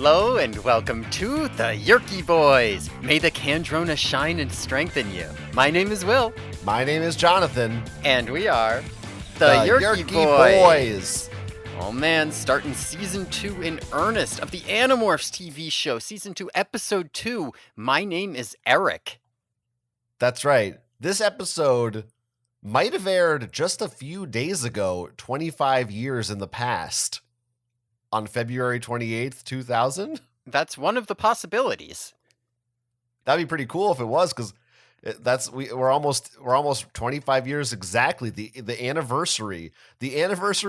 Hello and welcome to the Yerky Boys. May the Kandrona shine and strengthen you. My name is Will. My name is Jonathan. And we are the Yerky Boys. Oh man, starting season 2 in earnest of the Animorphs TV show. Season 2, episode 2. My name is Erek. That's right. This episode might have aired just a few days ago, 25 years in the past. On February 28th, 2000? That's one of the possibilities. That'd be pretty cool if it was, because we're almost 25 years exactly. The anniversary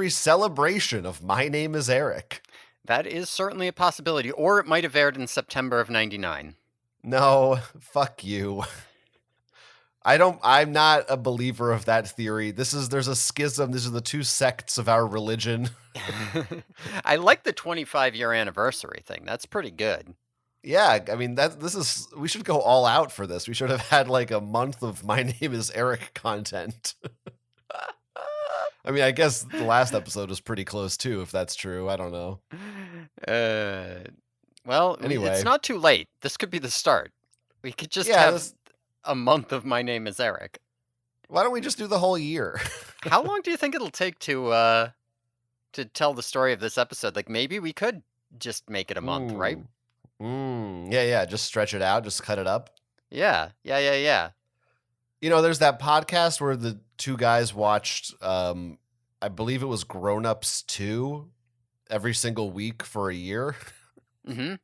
celebration of My Name is Erek. That is certainly a possibility, or it might have aired in September of 99. No, fuck you. I'm not a believer of that theory. There's a schism. These are the two sects of our religion. I like the 25-year anniversary thing. That's pretty good. Yeah, I mean we should go all out for this. We should have had like a month of My Name is Erek content. I mean, I guess the last episode was pretty close too, if that's true. I don't know. Well, anyway, it's not too late. This could be the start. We could just have a month of My Name is Erek. Why don't we just do the whole year? How long do you think it'll take to tell the story of this episode? Like, maybe we could just make it a month, right? Yeah. Just stretch it out. Just cut it up. Yeah. You know, there's that podcast where the two guys watched, I believe it was Grown Ups 2 every single week for a year. Mm-hmm.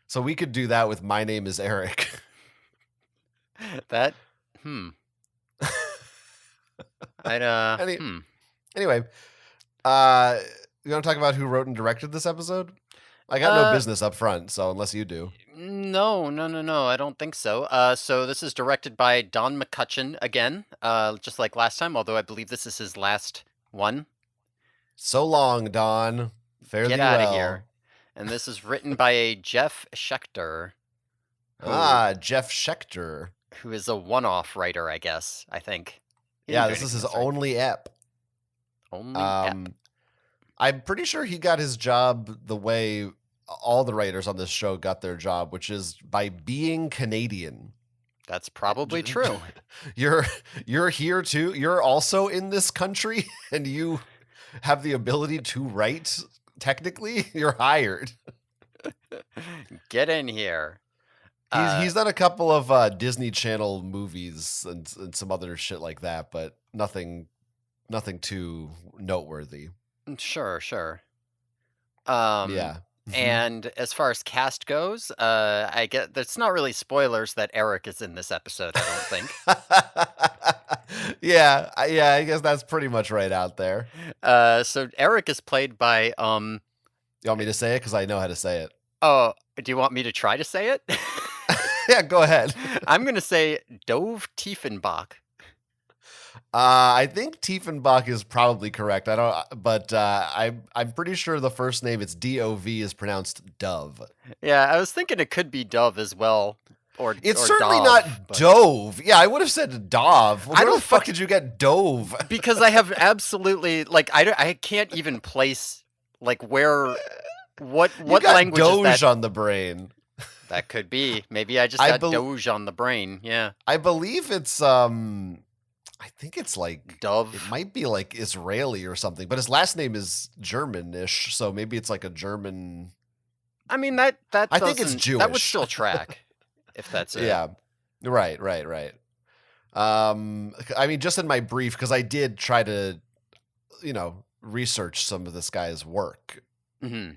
So we could do that with My Name is Erek. Anyway, you want to talk about who wrote and directed this episode? I got no business up front, so unless you do. No, I don't think so. So this is directed by Don McCutcheon again, just like last time, although I believe this is his last one. So long, Don. Fare thee well. Get out of here. And this is written by a Jeff Schechter. Jeff Schechter. Who is a one-off writer, I guess, I think. Yeah, this is his only ep. Only ep. I'm pretty sure he got his job the way all the writers on this show got their job, which is by being Canadian. That's probably true. You're here too. You're also in this country, and you have the ability to write. Technically, you're hired. Get in here. He's done a couple of Disney Channel movies and some other shit like that, but nothing too noteworthy. Sure. Yeah. And as far as cast goes, I get that's not really spoilers that Erek is in this episode, I don't think. Yeah, I guess that's pretty much right out there. So Erek is played by You want me to say it? Because I know how to say it. Oh, do you want me to try to say it? Yeah, go ahead. I'm going to say Dove Tiefenbach. I think Tiefenbach is probably correct. I don't, but I'm pretty sure the first name, it's D-O-V, is pronounced Dove. Yeah, I was thinking it could be Dove as well, it's or certainly Dove, not but... Dove. Yeah, I would have said Dove. Where the fuck did you get Dove? Because I have absolutely I can't even place where what you got language Doge is that? On the brain. That could be. Maybe I just got Doge on the brain. Yeah. I believe it's I think it's like Dove. It might be like Israeli or something, but his last name is German-ish, so maybe it's like a German. I mean I think it's Jewish. That would still track if that's it. Yeah. Right. I mean, just in my brief, because I did try to, research some of this guy's work. Mm-hmm.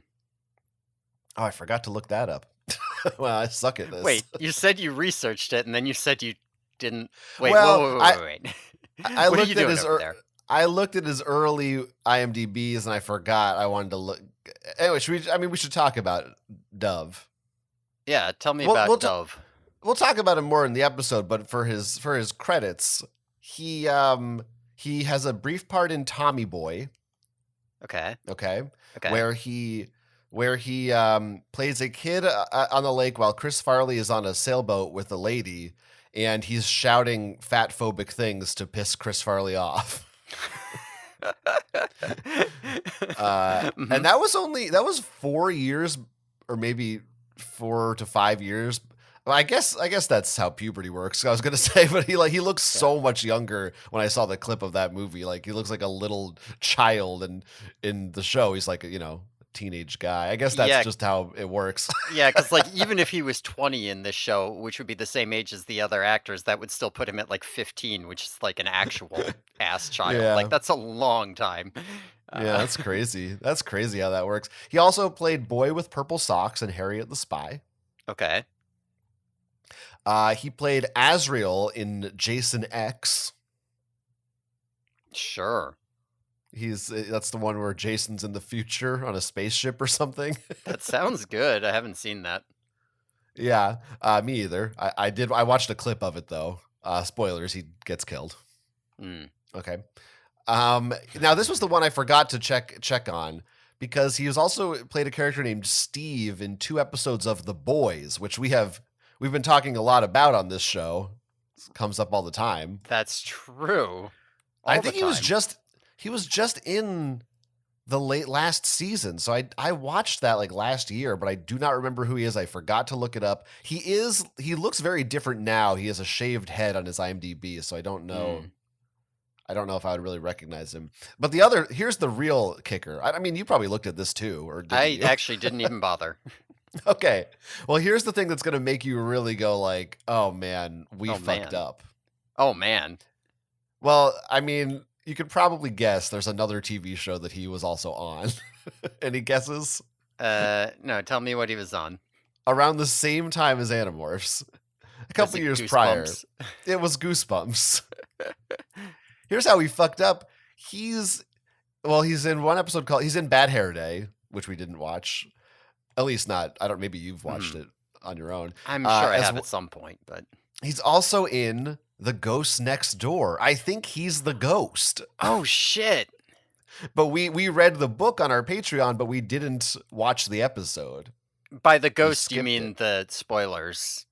Oh, I forgot to look that up. Well, I suck at this. Wait, you said you researched it, and then you said you didn't. Wait, well, wait. I what looked are you doing at his over there? I looked at his early IMDb's, and I forgot I wanted to look. Anyway, we should talk about Dove. Yeah, tell me about Dove. We'll talk about him more in the episode, but for his credits, he has a brief part in Tommy Boy. Okay. Where he plays a kid on the lake while Chris Farley is on a sailboat with a lady, and he's shouting fat-phobic things to piss Chris Farley off. And that was 4 years or maybe 4 to 5 years. Well, I guess that's how puberty works. I was gonna say, but he looks Yeah. so much younger when I saw the clip of that movie. Like he looks like a little child, and in the show he's like a teenage guy. I guess that's Yeah, just how it works. yeah, because like even if he was 20 in this show, which would be the same age as the other actors, that would still put him at like 15, which is like an actual ass child. Like Yeah. that's a long time. Yeah, Uh, that's crazy. That's crazy how that works. He also played Boy with Purple Socks in Harriet the Spy. okay, He played Azrael in Jason X. sure. That's the one where Jason's in the future on a spaceship or something. That sounds good. I haven't seen that. Yeah, me either. I watched a clip of it though. Spoilers: he gets killed. Mm. Okay. Now this was the one I forgot to check on because he was also played a character named Steve in 2 episodes of The Boys, which we've been talking a lot about on this show. It comes up all the time. That's true. I All think the time. he was just in the last season. So I watched that like last year, but I do not remember who he is. I forgot to look it up. He looks very different now. He has a shaved head on his IMDb, so I don't know. Mm. I don't know if I would really recognize him. But here's the real kicker. I mean, you probably looked at this too, or didn't I you? actually didn't even bother. Okay. Well, here's the thing that's going to make you really go like, "Oh man, we Oh fucked man. up." Oh man. Well, I mean, you could probably guess there's another TV show that he was also on. Any guesses? No, tell me what he was on. Around the same time as Animorphs, a Was couple it years prior. Goosebumps? It was Goosebumps. Here's how he fucked up. He's in one episode called he's in Bad Hair Day, which we didn't watch. At least not. I don't. Maybe you've watched it on your own. I'm sure I As have at some point, but he's also in The Ghost Next Door. I think he's the ghost. oh shit. But we read the book on our Patreon, but we didn't watch the episode. By the We ghost, you skipped mean it. the spoilers,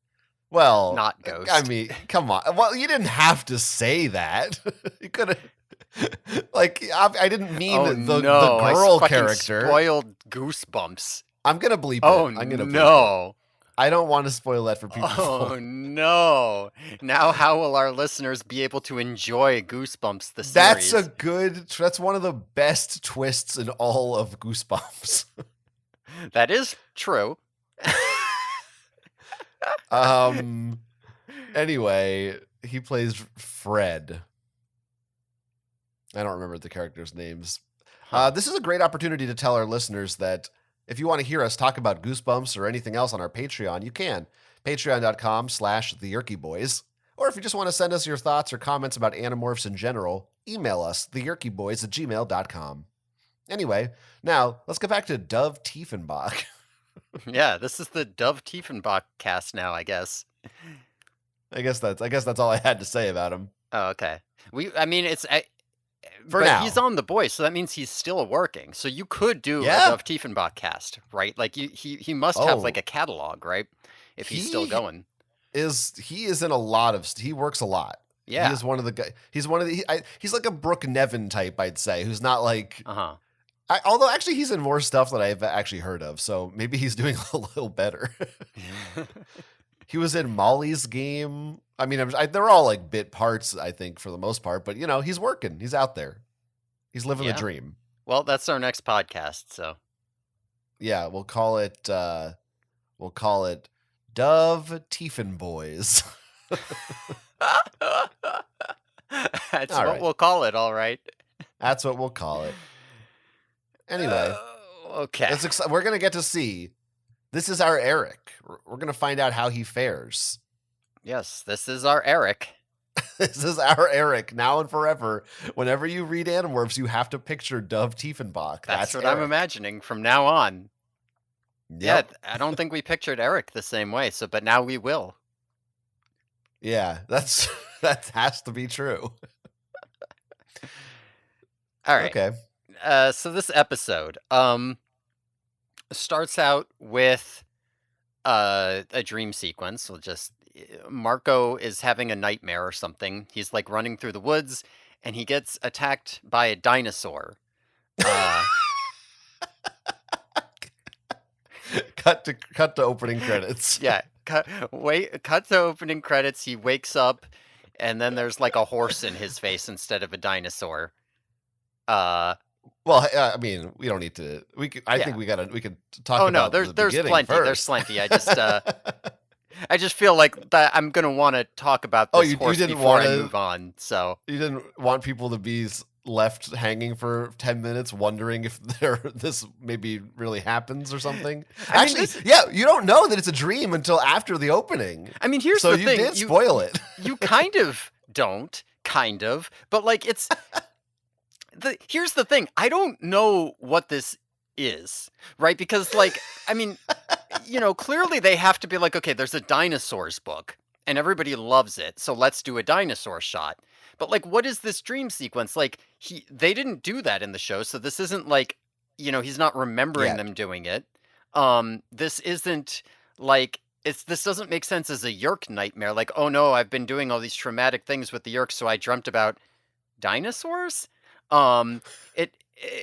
Well, not I ghost. mean, come on. Well, you didn't have to say that. You could have. Like, I didn't mean Oh the no, girl I fucking character. spoiled Goosebumps. I'm gonna bleep Oh it. I'm gonna bleep it. no. I don't want to spoil that for people. Oh no. Now how will our listeners be able to enjoy Goosebumps the That's series? that's one of the best twists in all of Goosebumps. That is true. Anyway, he plays Fred. I don't remember the characters' names. Huh. This is a great opportunity to tell our listeners that if you want to hear us talk about Goosebumps or anything else on our Patreon, you can. Patreon.com/theyerkyboys. Or if you just want to send us your thoughts or comments about Animorphs in general, email us, theyerkyboys@gmail.com. Anyway, now let's get back to Dove Tiefenbach. Yeah, this is the Dove Tiefenbach cast now, I guess. I guess that's all I had to say about him. Oh, okay. I mean, For but now. he's on The Boys, so that means he's still working. So you could do Yeah. a Dove Tiefenbach cast, right? Like he must have like Oh. a catalog, right? If he's still He going. He is in a lot of he works a lot. Yeah. He is one of the guys. He's one of the he's like a Brooke Nevin type, I'd say, who's not like Uh-huh. although actually he's in more stuff that I've actually heard of, so maybe he's doing a little better. He was in Molly's Game. I mean, they're all like bit parts, I think, for the most part. But he's working. He's out there. He's living the Yeah. dream. Well, that's our next podcast, so. Yeah, we'll call it Dove Tiefenboys. That's All what right. we'll call it, all right. That's what we'll call it. Anyway, okay. we're gonna get to see. This is our Erek. We're gonna find out how he fares. Yes, this is our Erek. This is our Erek now and forever. Whenever you read Animorphs, you have to picture Dove Tiefenbach. That's what Erek. I'm imagining from now on. Yep. Yeah, I don't think we pictured Erek the same way, but now we will. Yeah, that has to be true. All right. Okay. So this episode starts out with a dream sequence. Marco is having a nightmare or something. He's like running through the woods and he gets attacked by a dinosaur. cut to opening credits. Yeah, cut to opening credits. He wakes up, and then there's like a horse in his face instead of a dinosaur. Well, I mean, we don't need to. I think we could talk about the beginning plenty. first. There's plenty. I just feel like that I'm gonna want to talk about this horse before I move on. So you didn't want people to be left hanging for 10 minutes wondering if this maybe really happens or something. Actually, you don't know that it's a dream until after the opening. I mean, here's the thing. So you did spoil it. You kind of don't, but like it's here's the thing. I don't know what this is, right? Because like, I mean, clearly they have to be like, okay, there's a dinosaurs book and everybody loves it, so let's do a dinosaur shot. But like, what is this dream sequence? Like, they didn't do that in the show, so this isn't like, he's not remembering them doing it. This isn't like this doesn't make sense as a Yerk nightmare. Like, oh no, I've been doing all these traumatic things with the Yerk, so I dreamt about dinosaurs.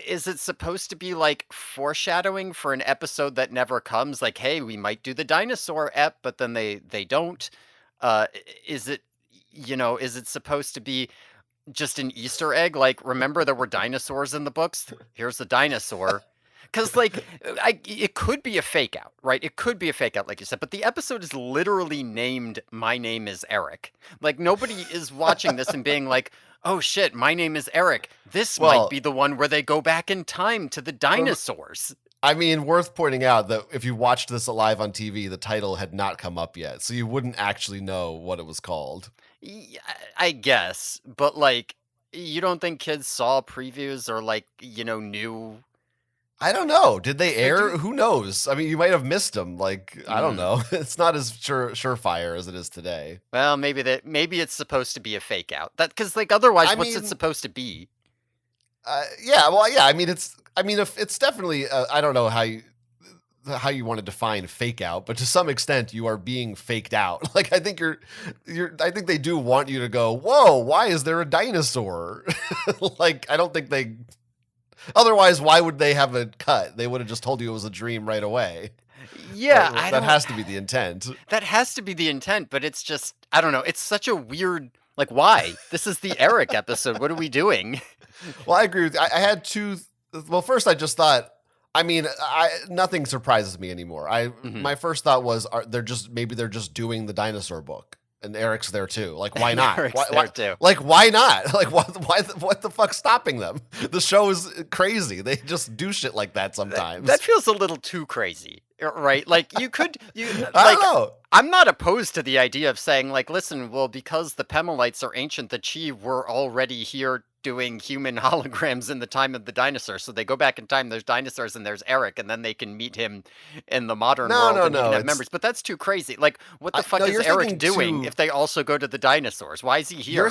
Is it supposed to be like foreshadowing for an episode that never comes? Like, hey, we might do the dinosaur ep, but then they don't. Is it supposed to be just an Easter egg? Like, remember there were dinosaurs in the books? Here's the dinosaur. Because, like, it could be a fake out, right? It could be a fake out, like you said. But the episode is literally named "My Name is Erek." Like, nobody is watching this and being like, "Oh shit, my name is Erek. This might be the one where they go back in time to the dinosaurs." I mean, worth pointing out that if you watched this live on TV, the title had not come up yet, so you wouldn't actually know what it was called. Yeah, I guess, but like, you don't think kids saw previews or like, knew? I don't know. Did they air? Who knows? I mean, you might have missed them. Like, I don't know. It's not as surefire as it is today. Well, maybe it's supposed to be a fake out. That because like otherwise, what's it supposed to be? Yeah. Well, yeah. I mean, it's definitely. I don't know how you want to define fake out, but to some extent, you are being faked out. Like, I think I think they do want you to go, whoa, why is there a dinosaur? Like, I don't think they. Otherwise, why would they have a cut? They would have just told you it was a dream right away. Yeah, that has to be the intent. That has to be the intent, but it's just, I don't know. It's such a weird, like, why? This is the Erek episode. What are we doing? Well, I agree with you. I had two. Well, first, I just thought, I mean, nothing surprises me anymore. My first thought was, maybe they're just doing the dinosaur book. And Erek's there too. Like, why not? There too. Like, why not? Like, what the fuck's stopping them? The show is crazy. They just do shit like that sometimes. That feels a little too crazy, right? Like, I don't know. I'm not opposed to the idea of saying, like, listen, well, because the Pemalites are ancient, the Chi were already here doing human holograms in the time of the dinosaurs. So they go back in time, there's dinosaurs and there's Erek, and then they can meet him in the modern world and he can have memories. But that's too crazy. Like, what the fuck is Erek doing if they also go to the dinosaurs? Why is he here?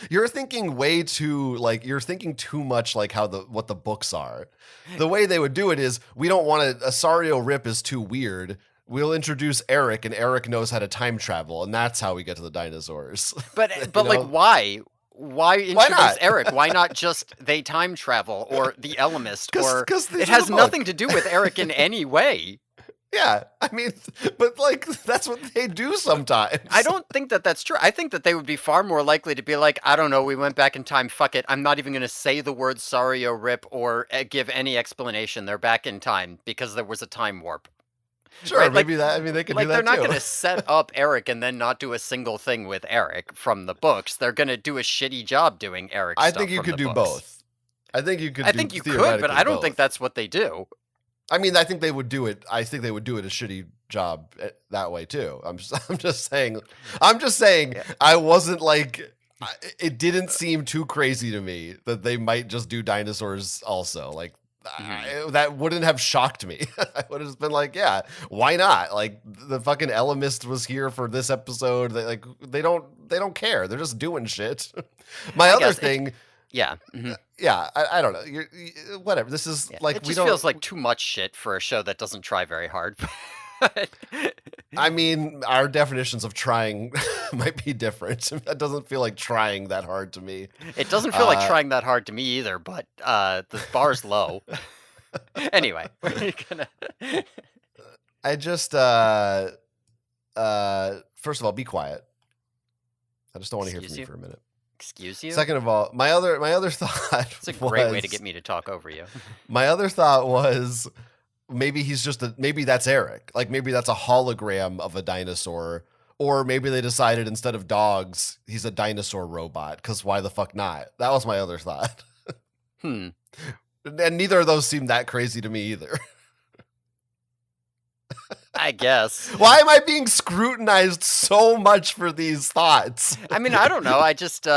You're thinking way too, like, you're thinking too much like what the books are. The way they would do it is, we don't want a Sario Rip is too weird. We'll introduce Erek, and Erek knows how to time travel, and that's how we get to the dinosaurs. But like, why? Why introduce Erek? Why not just they time travel or the Ellimist? Or it has nothing to do with Erek in any way. Yeah, I mean, but like, that's what they do sometimes. I don't think that that's true. I think that they would be far more likely to be like, I don't know, we went back in time, fuck it. I'm not even going to say the word Sario Rip or give any explanation. They're back in time because there was a time warp. Sure, right? Maybe that. I mean, they could do that too. Like, they're not going to set up Erek and then not do a single thing with Erek from the books. They're going to do a shitty job doing Erek. I think you could do both. I think you could. I think you could, but I don't think that's what they do. I mean, I think they would do it. I think they would do it a shitty job that way too. I'm just saying. Yeah. I wasn't like. It didn't seem too crazy to me that they might just do dinosaurs also. Like. That wouldn't have shocked me. I would have been like, yeah, why not? Like, the fucking Ellimist was here for this episode. They don't care. They're just doing shit. I don't know. Whatever. This is like, it just feels like too much shit for a show that doesn't try very hard. I mean, our definitions of trying might be different. That doesn't feel like trying that hard to me. It doesn't feel like trying that hard to me either, but the bar's low. Anyway, we're gonna... I just first of all, be quiet. I just don't want to hear from you for a minute. Excuse you? Second of all, my other thought It's a great way to get me to talk over you. My other thought was maybe he's just maybe that's Erek. Like maybe that's a hologram of a dinosaur. Or maybe they decided instead of dogs, he's a dinosaur robot. Because why the fuck not? That was my other thought. And neither of those seem that crazy to me either. I guess. Why am I being scrutinized so much for these thoughts? I mean, I don't know. I just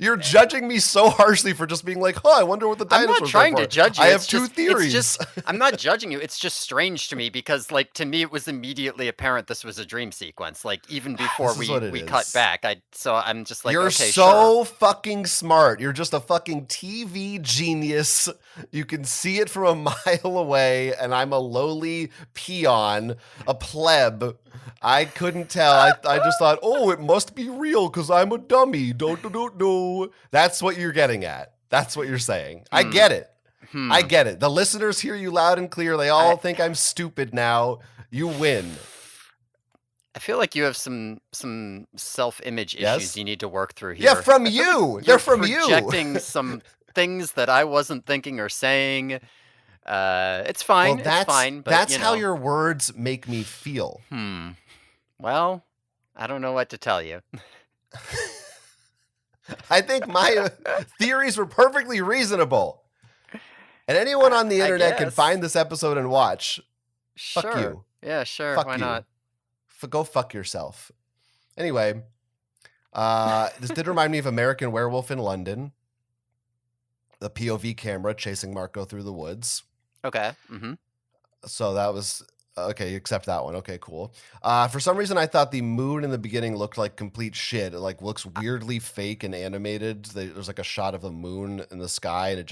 you're judging me so harshly for just being like, I wonder what the dinosaurs are. I'm not trying to judge you. I have two theories. I'm not judging you. It's just strange to me because, like, to me, it was immediately apparent this was a dream sequence. Like, even before we cut back, so I'm just like, you're okay, so fucking smart. You're just a fucking TV genius. You can see it from a mile away, and I'm a lowly peon, a pleb. I couldn't tell. I just thought, it must be real because I'm a dummy. Don't. That's what you're getting at. That's what you're saying. I get it. I get it. The listeners hear you loud and clear. They all think I'm stupid now. You win. I feel like you have some self-image issues you need to work through here. Yeah, from you. They're from you. Projecting some things that I wasn't thinking or saying. It's fine. Well, it's fine. But, that's how your words make me feel. Well, I don't know what to tell you. I think my theories were perfectly reasonable. And anyone on the internet can find this episode and watch. Sure. Fuck you. Yeah, sure. Fuck Why you. not? Go fuck yourself. Anyway, this did remind me of American Werewolf in London. The POV camera chasing Marco through the woods. Okay. So that was... Okay, accept that one. Okay, cool. For some reason, I thought the moon in the beginning looked like complete shit. It like looks weirdly fake and animated. There's like a shot of a moon in the sky, and it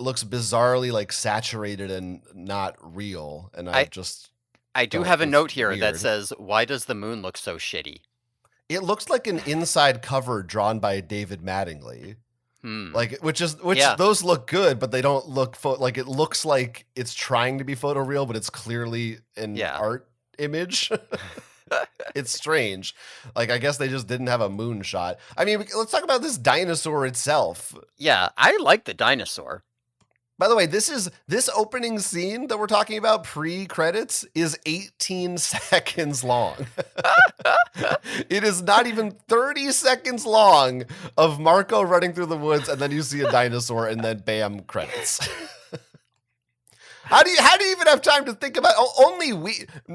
looks bizarrely like saturated and not real. And I do have a note here that says, "Why does the moon look so shitty?" It looks like an inside cover drawn by David Mattingly. Like, those look good, but they don't look like it looks like it's trying to be photoreal, but it's clearly an art image. It's strange. Like, I guess they just didn't have a moon shot. I mean, let's talk about this dinosaur itself. Yeah, I like the dinosaur. By the way, this opening scene that we're talking about pre-credits is 18 seconds long. It is not even 30 seconds long of Marco running through the woods, and then you see a dinosaur, and then bam, credits. How do you even have time to think about?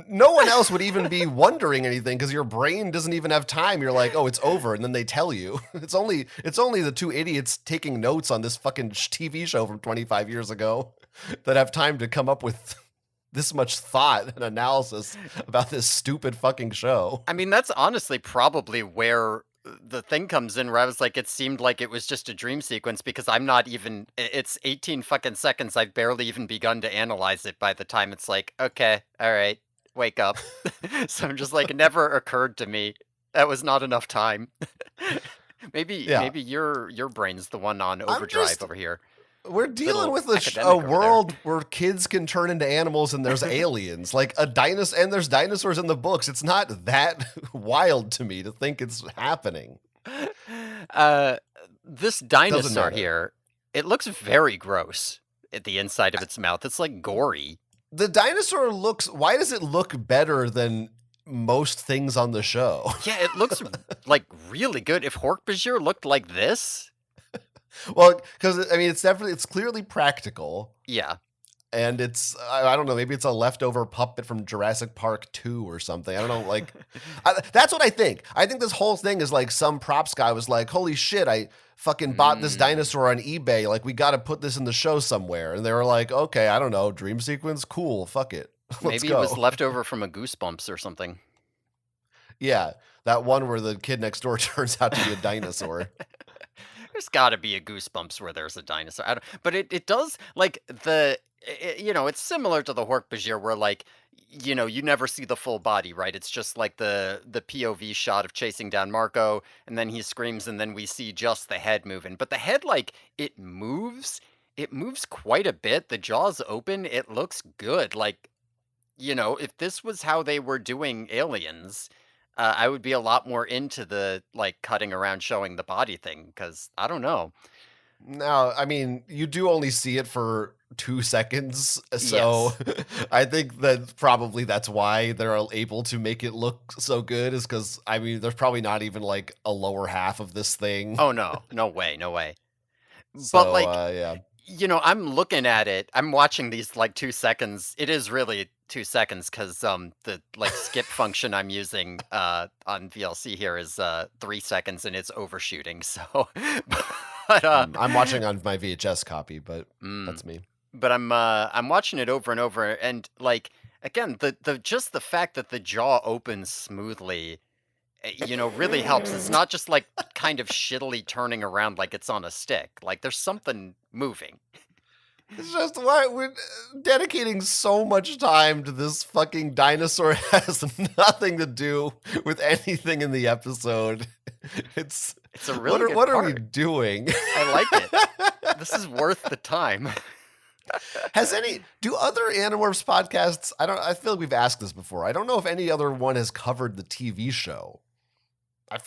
No one else would even be wondering anything because your brain doesn't even have time. You're like, it's over, and then they tell you. It's only the two idiots taking notes on this fucking TV show from 25 years ago that have time to come up with this much thought and analysis about this stupid fucking show. I mean, that's honestly probably where the thing comes in, where I was like, it seemed like it was just a dream sequence because I'm not even, it's 18 fucking seconds. I've barely even begun to analyze it by the time it's like, okay, all right, wake up. So I'm just like, it never occurred to me. That was not enough time. Maybe your brain's the one on overdrive over here. We're dealing with a world where kids can turn into animals and there's aliens. Like and there's dinosaurs in the books. It's not that wild to me to think it's happening. This dinosaur here, it looks very gross at the inside of its mouth. It's like gory. The dinosaur why does it look better than most things on the show? Yeah, it looks like really good. If Hork-Bajir looked like this... Well, because I mean, it's clearly practical. Yeah, and I don't know, maybe it's a leftover puppet from Jurassic Park 2 or something. I don't know, like that's what I think. I think this whole thing is like some props guy was like, "Holy shit, I fucking bought this dinosaur on eBay. Like, we got to put this in the show somewhere." And they were like, "Okay, I don't know, dream sequence, cool, fuck it, let's maybe go." It was leftover from a Goosebumps or something. Yeah, that one where the kid next door turns out to be a dinosaur. There's got to be a Goosebumps where there's a dinosaur. But it does, like, it's similar to the Hork-Bajir where, like, you never see the full body, right? It's just like the POV shot of chasing down Marco, and then he screams, and then we see just the head moving. But the head, like, it moves quite a bit. The jaw's open. It looks good. Like, if this was how they were doing Aliens, I would be a lot more into the, like, cutting around showing the body thing, because I don't know. No, I mean, you do only see it for 2 seconds, so Yes. I think that probably that's why they're able to make it look so good is because I mean, there's probably not even, like, a lower half of this thing. Oh, no. No way, no way. But, So, like, yeah. I'm looking at it, I'm watching these, like, 2 seconds. It is really 2 seconds because the, like, skip function I'm using, on VLC here is, 3 seconds, and it's overshooting, so but, I'm watching on my VHS copy, but mm, that's me. but I'm watching it over and over, and, like, again, the just the fact that the jaw opens smoothly, really helps. It's not just, like, kind of shittily turning around like it's on a stick, like, there's something moving. It's just why we're dedicating so much time to this fucking dinosaur has nothing to do with anything in the episode. It's It's a what really are good what are we part. doing? I like it. This is worth the time. Do other Animorphs podcasts, I feel like we've asked this before. I don't know if any other one has covered the TV show.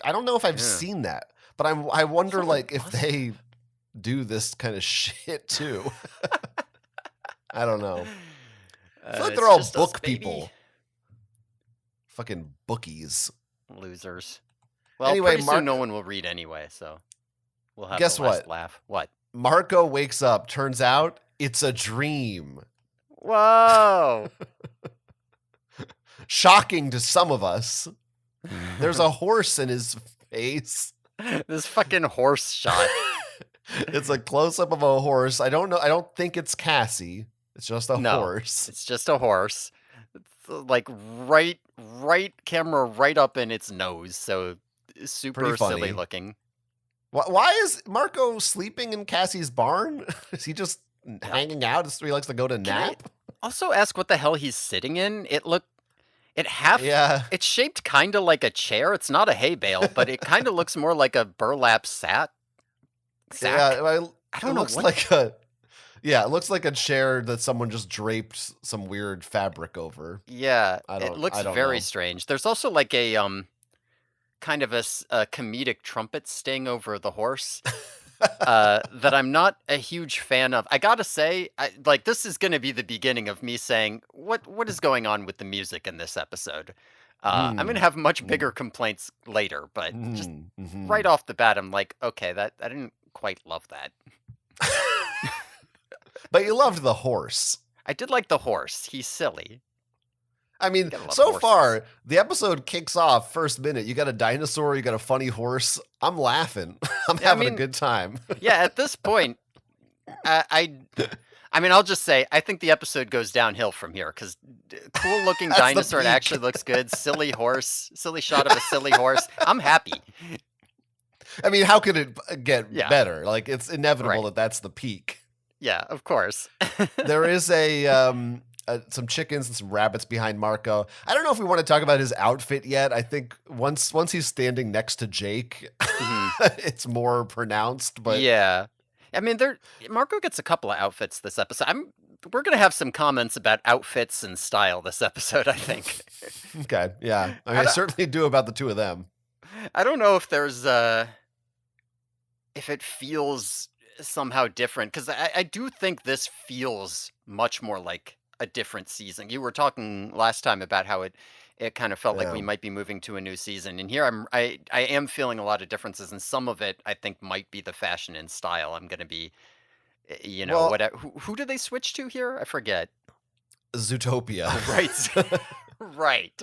I don't know if I've Yeah. seen that, but I wonder Someone like if must have. they do this kind of shit too. I don't know. I feel like they're It's all just us, book baby. people. Fucking bookies. Losers. Well, Anyway, pretty soon no one will read anyway, so we'll have the guess last what? laugh. What? Marco wakes up. Turns out it's a dream. Whoa! Shocking to some of us. There's a horse in his face. This fucking horse shot. It's a close up of a horse. I don't know. I don't think it's Cassie. It's just a No, horse. it's just a horse. It's, like, right camera right up in its nose, so Pretty super silly funny. looking. Why is Marco sleeping in Cassie's barn? Is he just hanging out? Is he likes to go to Can I nap? also ask what the hell he's sitting in? It half Yeah. it's shaped kinda like a chair. It's not a hay bale, but it kinda looks more like a burlap sack? Yeah. I It don't know looks what. like a it looks like a chair that someone just draped some weird fabric over. Yeah, I it don't looks I don't very know. strange. There's also like a, kind of a comedic trumpet sting over the horse, that I'm not a huge fan of. I gotta say, this is gonna be the beginning of me saying, "What is going on with the music in this episode?" I'm gonna Hmm. have much Mm. bigger complaints later, but just Mhm. right Mhm. off the bat, I'm like, "Okay, that I didn't quite love that." But you loved the horse. I did like the horse. He's silly. I mean, Gotta love so horses. far, the episode kicks off first minute. You got a dinosaur, you got a funny horse. I'm laughing. I'm Yeah, I having a mean, good time. yeah, at this point, I I mean, I'll just say, I think the episode goes downhill from here because cool looking That's the dinosaur. It peak. actually looks good. Silly horse, silly shot of a silly horse. I'm happy. I mean, how could it get Yeah, better? Like, it's inevitable right. that that's the peak. Yeah, of course. There is some chickens and some rabbits behind Marco. I don't know if we want to talk about his outfit yet. I think once he's standing next to Jake, Mhm. it's more pronounced. But Yeah, I mean, Marco gets a couple of outfits this episode. We're gonna have some comments about outfits and style this episode. I think. okay, yeah. I mean, I I don't, certainly do about the two of them. I don't know if there's if it feels somehow different because I do think this feels much more like a different season. You were talking last time about how it kind of felt like Yeah. we might be moving to a new season, and here I am feeling a lot of differences, and some of it I think might be the fashion and style. I'm gonna be, Well, whatever. Who do they switch to here? I forget. Zootopia Oh, right, right,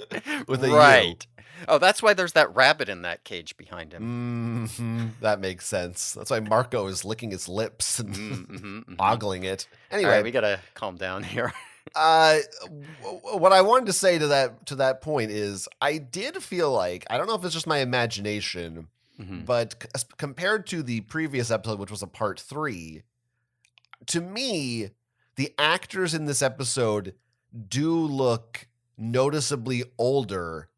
with a U. right. Oh, that's why there's that rabbit in that cage behind him. That makes sense. That's why Marco is licking his lips and Mm-hmm. ogling it. All right, Anyway, we gotta calm down here. uh, what I wanted to say to that point is, I did feel like I don't know if it's just my imagination, Hmm. but compared to the previous episode, which was a part 3, to me, the actors in this episode do look noticeably older.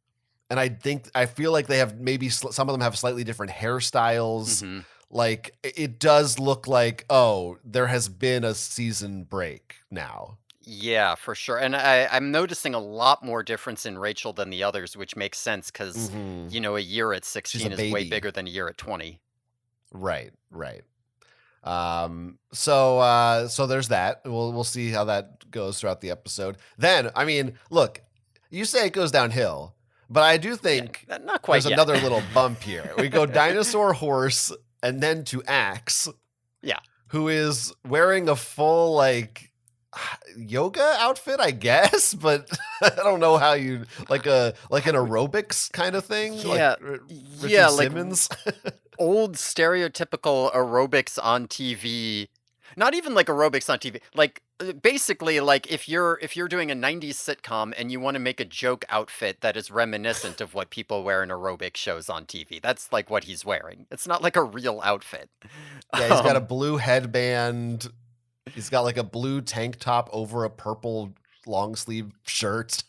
And I feel like they have maybe some of them have slightly different hairstyles. Hmm. Like it does look like, oh, there has been a season break now. Yeah, for sure. And I'm noticing a lot more difference in Rachel than the others, which makes sense because, Hmm. a year at She's a 16 is way baby. bigger than a year at 20. Right, right. So there's that. We'll see how that goes throughout the episode. Then, I mean, look, you say it goes downhill, but I do Yeah, think not quite there's yet. another little bump here. We go dinosaur, horse, and then to Axe, Yeah. who is wearing a full yoga outfit, I guess, but I don't know how you like an aerobics kind of thing, like Yeah. Richard Yeah, like Simmons. old stereotypical aerobics on TV. Not even like aerobics on TV. Like basically like if you're doing a 90s sitcom and you want to make a joke outfit that is reminiscent of what people wear in aerobic shows on TV. That's like what he's wearing. It's not like a real outfit. Yeah, he's got a Um blue headband. He's got like a blue tank top over a purple long sleeve shirt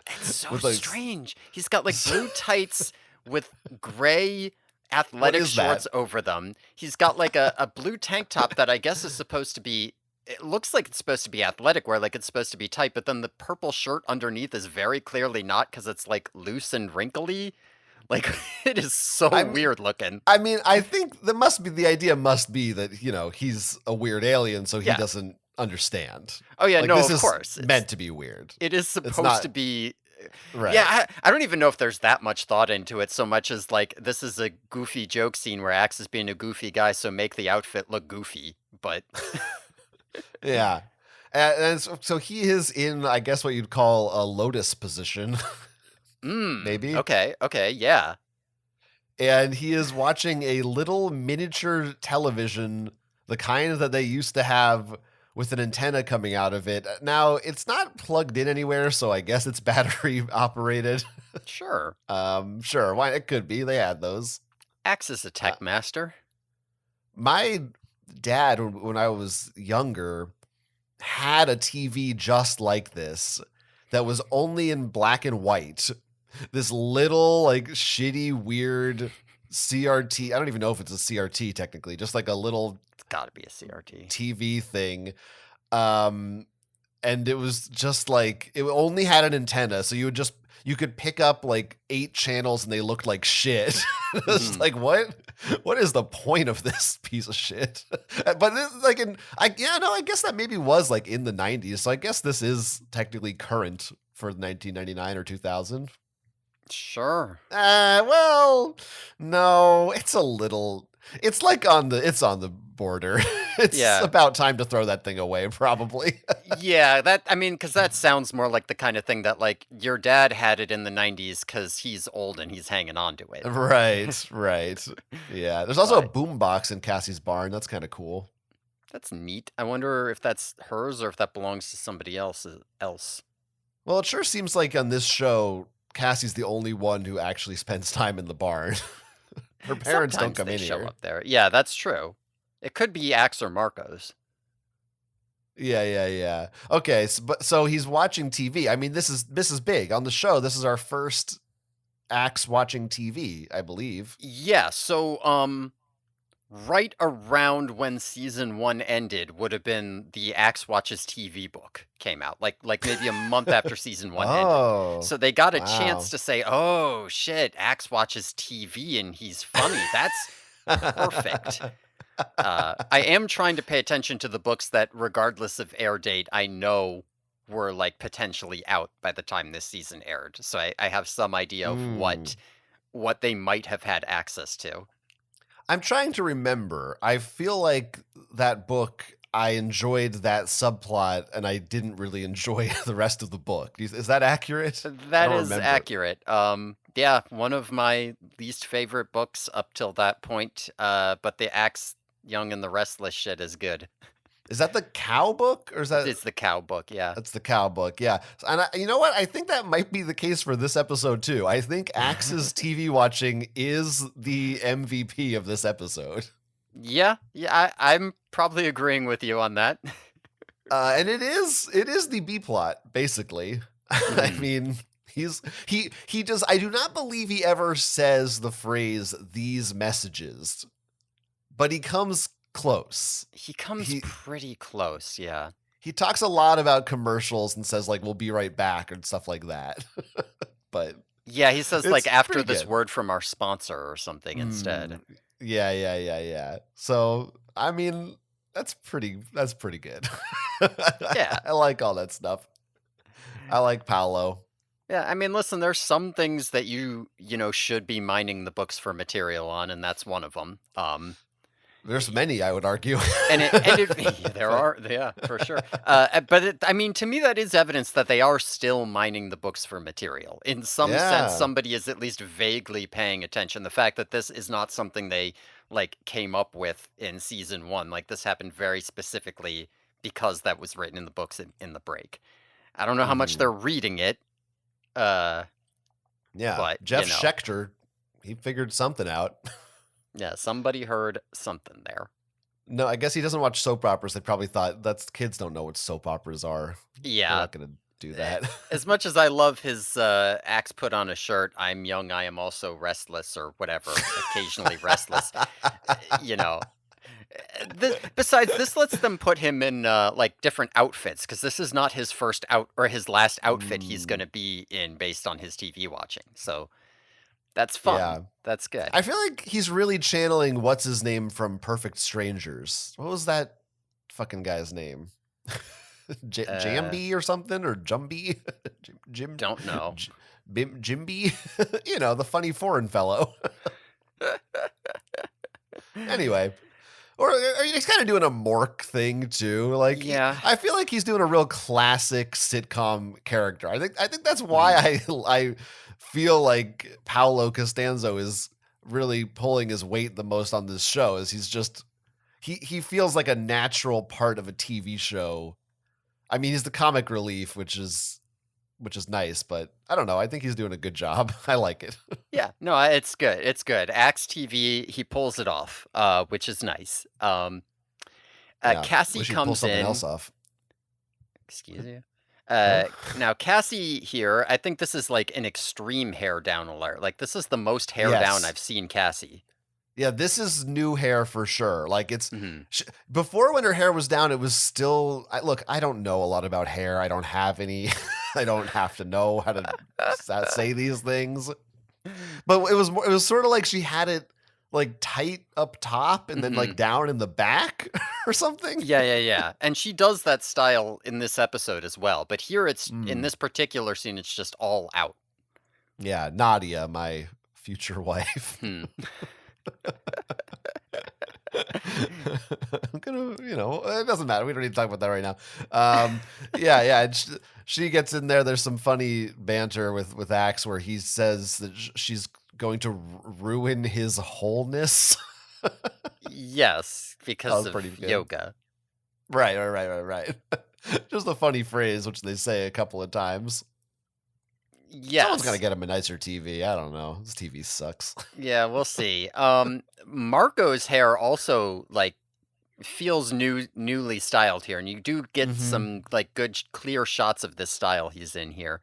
it's so with like strange. He's got like blue tights with gray what athletic is that? shorts over them. He's got like a blue tank top that I guess is supposed to be it looks like it's supposed to be athletic wear, like it's supposed to be tight, but then the purple shirt underneath is very clearly not because it's like loose and wrinkly. Like it is so I mean, weird looking. I think the idea must be that, he's a weird alien, so he Yeah. doesn't understand. Oh yeah, Like no, this of is course. meant to be weird. It is It's supposed to not be. Yeah, right. I don't even know if there's that much thought into it so much as like this is a goofy joke scene where Axe is being a goofy guy, so make the outfit look goofy. But Yeah. And so he is in, I guess, what you'd call a lotus position, maybe. okay, okay, yeah. And he is watching a little miniature television, the kind that they used to have with an antenna coming out of it. Now, it's not plugged in anywhere, so I guess it's battery operated. Sure. Sure, why it could be. They had those. Axe is a Uh, tech master. my dad, when I was younger, had a TV just like this that was only in black and white. This little, like, shitty, weird CRT. I don't even know if it's a CRT technically, just like a little It's gotta be a CRT. TV thing. Um, and it was just like it only had an antenna, so you could pick up like 8 channels and they looked like shit. It was just Mhm. like what is the point of this piece of shit? But like I guess that maybe was like in the 90s. So I guess this is technically current for 1999 or 2000. Sure. Well, no, it's like it's on the border. It's Yeah. about time to throw that thing away, probably. Yeah, I mean, because that sounds more like the kind of thing that, like, your dad had it in the 90s because he's old and he's hanging on to it. Right, right. Yeah. There's also a But boombox in Cassie's barn. That's kind of cool. that's neat. I wonder if that's hers or if that belongs to somebody else. Well, it sure seems like on this show, Cassie's the only one who actually spends time in the barn. Her parents don't Sometimes come they in show here. up there. Yeah, that's true. It could be Axe or Marco's. Yeah, yeah, yeah. Okay, so he's watching TV. I mean, this is big on the show. This is our first Axe watching TV, I believe. Yeah, so right around when season 1 ended would have been the Axe Watches TV book came out. Like maybe a month after season 1 ended. Oh, So they got a chance wow. to say, "Oh shit, Axe watches TV and he's funny." That's perfect. I am trying to pay attention to the books that, regardless of air date, I know were like potentially out by the time this season aired. So I have some idea of Mm. what they might have had access to. I'm trying to remember. I feel like that book, I enjoyed that subplot and I didn't really enjoy the rest of the book. Is that accurate? I That don't is remember. accurate. Yeah, one of my least favorite books up till that point. But the Axe Young and the Restless shit is good. Is that the cow book or is that It's the cow book, yeah. that's the cow book? Yeah. And you know what? I think that might be the case for this episode too. I think Axe's TV watching is the MVP of this episode. Yeah, yeah, I'm probably agreeing with you on that. And it is the B plot basically. I Mhm. mean, he does. I do not believe he ever says the phrase "these messages," but he comes close. He comes He pretty close, yeah. he talks a lot about commercials and says like we'll be right back and stuff like that. But yeah, he says like it's after pretty this good. word from our sponsor or something instead. Yeah. So I mean, that's pretty good. Yeah. I like all that stuff. I like Paolo. Yeah, I mean, listen, there's some things that should be mining the books for material on, and that's one of them. There's many, I would argue. There are, yeah, for sure. I mean, to me, that is evidence that they are still mining the books for material. In some sense, Yeah. somebody is at least vaguely paying attention. The fact that this is not something they like came up with in season 1, like this happened very specifically because that was written in the books in the break. I don't know how much Mhm. they're reading it, Yeah. but Jeff Schechter, he figured something out. yeah, somebody heard something there. No, I guess he doesn't watch soap operas. They probably thought kids don't know what soap operas are. Yeah. They're not going to do that. As much as I love his axe put on a shirt, I'm young, I am also restless, or whatever, occasionally restless. You know. Besides, this lets them put him in like different outfits because this is not his first or his last outfit he's going to be in based on his TV watching. So that's fun. Yeah. That's good. I feel like he's really channeling what's his name from Perfect Strangers. What was that fucking guy's name? Jambi or something, or Jumby? Jim? Don't know. Jimby? The funny foreign fellow. Anyway. Or he's kind of doing a Mork thing too. Like, yeah. I feel like he's doing a real classic sitcom character. I think that's why I feel like Paolo Costanzo is really pulling his weight the most on this show. Is he's just he feels like a natural part of a TV show. I mean, he's the comic relief, which is nice, but I don't know. I think he's doing a good job. I like it. Yeah, no, it's good. It's good. Axe TV, he pulls it off, which is nice. Cassie wish he'd comes pull something in. else off. Excuse you. Now Cassie here, I think this is like an extreme hair down alert. Like this is the most hair down I've seen Cassie. Yeah, this is new hair for sure. Like it's Mhm. before, when her hair was down, it was still. Look, I don't know a lot about hair. I don't have any. I don't have to know how to say these things. But it was sort of like she had it like tight up top and then like down in the back or something. Yeah. And she does that style in this episode as well. But here it's in this particular scene, it's just all out. Yeah, Nadia, my future wife. I'm gonna, it doesn't matter. We don't need to talk about that right now. Yeah. And she gets in there. There's some funny banter with Axe where he says that she's going to ruin his wholeness. Yes, because of yoga. Right. Just a funny phrase, which they say a couple of times. Yes. Someone's gonna get him a nicer TV. I don't know. This TV sucks. Yeah, we'll see. Marco's hair also like feels newly styled here, and you do get some like good clear shots of this style he's in here.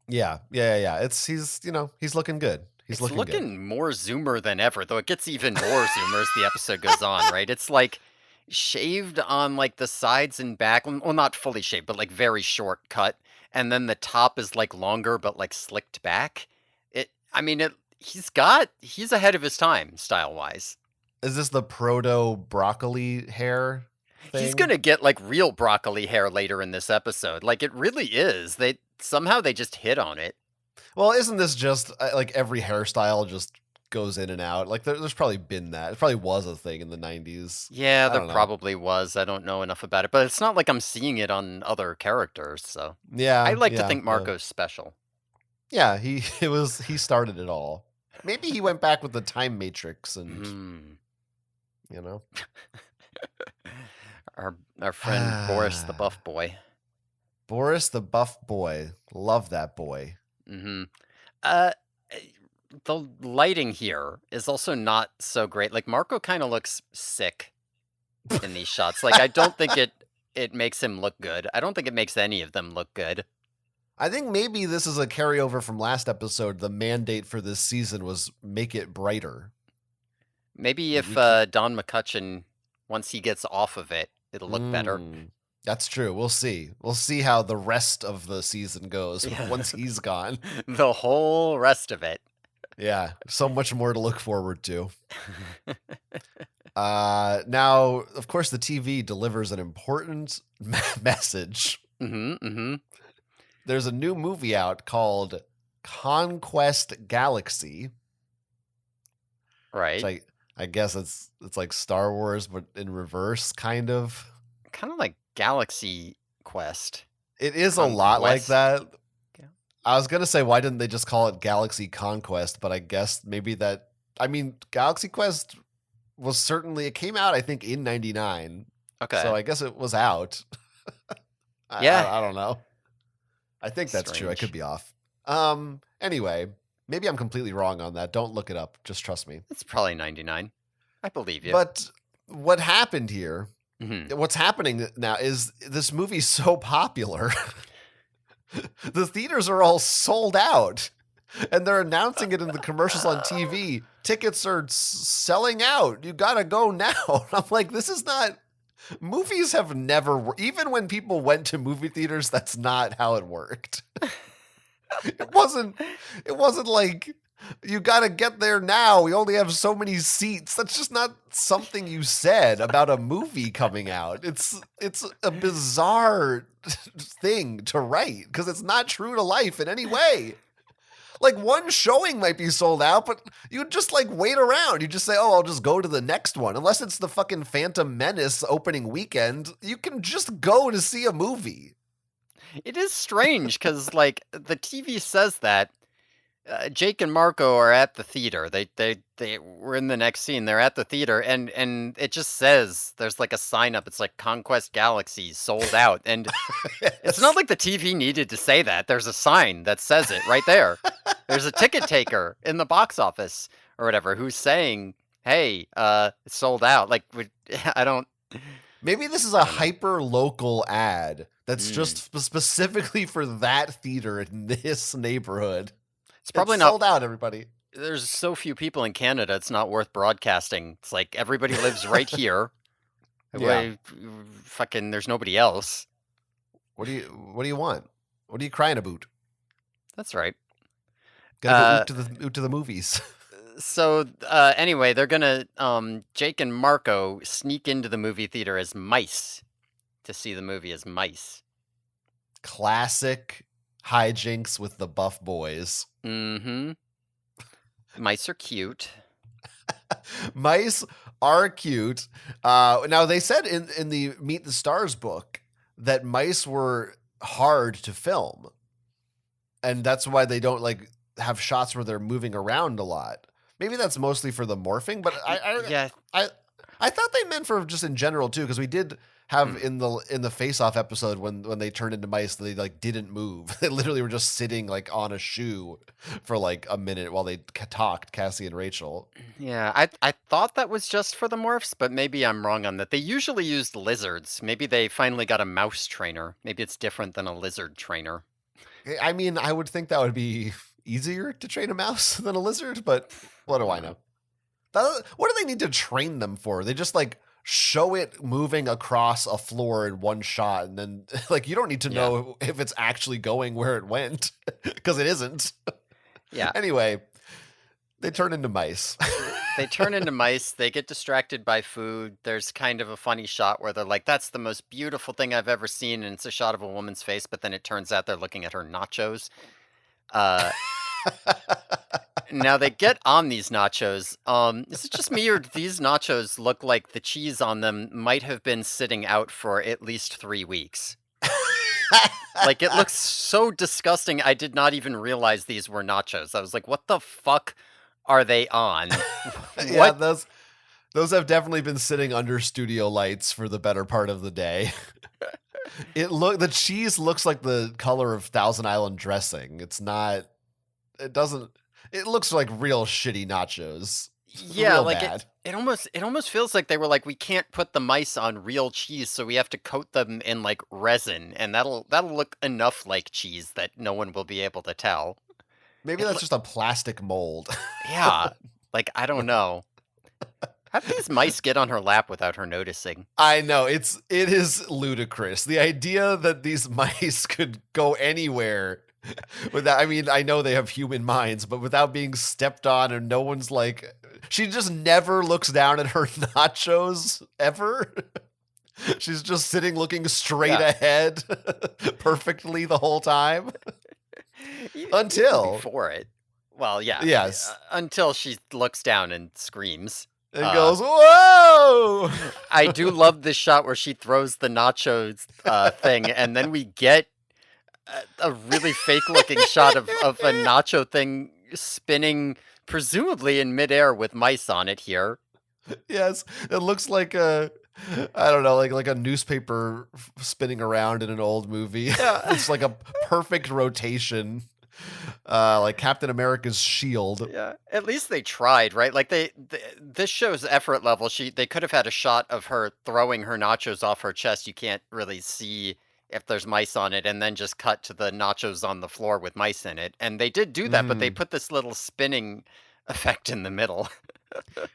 Yeah. He's looking good. He's looking good. More zoomer than ever, though it gets even more zoomer as the episode goes on, right? It's like shaved on like the sides and back. Well, not fully shaved, but like very short cut. And then the top is like longer, but like slicked back. He's ahead of his time style wise. Is this the proto broccoli hair thing? He's gonna get like real broccoli hair later in this episode. Like it really is. They just hit on it. Well, isn't this just like every hairstyle just goes in and out? Like there's probably been that. It probably was a thing in the 90s. Yeah, there probably was. I don't know enough about it, but it's not like I'm seeing it on other characters. So yeah, I like to think Marco's special. Yeah, he started it all. Maybe he went back with the time matrix and Our friend Boris the buff boy. Boris the buff boy. Love that boy. The lighting here is also not so great. Like Marco kind of looks sick in these shots. Like I don't think it makes him look good. I don't think it makes any of them look good. I think maybe this is a carryover from last episode. The mandate for this season was make it brighter. Maybe if Don McCutcheon, once he gets off of it, it'll look better. That's true. We'll see. We'll see how the rest of the season goes Yeah. once he's gone. The whole rest of it. Yeah, so much more to look forward to. Now, of course, the TV delivers an important message. There's a new movie out called Conquest Galaxy. Right. Which I guess it's like Star Wars, but in reverse, kind of. Kind of like Galaxy Quest. It is a lot like that. I was going to say, why didn't they just call it Galaxy Conquest? But I guess maybe that, I mean, Galaxy Quest was certainly, it came out, I think, in 99. Okay. So I guess it was out. Yeah. I don't know. I think that's true. I could be off. Anyway, maybe I'm completely wrong on that. Don't look it up. Just trust me. It's probably 99. I believe you. But what happened here, what's happening now is this movie's so popular. The theaters are all sold out. And they're announcing it in the commercials on TV. Tickets are selling out. You gotta go now. I'm like, this is not... Movies have never... Even when people went to movie theaters, that's not how it worked. It wasn't like, you gotta get there now. We only have so many seats. That's just not something you said about a movie coming out. It's a bizarre thing to write because it's not true to life in any way. Like, one showing might be sold out, but you just like wait around. You just say, oh, I'll just go to the next one. Unless it's the fucking Phantom Menace opening weekend, you can just go to see a movie. It is strange because, like, the TV says that Jake and Marco are at the theater. They were in the next scene. They're at the theater, and it just says there's like a sign up. It's like Conquest Galaxy sold out, and Yes. It's not like the TV needed to say that. There's a sign that says it right there. There's a ticket taker in the box office or whatever who's saying, "Hey, it's sold out." Like, I don't. Maybe this is a hyper local ad that's just specifically for that theater in this neighborhood. It's probably not not sold out, everybody. There's so few people in Canada, it's not worth broadcasting. It's like everybody lives right here. Yeah. Fucking, there's nobody else. What do you want? What are you crying about? That's right. Gotta go to the movies. So anyway, they're gonna Jake and Marco sneak into the movie theater as mice to see the movie as mice. Classic hijinks with the buff boys. Mm-hmm. Mice are cute. Mice are cute. Now they said in the Meet the Stars book that mice were hard to film, and that's why they don't like have shots where they're moving around a lot. Maybe that's mostly for the morphing, but I thought they meant for just in general too, because we did have in the face-off episode when they turned into mice, they like didn't move. They literally were just sitting like on a shoe for like a minute while they talked, Cassie and Rachel. Yeah, I thought that was just for the morphs, but maybe I'm wrong on that. They usually used lizards. Maybe they finally got a mouse trainer. Maybe it's different than a lizard trainer. I mean, I would think that would be easier to train a mouse than a lizard, but what do I know? What do they need to train them for? They just like show it moving across a floor in one shot, and then like you don't need to know if it's actually going where it went because it isn't. Yeah. Anyway, they turn into mice. They turn into mice. They get distracted by food. There's kind of a funny shot where they're like, "That's the most beautiful thing I've ever seen," and it's a shot of a woman's face, but then it turns out they're looking at her nachos. Now they get on these nachos. Is it just me, or do these nachos look like the cheese on them might have been sitting out for at least 3 weeks? Like, it looks so disgusting. I did not even realize these were nachos. I was like, what the fuck are they on? Yeah, those have definitely been sitting under studio lights for the better part of the day. The cheese looks like the color of Thousand Island dressing. It looks like real shitty nachos. Yeah, real like bad. it almost feels like they were like, we can't put the mice on real cheese, so we have to coat them in like resin, and that'll look enough like cheese that no one will be able to tell. Maybe that's just a plastic mold. Yeah, like I don't know. How'd these mice get on her lap without her noticing? I know, it is ludicrous. The idea that these mice could go anywhere without, I mean, I know they have human minds, but without being stepped on, and no one's like, she just never looks down at her nachos ever. She's just sitting looking straight ahead perfectly the whole time. Until before it. Well, yeah. Yes. Until she looks down and screams. And goes, whoa! I do love this shot where she throws the nachos thing, and then we get a really fake-looking shot of a nacho thing spinning, presumably in midair with mice on it here. Yes, it looks like a, I don't know, like a newspaper spinning around in an old movie. Yeah. It's like a perfect rotation. Like Captain America's shield. Yeah, at least they tried, right? Like this show's effort level. They could have had a shot of her throwing her nachos off her chest. You can't really see if there's mice on it, and then just cut to the nachos on the floor with mice in it. And they did do that, but they put this little spinning effect in the middle.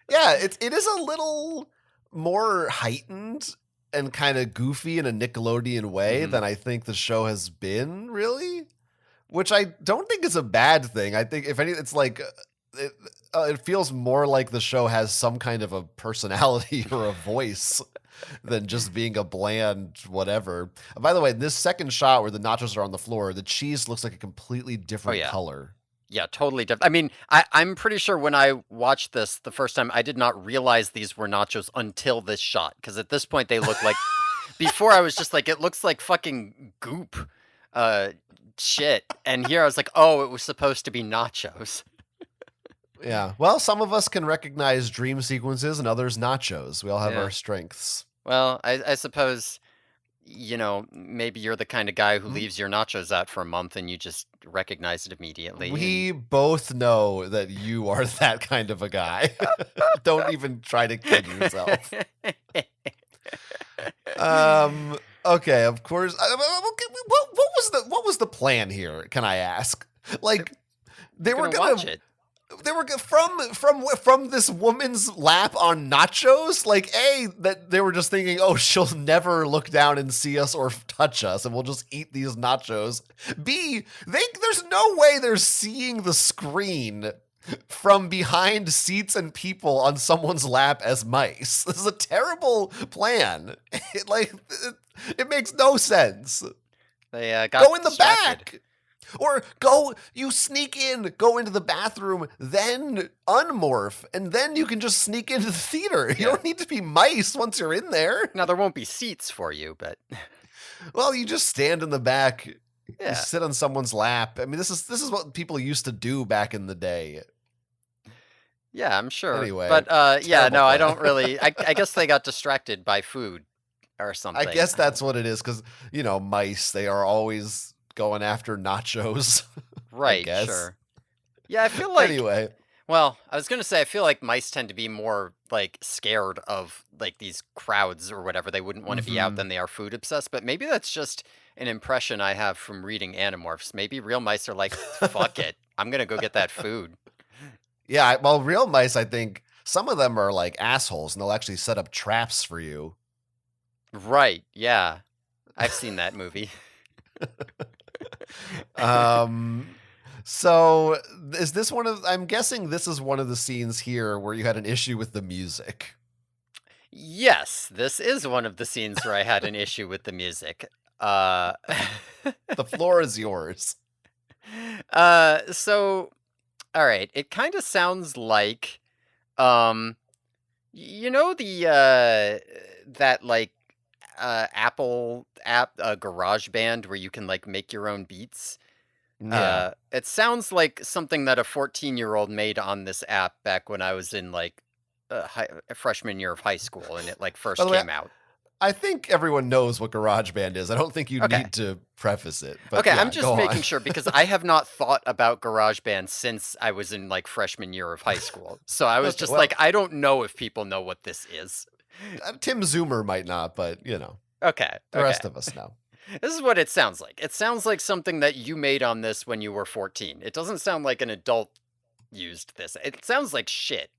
Yeah, it is a little more heightened and kind of goofy in a Nickelodeon way than I think the show has been, really. Which I don't think is a bad thing. I think, if anything, it's like, it feels more like the show has some kind of a personality or a voice than just being a bland whatever. By the way, this second shot where the nachos are on the floor, the cheese looks like a completely different color. Yeah, totally different. I mean, I'm pretty sure when I watched this the first time, I did not realize these were nachos until this shot. Because at this point, they look like... Before, I was just like, it looks like fucking goop. Shit. And here I was like, oh, it was supposed to be nachos. Yeah. Well, some of us can recognize dream sequences and others nachos. We all have our strengths. Well, I suppose, maybe you're the kind of guy who leaves your nachos out for a month and you just recognize it immediately. We both know that you are that kind of a guy. Don't even try to kid yourself. Okay, of course. What was the plan here? Can I ask? Like, they were gonna watch it. They were from this woman's lap on nachos. Like, that they were just thinking, oh, she'll never look down and see us or touch us, and we'll just eat these nachos. B, there's no way they're seeing the screen from behind seats and people on someone's lap as mice. This is a terrible plan. It makes no sense. They go in the distracted. back. Or you sneak in, go into the bathroom, then unmorph, and then you can just sneak into the theater. You don't need to be mice once you're in there. Now, there won't be seats for you, but... Well, you just stand in the back. You sit on someone's lap. I mean, this is what people used to do back in the day. Yeah, I'm sure. Anyway, but plan. I don't really... I guess they got distracted by food or something. I guess that's what it is, because, mice, they are always going after nachos. Right, I guess. Sure. Yeah, I feel like... Anyway. Well, I was going to say, I feel like mice tend to be more, like, scared of, like, these crowds or whatever. They wouldn't want to be out than they are food obsessed. But maybe that's just an impression I have from reading Animorphs. Maybe real mice are like, fuck it. I'm going to go get that food. Yeah, well, real mice, I think, some of them are, like, assholes, and they'll actually set up traps for you. Right, yeah. I've seen that movie. So is this I'm guessing this is one of the scenes here where you had an issue with the music. Yes, this is one of the scenes where I had an issue with the music. The floor is yours. So, all right, it kind of sounds like, that like, Apple app, GarageBand, where you can like make your own beats. Yeah. It sounds like something that a 14-year-old made on this app back when I was in like freshman year of high school, and it like first came out. I think everyone knows what GarageBand is. I don't think you need to preface it. But okay, yeah, I'm just making sure, because I have not thought about GarageBand since I was in like freshman year of high school. So I was just like, I don't know if people know what this is. Tim Zoomer might not, but Okay. The rest of us know. This is what it sounds like. It sounds like something that you made on this when you were 14. It doesn't sound like an adult used this. It sounds like shit.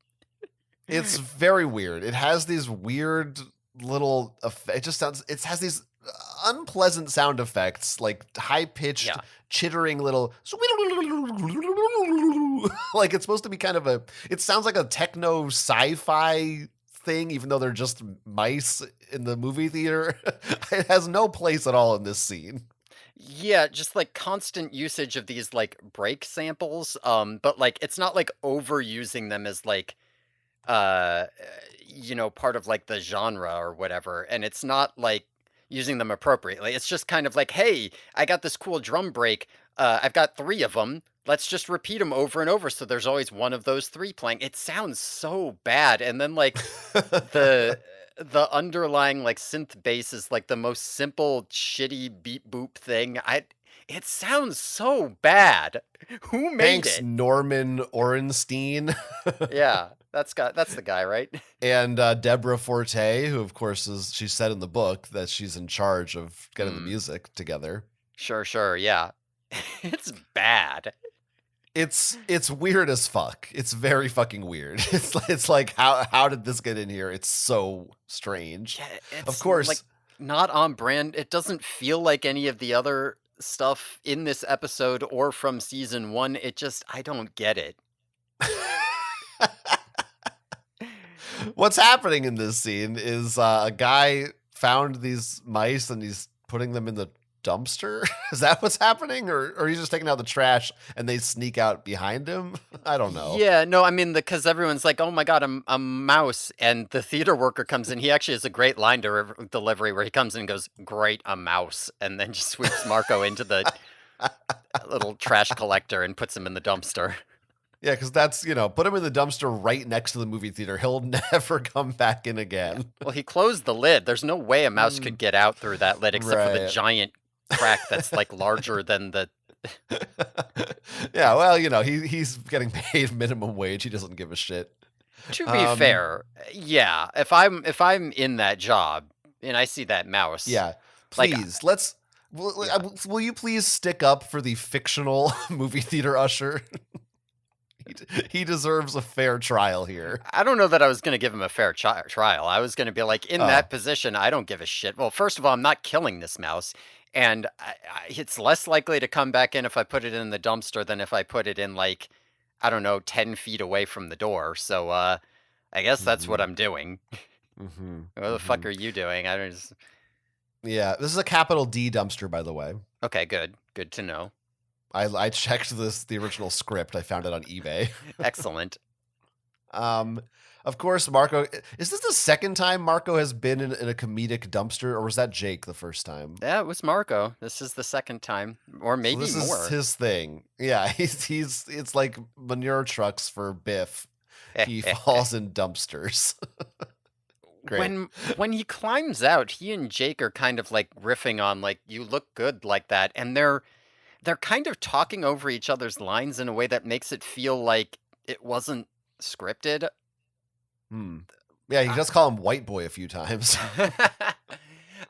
It's very weird. It has these weird little it has these unpleasant sound effects, like high-pitched Yeah. chittering little like it's supposed to be kind of it sounds like a techno sci-fi thing, even though they're just mice in the movie theater. It has no place at all in this scene. Yeah, just like constant usage of these like break samples. But like it's not like overusing them as like uh part of like the genre or whatever. And it's not like using them appropriately. It's just kind of like, hey, I got this cool drum break. I've got three of them. Let's just repeat them over and over. So there's always one of those three playing. It sounds so bad. And then like the the underlying like synth bass is like the most simple shitty beep boop thing. It sounds so bad. Who made Thanks, it? Norman Orenstein. Yeah, that's the guy, right? And Deborah Forte, who of course she said in the book that she's in charge of getting the Mm, music together. sure, yeah. It's bad. It's weird as fuck. It's very fucking weird. It's like how did this get in here? It's so strange. Yeah, Of it's course. like not on brand. It doesn't feel like any of the other stuff in this episode or from season 1. I don't get it. What's happening in this scene is a guy found these mice and he's putting them in the dumpster. Is that what's happening? Or he's just taking out the trash and they sneak out behind him? I don't know. Yeah, no, I mean, because everyone's like, "Oh my god, a mouse," and the theater worker comes in. He actually has a great line delivery where he comes in and goes, "Great, a mouse," and then just sweeps Marco into the little trash collector and puts him in the dumpster. Yeah, because that's, put him in the dumpster right next to the movie theater. He'll never come back in Yeah. again. Well, he closed the lid. There's no way a mouse could get out through that lid except for the Right. giant crack that's like larger than the. Yeah, well, he's getting paid minimum wage. He doesn't give a shit. To be fair, yeah, if I'm in that job and I see that mouse, Yeah, like, please, yeah. will you please stick up for the fictional movie theater usher? He deserves a fair trial here. I don't know that I was going to give him a fair trial. I was going to be like, in Oh. that position, I don't give a shit. Well, first of all, I'm not killing this mouse, and it's less likely to come back in if I put it in the dumpster than if I put it in, like, I don't know, 10 feet away from the door. So I guess that's what Mhm, I'm doing. mhm, What the fuck mhm. are you doing? I don't just. Yeah, this is a capital D dumpster, by the way. Okay, good. Good to know. I checked the original script. I found it on eBay. Excellent. Of course, Marco. Is this the second time Marco has been in a comedic dumpster, or was that Jake the first time? Yeah, it was Marco. This is the second time, or So maybe this is more. his thing. Yeah, it's like manure trucks for Biff. He falls in dumpsters. Great. When he climbs out, he and Jake are kind of like riffing on like, you look good like that, and they're kind of talking over each other's lines in a way that makes it feel like it wasn't scripted. Hmm. Yeah, he does call him white boy a few times.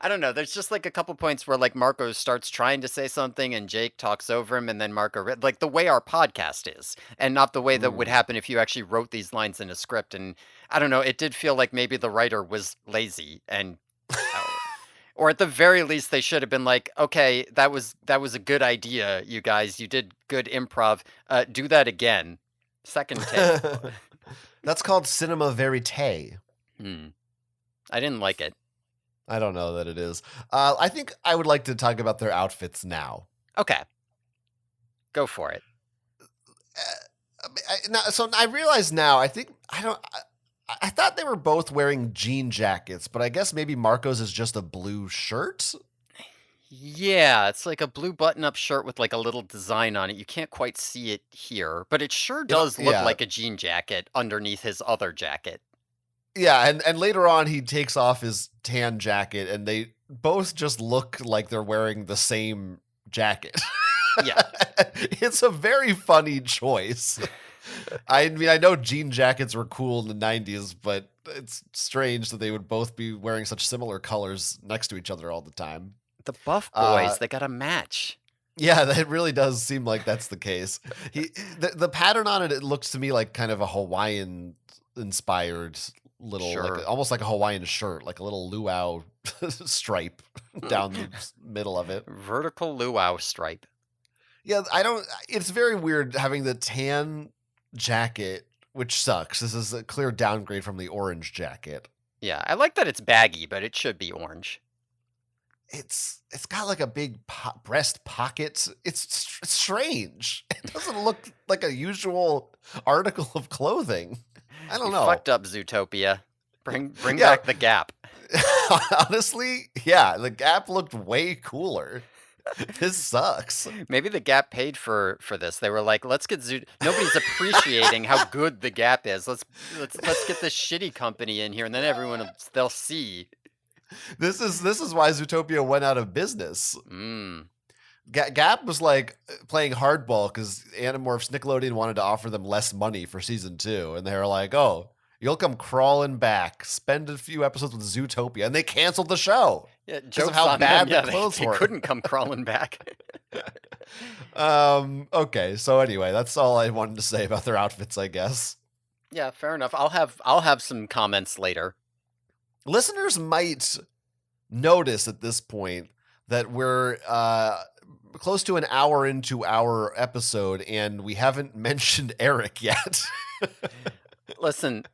I don't know. There's just like a couple points where like Marco starts trying to say something and Jake talks over him, and then like the way our podcast is, and not the way that would Mm. happen if you actually wrote these lines in a script. And I don't know. It did feel like maybe the writer was lazy and. Or at the very least, they should have been like, "Okay, that was a good idea, you guys. You did good improv. Do that again, second take." That's called cinema verite. Hmm. I didn't like it. I don't know that it is. I think I would like to talk about their outfits now. Okay, go for it. So I realize now. I think I don't. I thought they were both wearing jean jackets, but I guess maybe Marco's is just a blue shirt. Yeah, it's like a blue button-up shirt with like a little design on it. You can't quite see it here, but it sure does look Yeah, like a jean jacket underneath his other jacket. yeah, and later on he takes off his tan jacket, and they both just look like they're wearing the same jacket. Yeah. It's a very funny choice. I mean, I know jean jackets were cool in the 90s, but it's strange that they would both be wearing such similar colors next to each other all the time. The Buff Uh, Boys, they got a match. Yeah, that really does seem like that's the case. The pattern on it, it looks to me like kind of a Hawaiian inspired little, like Sure. almost like a Hawaiian shirt, like a little luau stripe down the middle of it. Vertical luau stripe. Yeah, I don't. It's very weird having the tan jacket, which sucks. This is a clear downgrade from the orange jacket. Yeah, I like that it's baggy, but it should be orange. It's got like a big breast pocket. It's strange. It doesn't look like a usual article of clothing. I don't know. Fucked up, Zutopia. Bring Yeah. back the Gap. Honestly, yeah, the Gap looked way cooler. This sucks. Maybe the Gap paid for this. They were like, let's get nobody's appreciating how good the Gap is. Let's get this shitty company in here, and then they'll see. This is why Zutopia went out of business. Gap was like playing hardball because Animorphs Nickelodeon wanted to offer them less money for season 2, and they were like, "Oh, you'll come crawling back, spend a few episodes with Zutopia," and they canceled the show. Yeah, because of how bad the clothes were. They couldn't come crawling back. Okay, so anyway, that's all I wanted to say about their outfits, I guess. Yeah, fair enough. I'll have some comments later. Listeners might notice at this point that we're close to an hour into our episode, and we haven't mentioned Erek yet. Listen,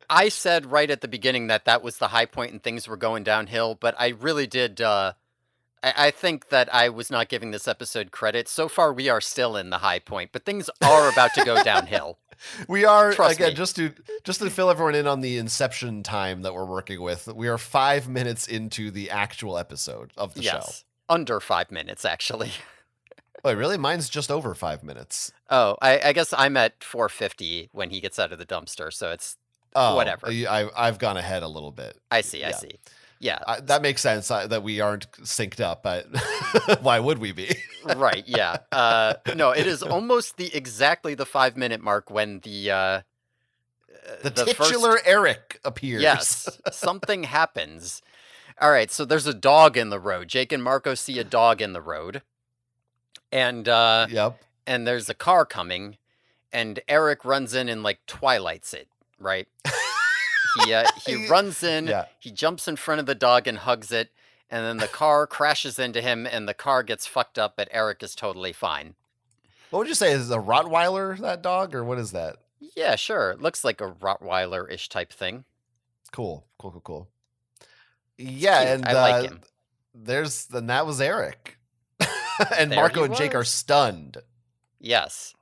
I said right at the beginning that was the high point and things were going downhill, but I really did. I think that I was not giving this episode credit. So far, we are still in the high point, but things are about to go downhill. We are, Trust again, me. just to fill everyone in on the inception time that we're working with, we are 5 minutes into the actual episode of the show. Under 5 minutes, actually. Wait, really? Mine's just over 5 minutes. Oh, I guess I'm at 4:50 when he gets out of the dumpster, so it's whatever. I've gone ahead a little bit. I see. Yeah. That makes sense that we aren't synced up, but why would we be? Right, yeah. No, it is almost exactly the 5-minute mark when the titular Erek appears. Yes, something happens. All right, so there's a dog in the road. Jake and Marco see a dog in the road. And yep. And there's a car coming, and Erek runs in and like twilights it, right? He runs in, he jumps in front of the dog and hugs it, and then the car crashes into him, and the car gets fucked up, but Erek is totally fine. What would you say? Is a Rottweiler that dog, or what is that? Yeah, sure. It looks like a Rottweiler-ish type thing. Cool. Yeah, and I like him. And that was Erek. And Marco and Jake are stunned. Yes.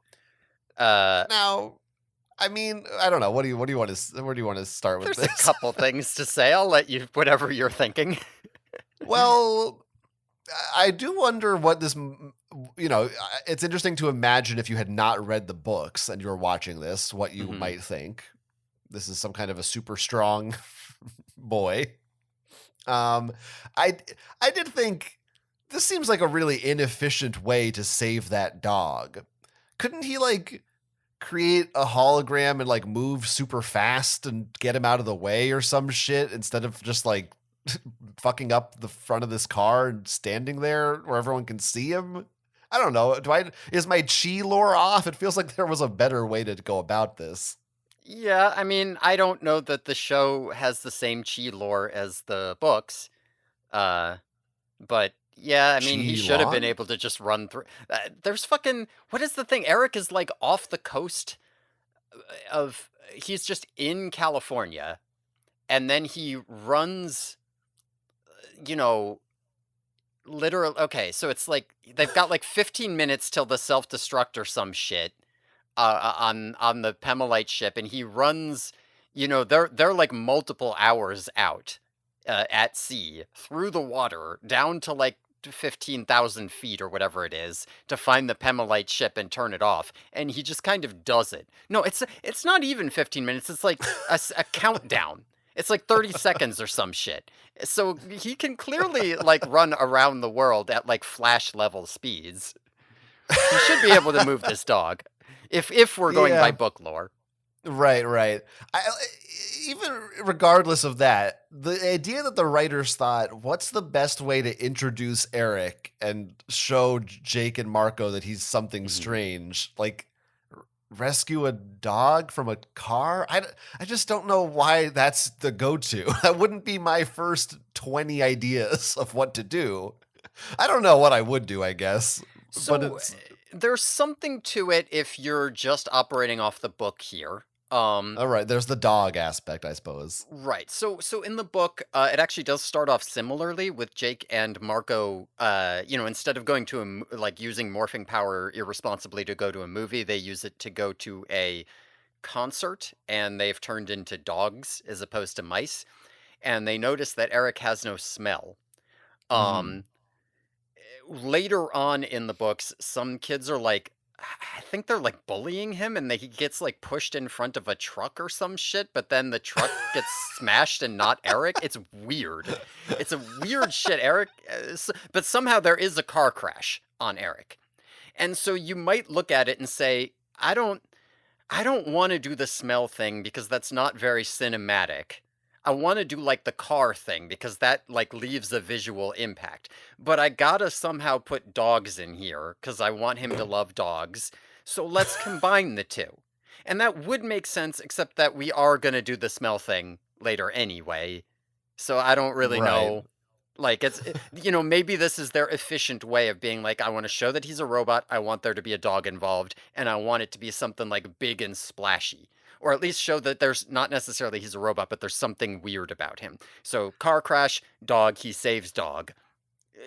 Now, I mean, I don't know. Where do you want to start with this? There's a couple things to say. I'll let you, whatever you're thinking. Well, I do wonder what this, it's interesting to imagine if you had not read the books and you were watching this, what you might think. This is some kind of a super strong boy. I did think this seems like a really inefficient way to save that dog. Couldn't he create a hologram and move super fast and get him out of the way or some shit instead of just fucking up the front of this car and standing there where everyone can see him? I don't know. Is my chi lore off? It feels like there was a better way to go about this. Yeah, I mean, I don't know that the show has the same chi lore as the books. But yeah, I mean, he should have been able to just run through. There's what is the thing? Erek is off the coast he's just in California, and then he runs, literally. Okay, so it's they've got 15 minutes till the self-destruct or some shit on the Pemelite ship, and he runs, they're multiple hours out at sea through the water down to 15,000 feet or whatever it is to find the Pemelite ship and turn it off, and he just kind of does it. No, it's not even 15 minutes. It's a countdown. It's 30 seconds or some shit. So he can clearly run around the world at flash level speeds. He should be able to move this dog if we're going by book lore. Right. even regardless of that, the idea that the writers thought, what's the best way to introduce Erek and show Jake and Marco that he's something strange? Like, rescue a dog from a car? I just don't know why that's the go-to. That wouldn't be my first 20 ideas of what to do. I don't know what I would do, I guess. So there's something to it if you're just operating off the book here. All right, there's the dog aspect, I suppose. Right. So in the book, it actually does start off similarly with Jake and Marco. Instead of going to like using morphing power irresponsibly to go to a movie, they use it to go to a concert, and they've turned into dogs as opposed to mice. And they notice that Erek has no smell. Later on in the books, some kids are like, I think they're like bullying him, and he gets like pushed in front of a truck or some shit, but then the truck gets smashed and not Erek. It's weird. It's a weird shit. Erek, but somehow there is a car crash on Erek. And so you might look at it and say, I don't want to do the smell thing because that's not very cinematic. I want to do like the car thing because that like leaves a visual impact. But I gotta somehow put dogs in here because I want him to love dogs. So let's combine the two. And that would make sense, except that we are gonna do the smell thing later anyway. So I don't really know. Like, maybe this is their efficient way of being like, I want to show that he's a robot, I want there to be a dog involved, and I want it to be something like big and splashy. Or at least show that there's not necessarily he's a robot, but there's something weird about him. So, car crash, dog, he saves dog.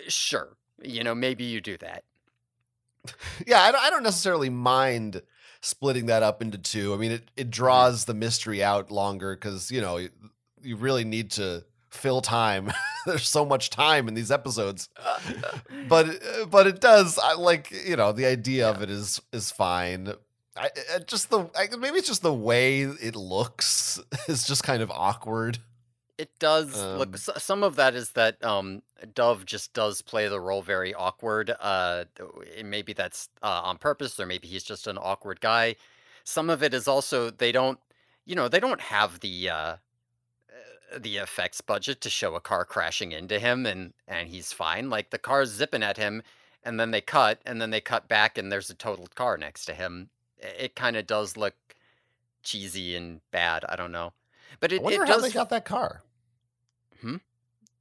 Sure. Maybe you do that. Yeah, I don't necessarily mind splitting that up into two. I mean, it draws the mystery out longer because, you really need to fill time. There's so much time in these episodes. but it does, the idea of it is fine. Maybe it's just the way it looks is just kind of awkward. It does look. Some of that is that Dove just does play the role very awkward. Maybe that's on purpose, or maybe he's just an awkward guy. Some of it is also they don't have the effects budget to show a car crashing into him and he's fine. Like the car's zipping at him, and then they cut back, and there's a totaled car next to him. It kind of does look cheesy and bad. I don't know, but I wonder how they got that car. Do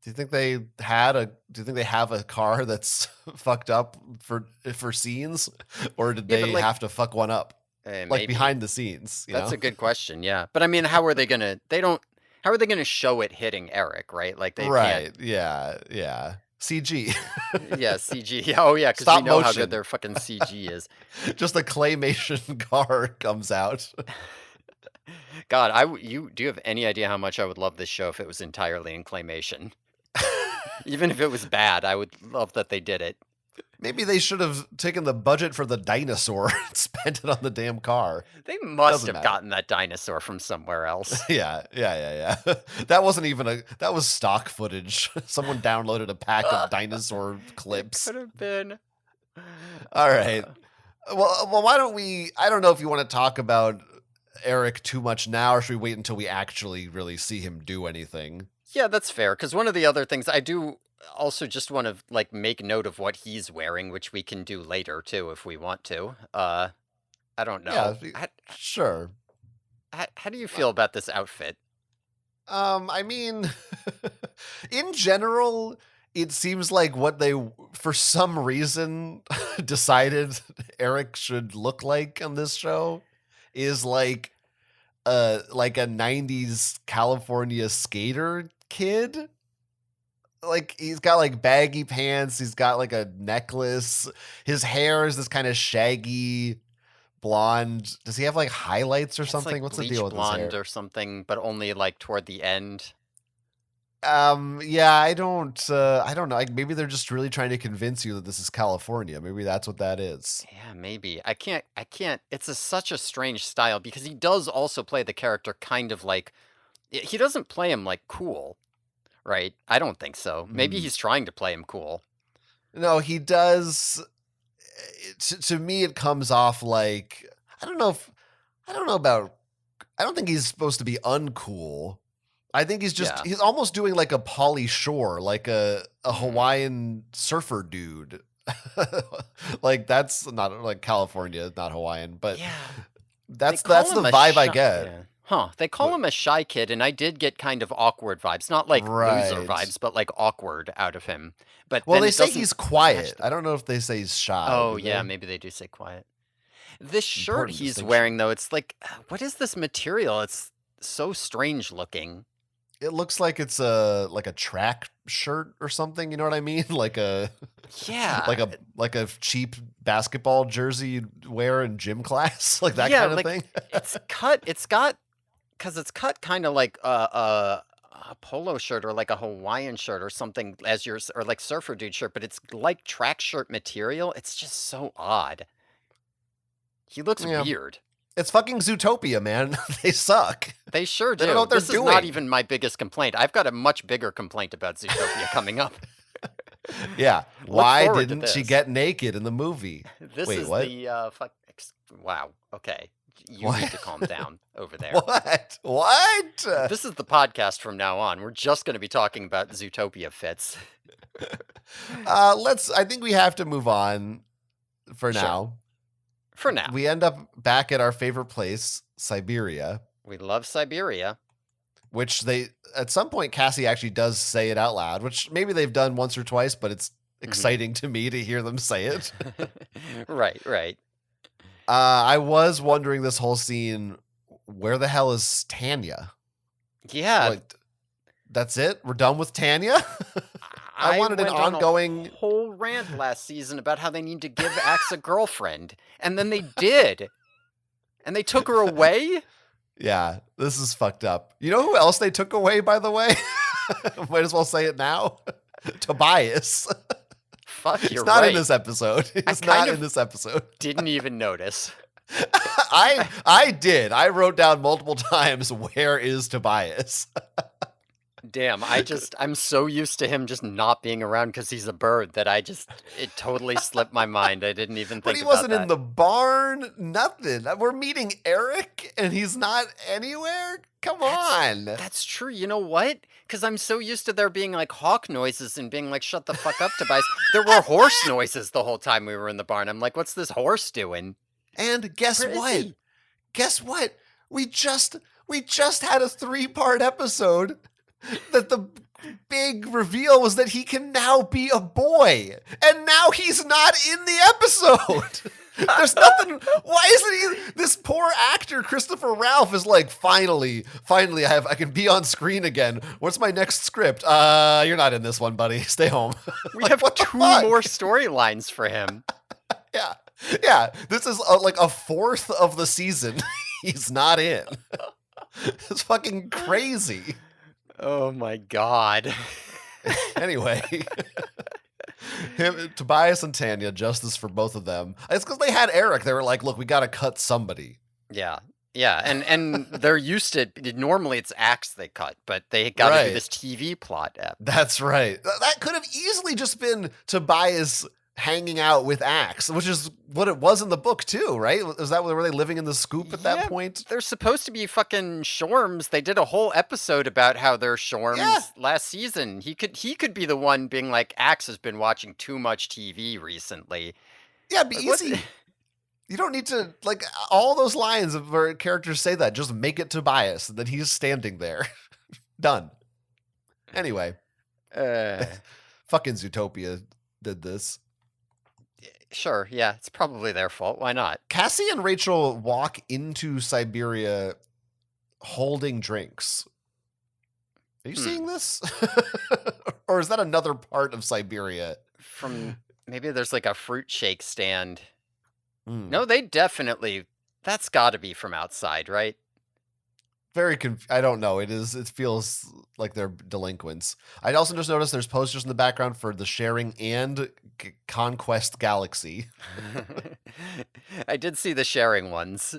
you think they have a car that's fucked up for scenes, or did they have to fuck one up like behind the scenes? That's a good question. Yeah, but I mean, how are they gonna? How are they gonna show it hitting Erek? Right, like they can't. Yeah. CG. Yeah, CG. Oh yeah, because we know how good their fucking CG is. Just a claymation car comes out. God, do you have any idea how much I would love this show if it was entirely in claymation? Even if it was bad, I would love that they did it. Maybe they should have taken the budget for the dinosaur and spent it on the damn car. They must have gotten that dinosaur from somewhere else. Yeah. That wasn't even that was stock footage. Someone downloaded a pack of dinosaur clips. It could have been. All right. Well, why don't we, I don't know if you want to talk about Erek too much now, or should we wait until we actually really see him do anything? Yeah, that's fair, because one of the other things I do also just want to like make note of what he's wearing, which we can do later too if we want to. I don't know. Yeah, sure. How do you feel about this outfit? I mean, in general, it seems like what they, for some reason, decided Erek should look like on this show is like a 90s California skater kid. Like he's got like baggy pants, he's got like a necklace, his hair is this kind of shaggy blonde. Does he have like highlights or something? Like what's the deal with his hair? Blonde or something, but only like toward the end. Yeah, I don't know. Like maybe they're just really trying to convince you that this is California. Maybe that's what that is. Yeah, maybe. I can't. It's such a strange style because he does also play the character kind of like, he doesn't play him like cool, right? I don't think so. Maybe he's trying to play him cool. No, he does. To me, it comes off like, I don't know about I don't think he's supposed to be uncool. I think he's just Yeah. he's almost doing like a Pauly Shore, like a Hawaiian surfer dude. Like that's not like California, not Hawaiian, but Yeah. that's They call the him a vibe I shy- get. yeah. Huh. They call But- him a shy kid, and I did get kind of awkward vibes. Not like loser Right. vibes, but like awkward out of him. But Well, then they it say doesn't he's match quiet. the- I don't know if they say he's shy. Oh, do yeah, they? maybe they do say quiet. This shirt Important he's distinction. wearing, though, it's like, what is this material? It's so strange looking. It looks like it's a track shirt or something. You know what I mean? Like a Yeah. like a cheap basketball jersey you'd wear in gym class, like that Yeah, kind of like, thing. it's cut. Because it's cut kind of like a polo shirt or like a Hawaiian shirt or something or like surfer dude shirt, but it's like track shirt material. It's just so odd. He looks Yeah. weird. It's fucking Zootopia, man. They suck. They sure do. They don't know what they're This is not doing. even my biggest complaint. I've got a much bigger complaint about Zutopia coming up. Yeah. Why forward to didn't she this. get naked in the movie? This Wait, is what? the wow. Okay, you What? need to calm down over there. What? What? This is the podcast from now on. We're just going to be talking about Zootopia fits. I think we have to move on for Sure. now. For now, We end up back at our favorite place, Siberia, we love Siberia. which they at some point Cassie actually does say it out loud, which maybe they've done once or twice, but it's exciting to me to hear them say it. Right. I was wondering this whole scene, where the hell is Tanya? Yeah, Like, that's it? We're done with Tanya? I wanted an went on ongoing. a whole rant last season about how they need to give Axe a girlfriend, and then they did, and they took her away. Yeah, this is fucked up. You know who else they took away, by the way? Might as well say it now. Tobias. Fuck, you're He's not right. in this episode. He's kind not of- in this episode. Didn't even notice. I did. I wrote down multiple times, where is Tobias? Damn, I'm so used to him just not being around because he's a bird that it totally slipped my mind. I didn't even But think he about wasn't that. in the barn. Nothing. We're meeting Erek, and he's not anywhere. Come on. That's true. You know what? Because I'm so used to there being like hawk noises and being like, shut the fuck up, Tobias. There were horse noises the whole time we were in the barn. I'm like, what's this horse doing? And guess Where is what? he? Guess what? We just had a 3-part episode that the big reveal was that he can now be a boy, and now he's not in the episode. There's nothing. Why isn't he? This poor actor Christopher Ralph is like, finally, I can be on screen again. What's my next script? You're not in this one, buddy. Stay home. We Like, have what the 2 fuck? more storylines for him. Yeah. This is like a fourth of the season. He's not in. It's fucking crazy. Oh my god. Anyway, Tobias and Tanya, justice for both of them. It's because they had Erek. They were like, look, we got to cut somebody. Yeah. Yeah, and they're used to normally it's Axe they cut, but they got to Right. do this TV plot. That's right. That could have easily just been Tobias hanging out with Axe, which is what it was in the book too, right? Is that were they living in the scoop at that Yeah, point? They're supposed to be fucking Shorms. They did a whole episode about how they're Shorms Yeah. last season. He could be the one being like, Axe has been watching too much TV recently. Yeah, it'd be Like, what- easy. You don't need to, like, all those lines of where characters say that. Just make it Tobias, and then he's standing there. Done. Anyway, fucking Zootopia did this. Sure, yeah, it's probably their fault. Why not? Cassie and Rachel walk into Siberia holding drinks. Are you seeing this? Or is that another part of Siberia? From maybe there's like a fruit shake stand. Mm. No, that's got to be from outside, right? Very I don't know. It feels like they're delinquents. I also just noticed there's posters in the background for the Sharing and Conquest Galaxy. I did see the sharing ones.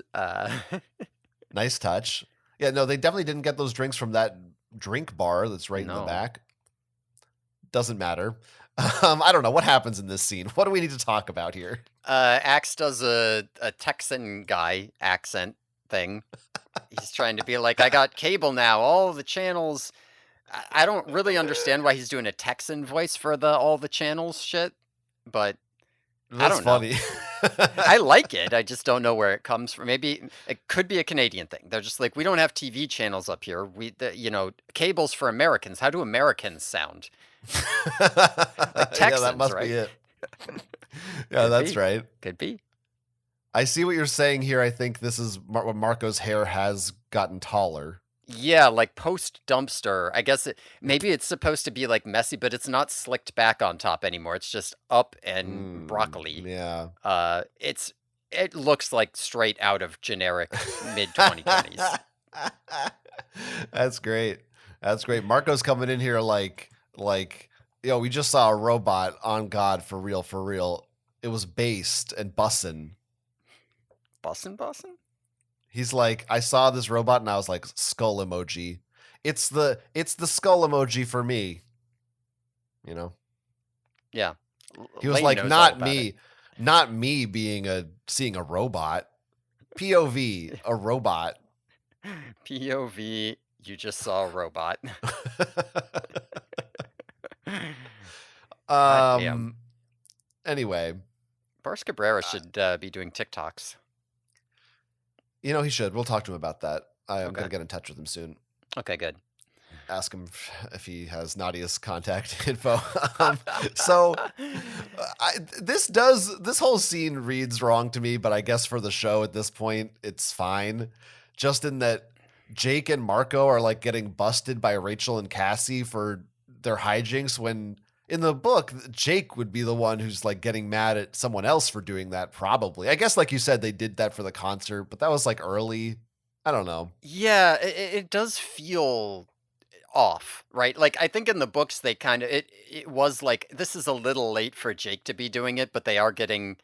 Nice touch. Yeah, no, they definitely didn't get those drinks from that drink bar that's right in the No. back. Doesn't matter. I don't know what happens in this scene. What do we need to talk about here? Axe does a Texan guy accent thing. He's trying to be like, I got cable now, all the channels. I don't really understand why he's doing a Texan voice for the all the channels shit, but I That's don't know. funny. I like it. I just don't know where it comes from. Maybe it could be a Canadian thing. They're just like, we don't have TV channels up here. Cable's for Americans. How do Americans sound? Like Texans, that must right? be it. Yeah, that's right. Could be. I see what you're saying here. I think this is when Marco's hair has gotten taller. Yeah, like post dumpster. I guess maybe it's supposed to be like messy, but it's not slicked back on top anymore. It's just up and broccoli. Yeah. It looks like straight out of generic mid 2020s. That's great. That's great. Marco's coming in here like we just saw a robot on God for real, for real. It was based and bussin'. Bussin'? He's like, I saw this robot and I was like, skull emoji. It's the skull emoji for me. You know? Yeah. He was like, not me seeing a robot. POV, a robot. POV, you just saw a robot. Damn. Anyway. Boris Cabrera should be doing TikToks. He should. We'll talk to him about that. I'm going to get in touch with him soon. Okay, good. Ask him if he has Nadia's contact info. This whole scene reads wrong to me, but I guess for the show at this point, it's fine. Just in that Jake and Marco are like getting busted by Rachel and Cassie for their hijinks when in the book, Jake would be the one who's like getting mad at someone else for doing that, probably. I guess, like you said, they did that for the concert, but that was like early. I don't know. Yeah, it does feel off, right? Like, I think in the books, they kind of, it was like, this is a little late for Jake to be doing it, but they are getting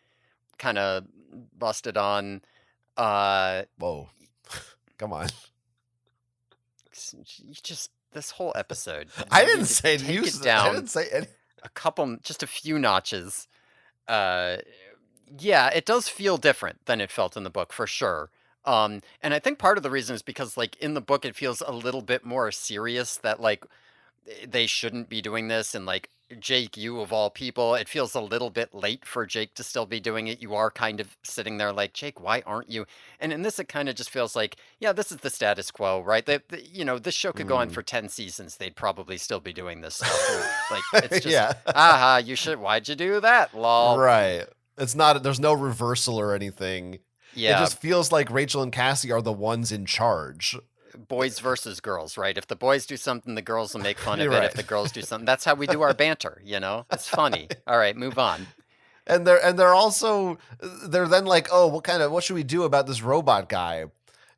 kind of busted on. Whoa. Come on. This whole episode. I didn't say take it down. I didn't say any. Just a few notches. Yeah, it does feel different than it felt in the book for sure. And I think part of the reason is because like in the book it feels a little bit more serious that like they shouldn't be doing this, and like Jake, you of all people, it feels a little bit late for Jake to still be doing it. You are kind of sitting there like, Jake, why aren't you? And in this, it kind of just feels like, yeah, this is the status quo, right? This show could go on for 10 seasons. They'd probably still be doing this stuff. Like, it's just, why'd you do that? Lol. Right. It's not, there's no reversal or anything. Yeah. It just feels like Rachel and Cassie are the ones in charge. Boys versus girls, right? If the boys do something, the girls will make fun of it. Right. If the girls do something, that's how we do our banter, It's funny. All right, move on. And they're then like, oh, what should we do about this robot guy?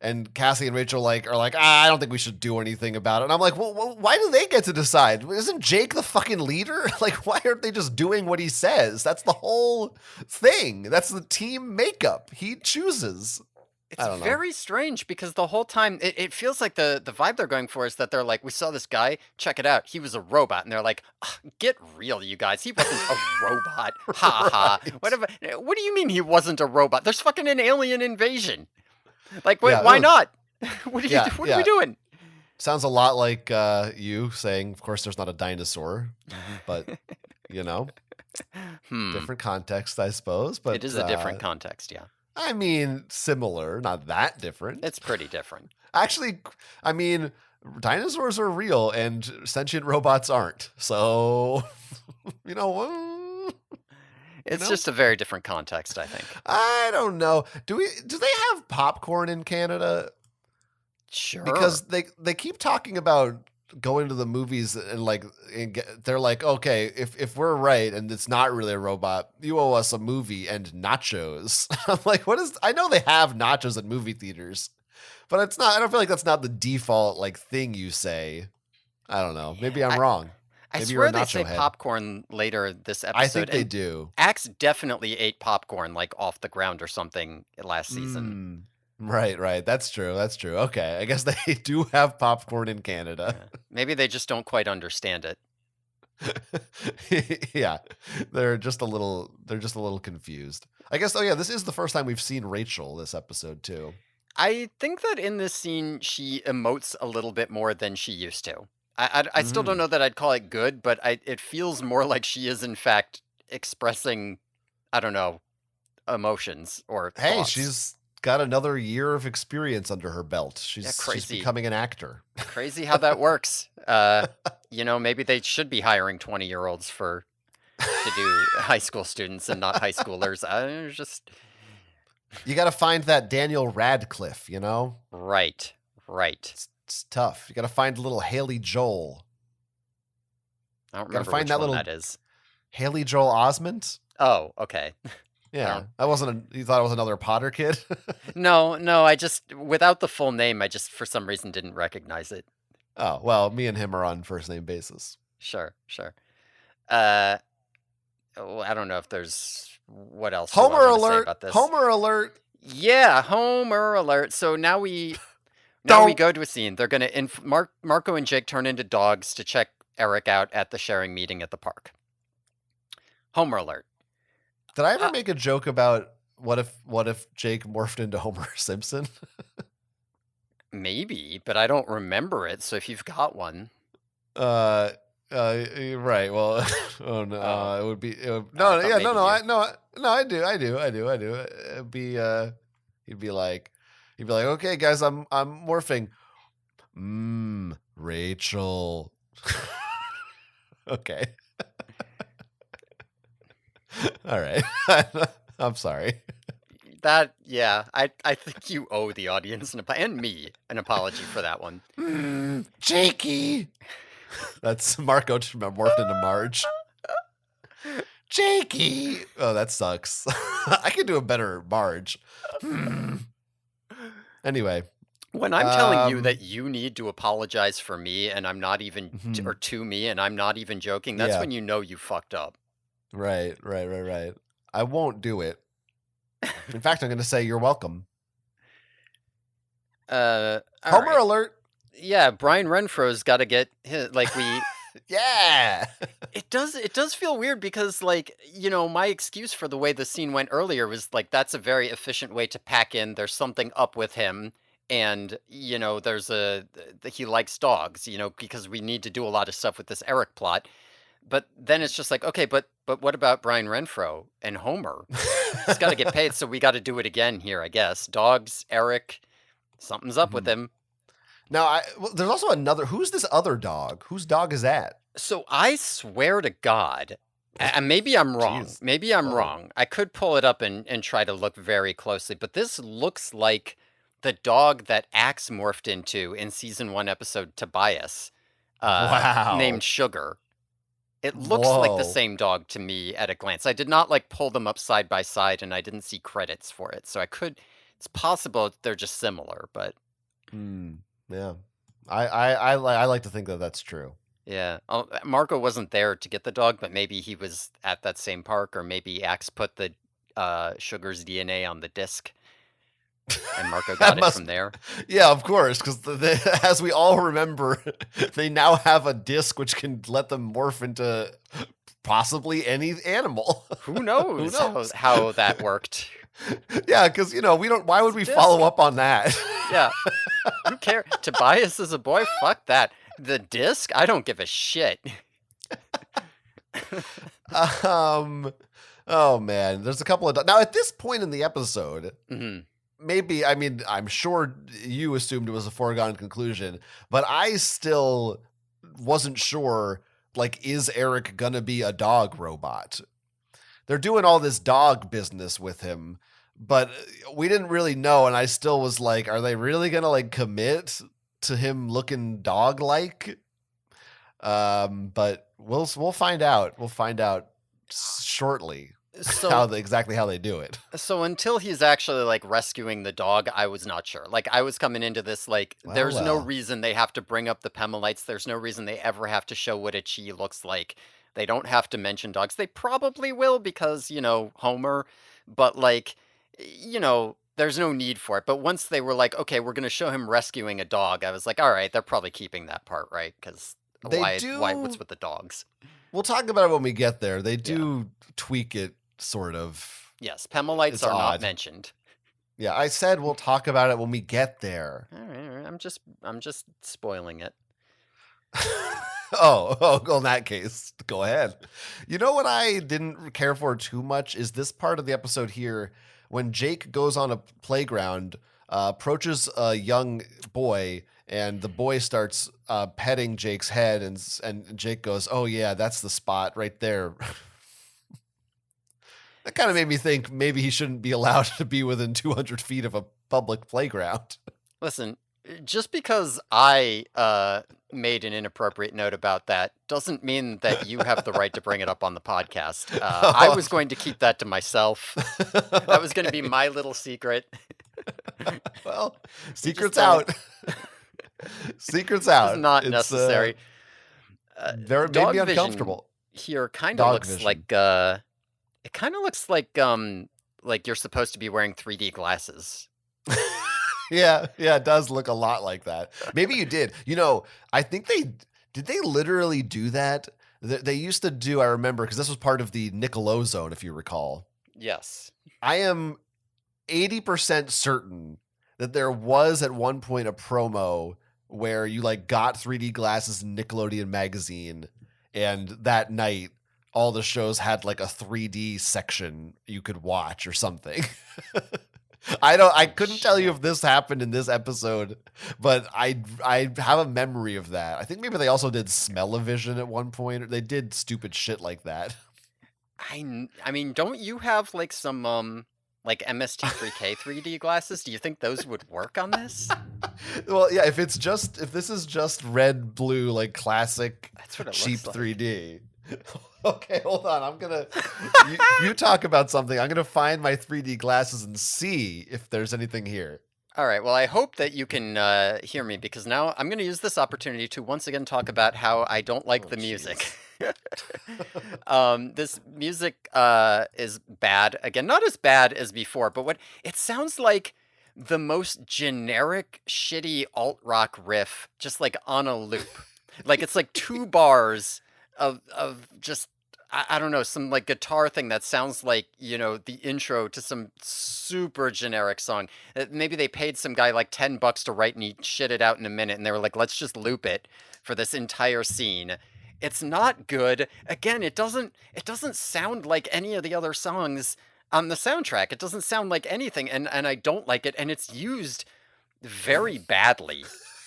And Cassie and Rachel are like, I don't think we should do anything about it. And I'm like, well, why do they get to decide? Isn't Jake the fucking leader? Like, why aren't they just doing what he says? That's the whole thing. That's the team makeup. He chooses. It's very strange because the whole time it feels like the vibe they're going for is that they're like, we saw this guy, check it out, he was a robot, and they're like, get real, you guys, he wasn't a robot, ha ha. What do you mean he wasn't a robot? There's fucking an alien invasion. Like, why not? What are we doing? Sounds a lot like you saying, of course, there's not a dinosaur, but different context, I suppose. But it is a different context, yeah. I mean, similar, not that different. It's pretty different. Actually, I mean, dinosaurs are real and sentient robots aren't. So, it's just a very different context, I think. I don't know. Do they have popcorn in Canada? Sure. Because they keep talking about going to the movies and they're like, okay, if we're right and it's not really a robot, you owe us a movie and nachos. I'm like, I know they have nachos at movie theaters, but it's not, I don't feel like that's not the default thing you say. I don't know. Maybe I'm wrong. I Maybe swear they say popcorn later this episode. I think they do. Axe definitely ate popcorn off the ground or something last season. Right. That's true. Okay. I guess they do have popcorn in Canada. Yeah. Maybe they just don't quite understand it. Yeah. They're just a little confused. I guess, this is the first time we've seen Rachel this episode too. I think that in this scene, she emotes a little bit more than she used to. I still don't know that I'd call it good, but it feels more like she is, in fact, expressing, I don't know, emotions or Hey, thoughts. she's got another year of experience under her belt. Yeah, She's crazy. becoming an actor. Crazy how that works. Maybe they should be hiring 20-year-olds to do high school students and not high schoolers. Just You got to find that Daniel Radcliffe, you know? right, right. It's tough. You got to find little Haley Joel. I don't Got to remember find which that one little that is. Haley Joel Osment. Oh, okay. Yeah, that wasn't. You thought it was another Potter kid? No, I just without the full name, I just for some reason didn't recognize it. Oh well, me and him are on first name basis. Sure. Uh, I don't know if there's what else do I Homer want to say alert! about this. Homer alert! Yeah, Homer alert. So now we go to a scene. They're gonna Marco and Jake turn into dogs to check Erek out at the sharing meeting at the park. Homer alert. Did I ever make a joke about what if Jake morphed into Homer Simpson? Maybe, but I don't remember it. So if you've got one, Right. Well, oh no, Oh. it would be I no, thought yeah, maybe no, you. no, I do. It'd be he'd be like, okay, guys, I'm morphing. Rachel. Okay. All right. I'm sorry. I think you owe the audience and me an apology for that one. Jakey. That's Marco morphed into Marge. Jakey. Oh, that sucks. I could do a better Marge. Anyway. When I'm telling you that you need to apologize for me and I'm not even, or to me and I'm not even joking, that's when you know you fucked up. Right. I won't do it. In fact, I'm going to say you're welcome. Homer right. alert. Yeah, Brian Renfro's got to get hit, Yeah. It does feel weird because my excuse for the way the scene went earlier was that's a very efficient way to pack in there's something up with him and there's he likes dogs, because we need to do a lot of stuff with this Erek plot. But then it's just okay, but what about Brian Renfro and Homer? He's got to get paid, so we got to do it again here, I guess. Dogs, Erek, something's up with him. Now, there's also another. Who's this other dog? Whose dog is that? So I swear to God, and maybe I'm wrong. Jeez. Maybe I'm wrong. I could pull it up and try to look very closely, but this looks like the dog that Axe morphed into in season 1, episode Tobias, Wow. named Sugar. It looks like the same dog to me at a glance. I did not pull them up side by side, and I didn't see credits for it, so it's possible they're just similar, but yeah, I like to think that that's true. Yeah, Marco wasn't there to get the dog, but maybe he was at that same park, or maybe Axe put the Sugar's DNA on the disc, and Marco got it from there. Yeah, of course, because as we all remember, they now have a disc which can let them morph into possibly any animal. Who knows, how that worked? Yeah, because we don't. Why would we follow up on that? Yeah, who cares? Tobias is a boy. Fuck that. The disc? I don't give a shit. Oh man, there's a couple of now at this point in the episode. Maybe, I'm sure you assumed it was a foregone conclusion, but I still wasn't sure, is Erek gonna be a dog robot? They're doing all this dog business with him, but we didn't really know, and I still was like, are they really gonna commit to him looking dog-like? But we'll find out. We'll find out shortly. So exactly how they do it. So until he's actually rescuing the dog, I was not sure. I was coming into this there's no reason they have to bring up the Pemalites. There's no reason they ever have to show what a Chi looks like. They don't have to mention dogs. They probably will because, Homer, but there's no need for it. But once they were okay, we're going to show him rescuing a dog, I was all right, they're probably keeping that part, right? Because why what's with the dogs? We'll talk about it when we get there. They do tweak it, sort of. Yes, Pemalites are not mentioned. Yeah, I said we'll talk about it when we get there. All right. I'm just spoiling it. Well, in that case, go ahead. You know what I didn't care for too much is this part of the episode here when Jake goes on a playground, approaches a young boy, and the boy starts petting Jake's head, and Jake goes, "Oh yeah, that's the spot right there." That kind of made me think maybe he shouldn't be allowed to be within 200 feet of a public playground. Listen, just because I made an inappropriate note about that doesn't mean that you have the right to bring it up on the podcast. I was going to keep that to myself. That was going to be my little secret. Well, secret's out. Secret's out. It's not necessary. Very made me uncomfortable. Here kind of looks like it kind of looks like you're supposed to be wearing 3D glasses. Yeah, it does look a lot like that. Maybe you did. I think they literally do that. They used to do, I remember, because this was part of the Nickelodeon, if you recall. Yes. I am 80% certain that there was at one point a promo where you got 3D glasses in Nickelodeon magazine, and that night all the shows had a 3D section you could watch or something. I couldn't tell you if this happened in this episode, but I have a memory of that. I think maybe they also did Smell-O-Vision at one point, or they did stupid shit like that. I mean, don't you have some MST3K 3D glasses? Do you think those would work on this? Well, yeah, if this is just red, blue, classic That's what it cheap looks like. 3D. Okay, hold on. I'm gonna you talk about something. I'm gonna find my 3D glasses and see if there's anything here. All right. Well, I hope that you can hear me, because now I'm going to use this opportunity to once again talk about how I don't like the music. This music is bad. Again, not as bad as before, but it sounds like the most generic, shitty alt rock riff, just on a loop. It's 2 bars of just, I don't know, some guitar thing that sounds like, the intro to some super generic song. Maybe they paid some guy $10 to write and he shit it out in a minute, and they were like, let's just loop it for this entire scene. It's not good. Again, it doesn't sound like any of the other songs on the soundtrack. It doesn't sound like anything, and I don't like it, and it's used very badly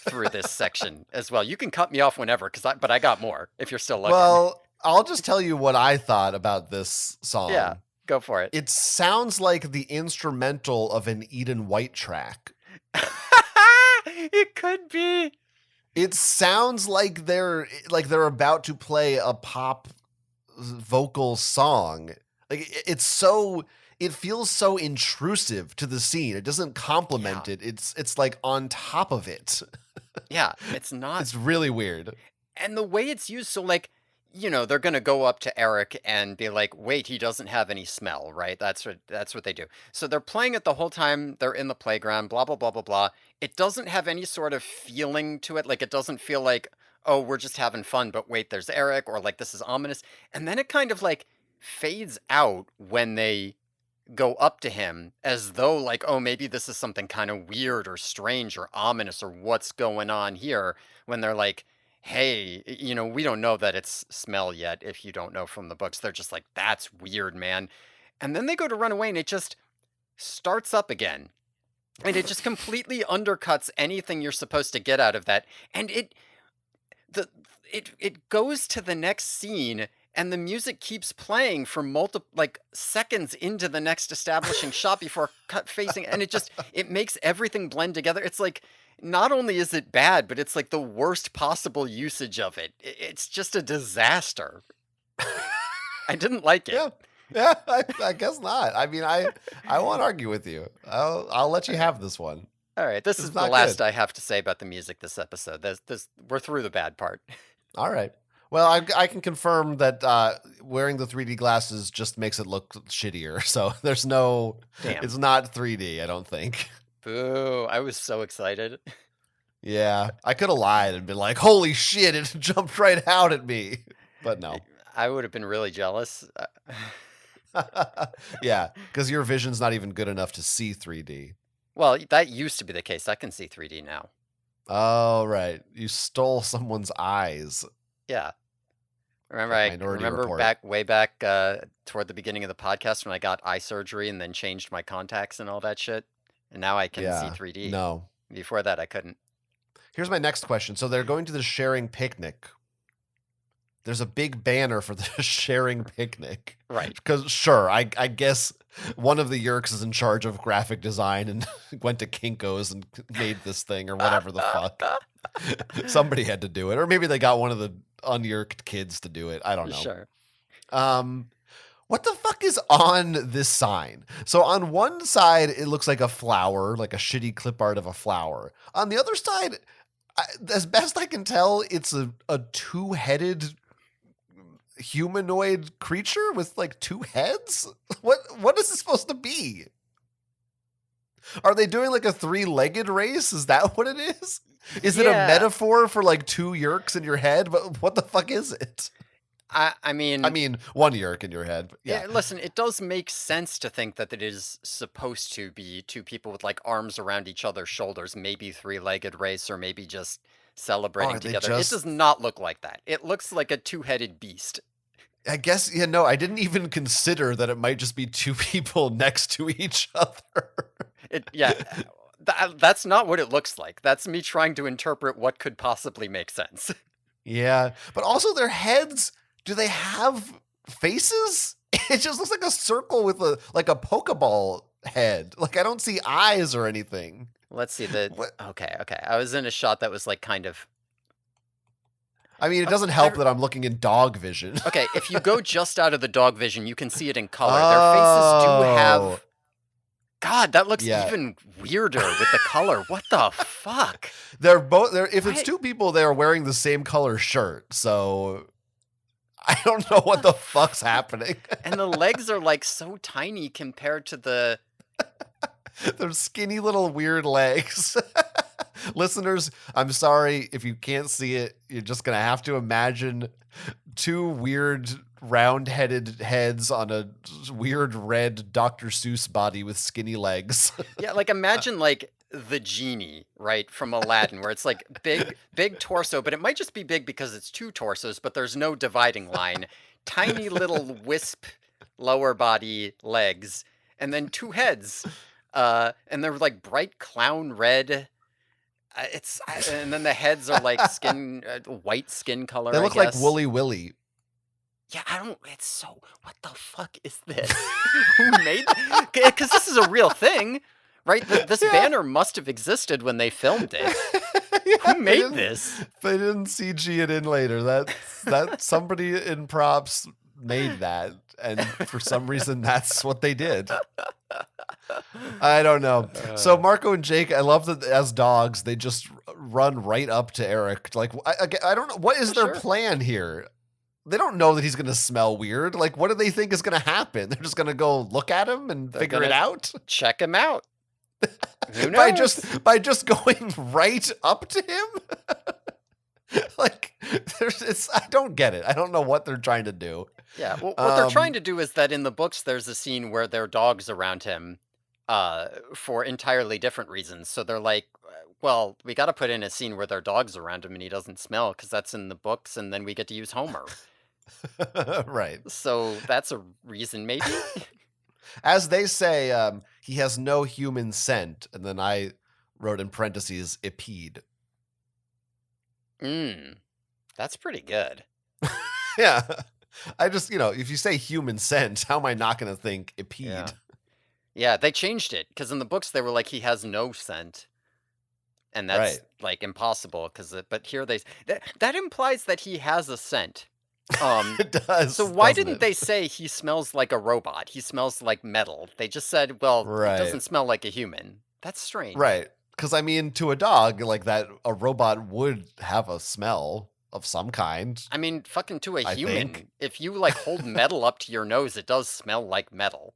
through this section as well. You can cut me off whenever, but I got more if you're still looking. Well, I'll just tell you what I thought about this song. Yeah, go for it. It sounds like the instrumental of an Eden White track. It could be. It sounds like they're about to play a pop vocal song. It feels so intrusive to the scene. It doesn't complement it. It's on top of it. Yeah, it's not. It's really weird. And the way it's used, so they're going to go up to Erek and be like, wait, he doesn't have any smell, right? That's what they do. So they're playing it the whole time they're in the playground, blah, blah, blah, blah, blah. It doesn't have any sort of feeling to it. It doesn't feel like, oh, we're just having fun, but wait, there's Erek, or this is ominous. And then it kind of fades out when they go up to him, as though oh, maybe this is something kind of weird or strange or ominous, or what's going on here, when they're like, hey, we don't know that it's smell yet, if you don't know from the books. They're just like, that's weird, man. And then they go to run away, and it just starts up again. And it just completely undercuts anything you're supposed to get out of that. And it goes to the next scene, and the music keeps playing for multiple seconds into the next establishing shot before cut facing, and it makes everything blend together. It's not only is it bad, but it's the worst possible usage of it. It's just a disaster. I didn't like it. Yeah, I guess not. I mean, I won't argue with you. I'll let you have this one. All right, this is the last I have to say about the music this episode. We're through the bad part. All right. Well, I can confirm that wearing the 3D glasses just makes it look shittier. So there's no... Damn. It's not 3D, I don't think. Boo, I was so excited. Yeah, I could have lied and been like, holy shit, it jumped right out at me. But no. I would have been really jealous. Yeah, because your vision's not even good enough to see 3D. Well, that used to be the case. I can see 3D now. Oh, right. You stole someone's eyes. Yeah. Like Minority Remember Report. way back toward the beginning of the podcast when I got eye surgery and then changed my contacts and all that shit? And now I can see Yeah. 3D. No. Before that, I couldn't. Here's my next question. So they're going to the sharing picnic. There's a big banner for the sharing picnic. Right. Because, sure, I guess one of the Yerks is in charge of graphic design and went to Kinko's and made this thing or whatever the fuck. Somebody had to do it. Or maybe they got one of the unyerked kids to do it. I don't know. Sure. What the fuck is on this sign? So on one side, it looks like a flower, like a shitty clip art of a flower. On the other side, as best I can tell, it's a two-headed humanoid creature with like two heads. What is this supposed to be? Are they doing like a three-legged race? Is that what it is? Is it a metaphor for like two yerks in your head? But what the fuck is it? I mean, one yerk in your head. Yeah. Listen, it does make sense to think that it is supposed to be two people with like arms around each other's shoulders, maybe three-legged race, or maybe just celebrating together. It does not look like that. It looks like a two-headed beast. I guess, no, I didn't even consider that it might just be two people next to each other. That's not what it looks like. That's me trying to interpret what could possibly make sense. Yeah, but also their heads, do they have faces? It just looks like a circle with a Pokeball head. Like, I don't see eyes or anything. Let's see. Okay. I was in a shot that was like kind of... I mean, it doesn't help that I'm looking in dog vision. Okay, if you go just out of the dog vision, you can see it in color. Their faces do have... God, that looks even weirder with the color. What the fuck? If it's two people, they're wearing the same color shirt. So I don't know what the fuck's happening. And the legs are like so tiny compared to the... They're skinny little weird legs. Listeners, I'm sorry if you can't see it. You're just going to have to imagine two weird round-headed heads on a weird red Dr. Seuss body with skinny legs. Yeah, like imagine like the genie, right, from Aladdin, where it's like big torso, but it might just be big because it's two torsos, but there's no dividing line. Tiny little wisp lower body legs, and then two heads. And they're like bright clown red. And then the heads are like white skin color. They look like Wooly Willy. Yeah, it's so, what the fuck is this? Who made, because this is a real thing, right? This banner must have existed when they filmed it. Who made this? They didn't CG it in later. That somebody in props made that, and for some reason that's what they did. I don't know. So Marco and Jake, I love that as dogs, they just run right up to Erek. Like, I don't know. What is their plan here? They don't know that he's going to smell weird. Like, what do they think is going to happen? They're just going to go look at him and figure it out? Check him out. Who knows? By just going right up to him? Like, I don't get it. I don't know what they're trying to do. Yeah, well, what they're trying to do is that in the books, there's a scene where there are dogs around him for entirely different reasons. So they're like, well, we got to put in a scene where there are dogs around him and he doesn't smell because that's in the books, and then we get to use Homer. Right. So that's a reason, maybe? As they say, he has no human scent, and then I wrote in parentheses, "Ipede." That's pretty good. Yeah. I just, if you say human scent, how am I not going to think Ipede? Yeah, they changed it, because in the books they were like, he has no scent. And that's like impossible, but here that implies that he has a scent. It does. So why didn't they say he smells like a robot? He smells like metal. They just said, well, it doesn't smell like a human. That's strange. Right. Because, I mean, to a dog, like that, a robot would have a smell of some kind. I mean, fucking to a human. If you, like, hold metal up to your nose, it does smell like metal.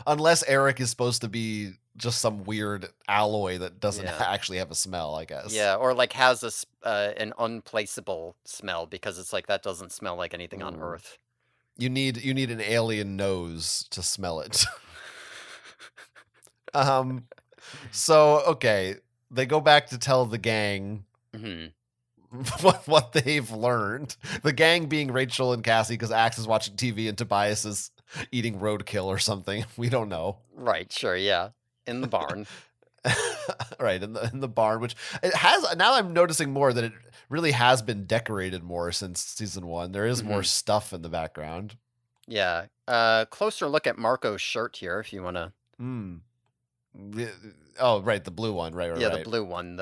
Unless Erek is supposed to be just some weird alloy that doesn't actually have a smell, I guess. Yeah, or, like, has an unplaceable smell, because it's like, that doesn't smell like anything on Earth. You need an alien nose to smell it. So okay, they go back to tell the gang what they've learned. The gang being Rachel and Cassie, because Axe is watching TV and Tobias is eating roadkill or something. We don't know. Right, sure, yeah. In the barn. Right, in the barn, which it has. Now I'm noticing more that it really has been decorated more since season 1. There is more stuff in the background. Yeah. Closer look at Marco's shirt here, if you want to. Oh, right, the blue one, right. Yeah, the blue one.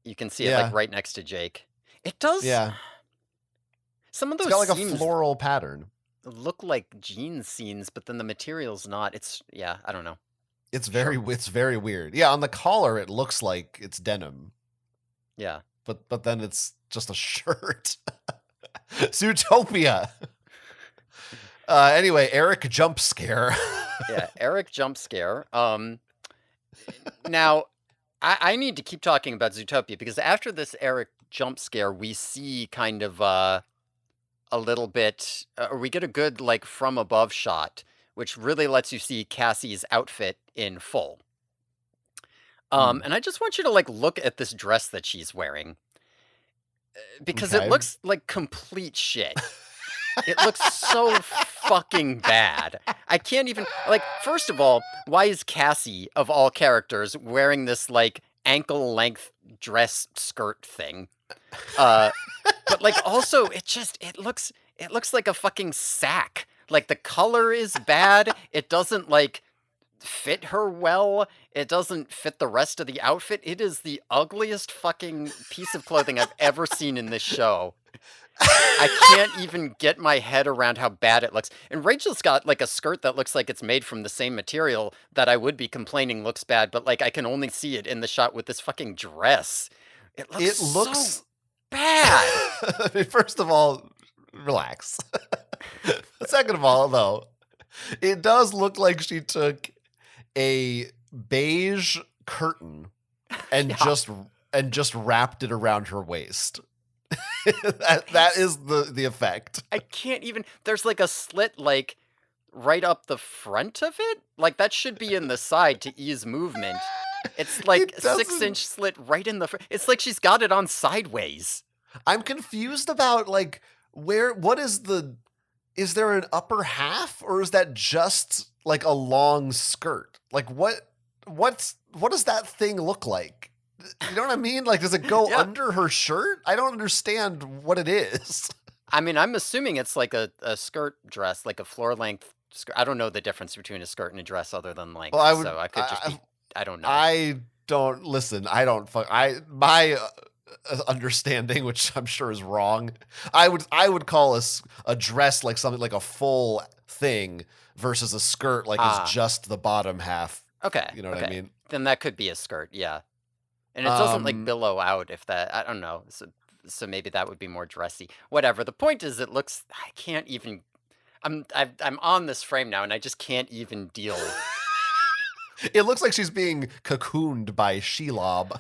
You can see it like right next to Jake. It does. Yeah. Some of those it's got like a floral pattern. Look like jean scenes, but then the material's not. I don't know. It's very weird. Yeah, on the collar it looks like it's denim. Yeah. But then it's just a shirt. Zutopia. Anyway, Erek jump scare. Yeah, Erek jump scare. Now, I need to keep talking about Zutopia because after this Erek jump scare, we see kind of a little bit, or we get a good like from above shot, which really lets you see Cassie's outfit in full. And I just want you to like look at this dress that she's wearing because it looks like complete shit. It looks so fucking bad. I can't even, like, first of all, why is Cassie, of all characters, wearing this, like, ankle-length dress skirt thing? But, like, also, it looks like a fucking sack. Like, the color is bad. It doesn't, like, fit her well. It doesn't fit the rest of the outfit. It is the ugliest fucking piece of clothing I've ever seen in this show. I can't even get my head around how bad it looks. And Rachel's got like a skirt that looks like it's made from the same material that I would be complaining looks bad, but like I can only see it in the shot with this fucking dress. It looks so bad. I mean, first of all, relax. Second of all, though, it does look like she took a beige curtain and just wrapped it around her waist. that is the effect. I can't even. There's like a slit like right up the front of it. Like that should be in the side to ease movement. It's like a 6-inch slit right in the front. It's like she's got it on sideways. I'm confused about like what is there an upper half or is that just like a long skirt? Like what does that thing look like? You know what I mean? Like, does it go under her shirt? I don't understand what it is. I mean, I'm assuming it's like a skirt dress, like a floor length skirt. I don't know the difference between a skirt and a dress other than length. Well, so I could just be, I don't know. I don't listen. I don't my understanding, which I'm sure is wrong. I would call a dress like something like a full thing versus a skirt like is just the bottom half. Okay. You know what I mean? Then that could be a skirt. Yeah. And it doesn't like billow out if that, I don't know. So maybe that would be more dressy. Whatever. The point is it looks, I can't even, I'm on this frame now and I just can't even deal. It looks like she's being cocooned by Shelob.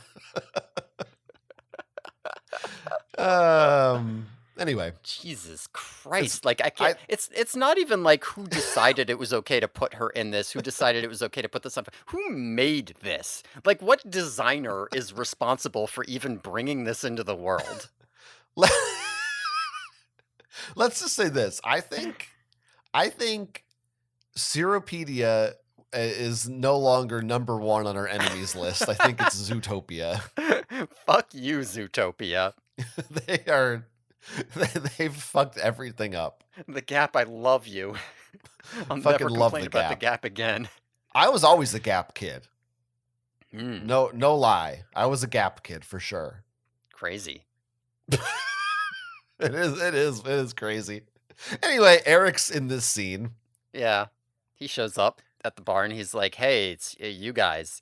Anyway. Jesus Christ. Like it's not even like who decided it was okay to put her in this, who decided it was okay to put this on. Who made this? Like what designer is responsible for even bringing this into the world? Let's just say this. I think Seropedia is no longer number 1 on our enemies list. I think it's Zutopia. Fuck you, Zutopia. They've fucked everything up. The Gap, I love you. I'll never complain about the Gap again. I was always a Gap kid. No lie. I was a Gap kid for sure. Crazy. It is crazy. Anyway, Erek's in this scene. Yeah. He shows up at the bar and he's like, hey, it's you guys.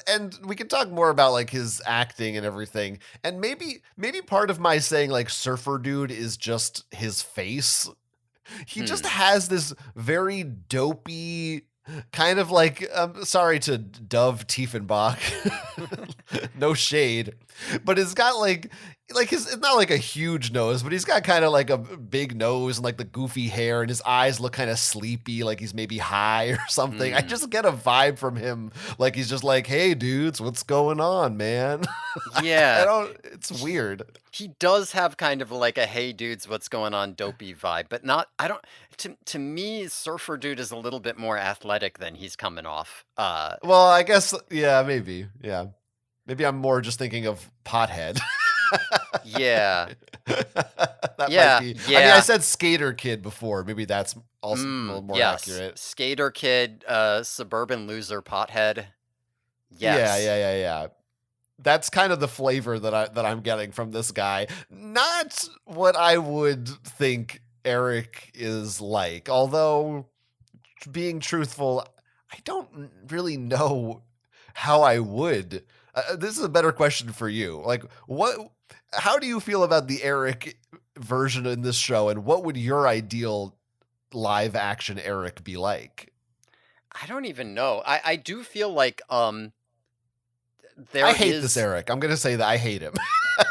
And we can talk more about like his acting and everything. And maybe part of my saying like surfer dude is just his face. He just has this very dopey kind of like, sorry to Dove Tiefenbach, no shade, but it's got like, like it's not like a huge nose, but he's got kind of like a big nose and like the goofy hair, and his eyes look kind of sleepy, like he's maybe high or something. I just get a vibe from him, like he's just like, "Hey, dudes, what's going on, man?" Yeah. It's weird. He does have kind of like a "Hey dudes, what's going on?" dopey vibe, but not. I don't. To me, Surfer Dude is a little bit more athletic than he's coming off. Well, I guess, yeah, maybe, yeah, maybe I'm more just thinking of Pothead. Yeah. That might Yeah. be. I mean, I Yeah. said Skater Kid before. Maybe that's also a little more Yes. accurate. Skater kid, suburban loser, pothead. Yeah, Yes. yeah, yeah, yeah. That's kind of the flavor that I'm getting from this guy. Not what I would think Erek is like. Although, being truthful, I don't really know how I would. This is a better question for you. Like, what? How do you feel about the Erek version in this show, and what would your ideal live action Erek be like? I don't even know. I do feel like I there hate this is. Erek. I'm gonna say that I hate him.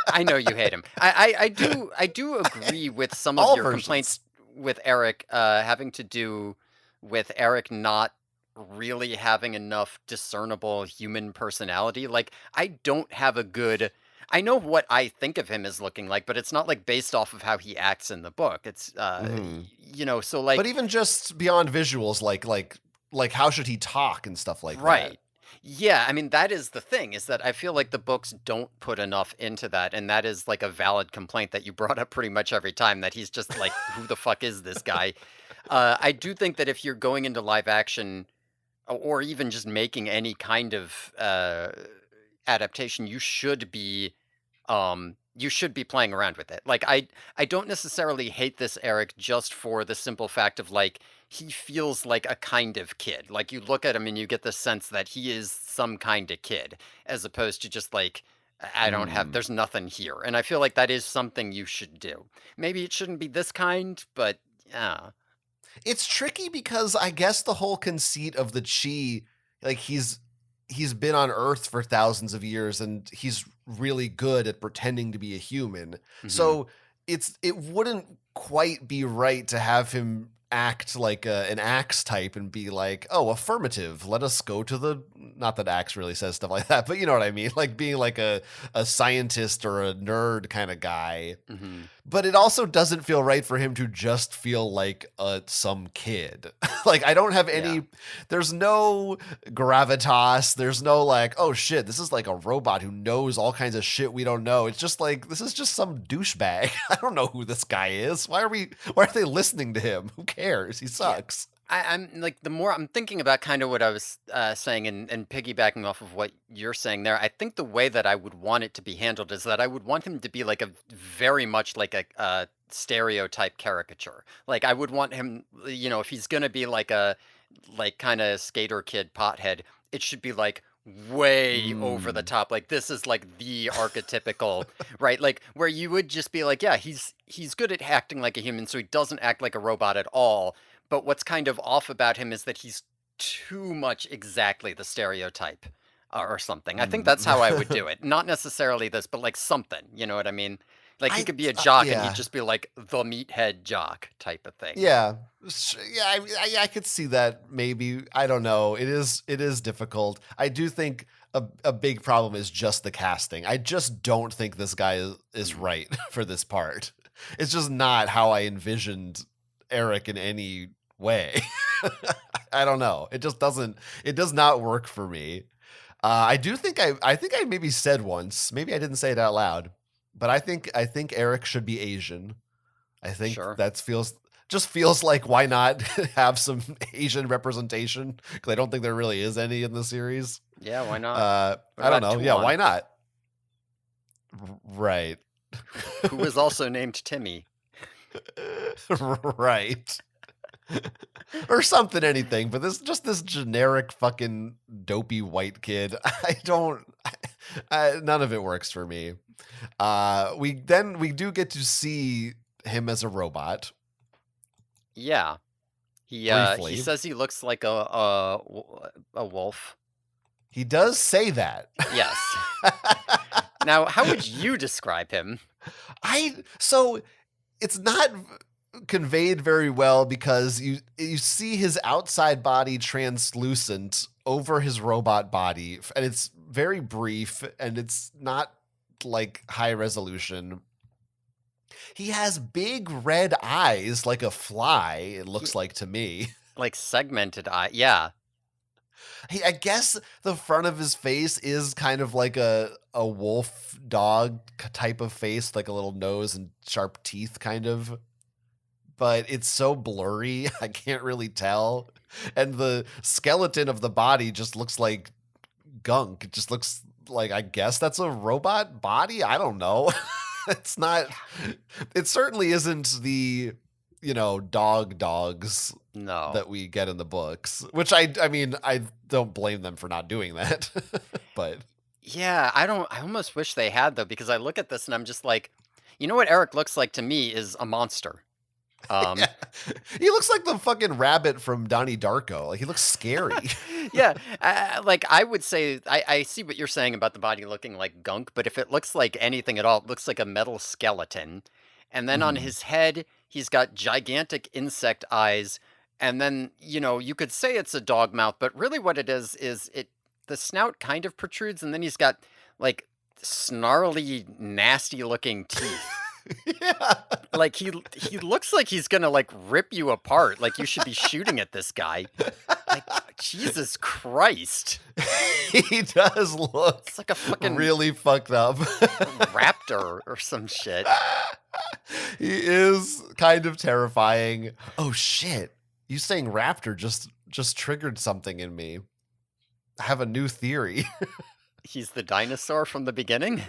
I know you hate him. I do agree with some of All your complaints versions. with Eric having to do with Eric not really having enough discernible human personality. Like I don't have a good. I know what I think of him as looking like, but it's not like based off of how he acts in the book. It's Hmm. so But like even just beyond visuals, like how should he talk and stuff like that? right. Yeah, I mean that is the thing is that I feel like the books don't put enough into that and that is like a valid complaint that you brought up pretty much every time that he's just like who the fuck is this guy? I do think that if you're going into live action or even just making any kind of adaptation, you should be playing around with it. Like I don't necessarily hate this Eric just for the simple fact of like he feels like a kind of kid. Like you look at him and you get the sense that he is some kind of kid as opposed to just like I don't have Hmm. there's nothing here. And I feel like that is something you should do. Maybe it shouldn't be this kind, but yeah. It's tricky because I guess the whole conceit of the Chi, like he's been on Earth for thousands of years and he's really good at pretending to be a human. Mhm. So it wouldn't quite be right to have him act like an Axe type and be like, "Oh, affirmative. Let us go to the." Not that Axe really says stuff like that, but you know what I mean. Like being like a scientist or a nerd kind of guy, Mhm. but it also doesn't feel right for him to just feel like some kid. Like I don't have Yeah. any. There's no gravitas. There's no like, oh shit, this is like a robot who knows all kinds of shit we don't know. It's just like this is just some douchebag. I don't know who this guy is. Why are we? Why are they listening to him? Who cares? He Yeah. sucks. I'm like the more I'm thinking about kind of what I was saying and piggybacking off of what you're saying there, I think the way that I would want it to be handled is that I would want him to be like a very much like a stereotype caricature. Like I would want him, if he's gonna be like a like kind of skater kid pothead, it should be like way over the Mm. top. Like this is like the archetypical, right? Like where you would just be like, yeah, he's good at acting like a human, so he doesn't act like a robot at all, but what's kind of off about him is that he's too much exactly the stereotype or something. I think that's Mm. how I would do it. Not necessarily this, but like something. You know what I mean? Like he I could be a jock and he'd yeah. just be like the meathead jock type of thing. Yeah. Yeah, I could see that maybe. I don't know. It is difficult. I do think a big problem is just the casting. I just don't think this guy is Mm. right for this part. It's just not how I envisioned Eric in any way. I don't know. It does not work for me. I think I maybe said once, maybe I didn't say it out loud, but I think Eric should be Asian. I think Sure. that feels like why not have some Asian representation? Because I don't think there really is any in the series. Yeah, why not? What I don't about know. Yeah, Tuan, why not? Right. who was also named Timmy? Right. Or something, anything. But this generic fucking dopey white kid. I don't. None of it works for me. We do get to see him as a robot Yeah, he briefly. says he looks like a wolf. He does say that. Yes. Now, how would you describe him? So it's not conveyed very well because you see his outside body translucent over his robot body, and it's very brief and it's not like high resolution. He has big red eyes like a fly, it looks like to me. Like segmented eye. Yeah. I guess the front of his face is kind of like a wolf dog type of face, like a little nose and sharp teeth kind of. But it's so blurry, I can't really tell. And the skeleton of the body just looks like gunk. It just looks like, I guess that's a robot body? I don't know. It's not, it certainly isn't the, dogs No. that we get in the books, which I mean, I don't blame them for not doing that. But yeah, I almost wish they had, though, because I look at this and I'm just like, you know what Erek looks like to me is a monster. Yeah. He looks like the fucking rabbit from Donnie Darko. Like, he looks scary. Yeah, like I would say, I see what you're saying about the body looking like gunk, but if it looks like anything at all, it looks like a metal skeleton. And then on his head, he's got gigantic insect eyes. And then, you could say it's a dog mouth, but really what it is the snout kind of protrudes, and then he's got like snarly, nasty looking teeth. Yeah. Like he looks like he's gonna like rip you apart. Like you should be shooting at this guy. Like Jesus Christ. He does look It's like a fucking really fucked up. raptor or some shit. He is kind of terrifying. Oh shit. You saying raptor just triggered something in me. I have a new theory. He's the dinosaur from the beginning?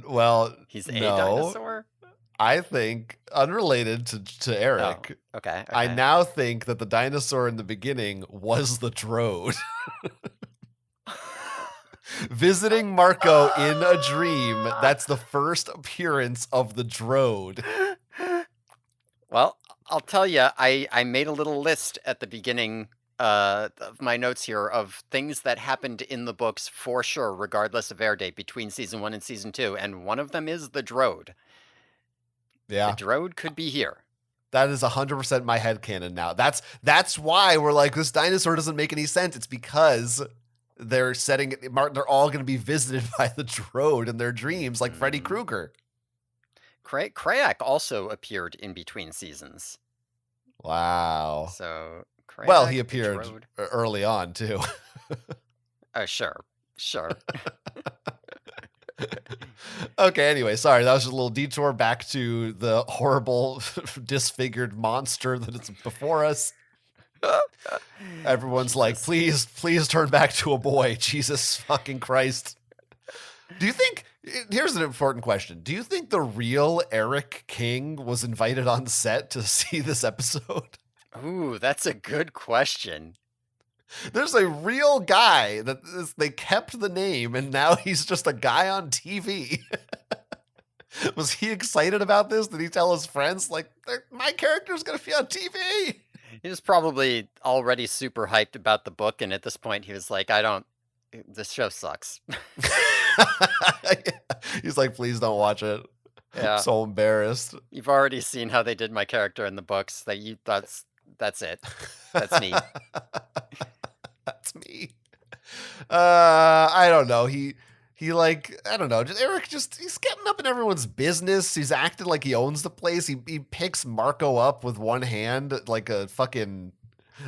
Well, He's a no. dinosaur? I think, unrelated to Erek, Okay. I now think that the dinosaur in the beginning was the Drode. Visiting Marco in a dream, that's the first appearance of the Drode. Well, I'll tell you, I made a little list at the beginning of my notes here of things that happened in the books for sure, regardless of air date, between season 1 and season 2, and one of them is the Drode. Yeah. The Drode could be here. That is 100% my headcanon now. That's why we're like, this dinosaur doesn't make any sense. It's because they're they're all going to be visited by the Drode in their dreams, like Freddy Krueger. Krayak also appeared in between seasons. Wow. So, Krayak, well, he appeared early on, too. Sure. Okay, anyway, sorry. That was just a little detour back to the horrible, disfigured monster that is before us. Everyone's like, please turn back to a boy. Jesus fucking Christ. Do you think, here's an important question. Do you think the real Erek King was invited on set to see this episode? Ooh, that's a good question. There's a real guy they kept the name, and now he's just a guy on TV. Was he excited about this? Did he tell his friends, like, my character's going to be on TV? He was probably already super hyped about the book, and at this point he was like, this show sucks. He's like, please don't watch it. Yeah. I'm so embarrassed. You've already seen how they did my character in the books. That's it. That's me. That's me. I don't know. He like, I don't know. Erek he's getting up in everyone's business. He's acting like he owns the place. He picks Marco up with one hand like a fucking,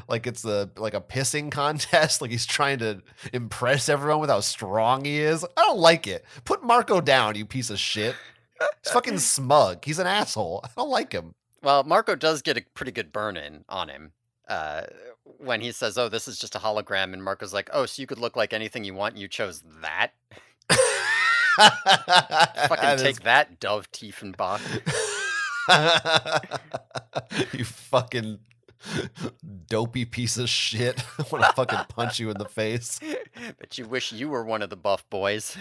like it's like a pissing contest. Like he's trying to impress everyone with how strong he is. I don't like it. Put Marco down, you piece of shit. He's fucking smug. He's an asshole. I don't like him. Well, Marco does get a pretty good burn-in on him when he says, oh, this is just a hologram, and Marco's like, oh, so you could look like anything you want, and you chose that? Fucking take that, Dove Tiefenbach. You fucking dopey piece of shit. I want to fucking punch you in the face. But you wish you were one of the buff boys.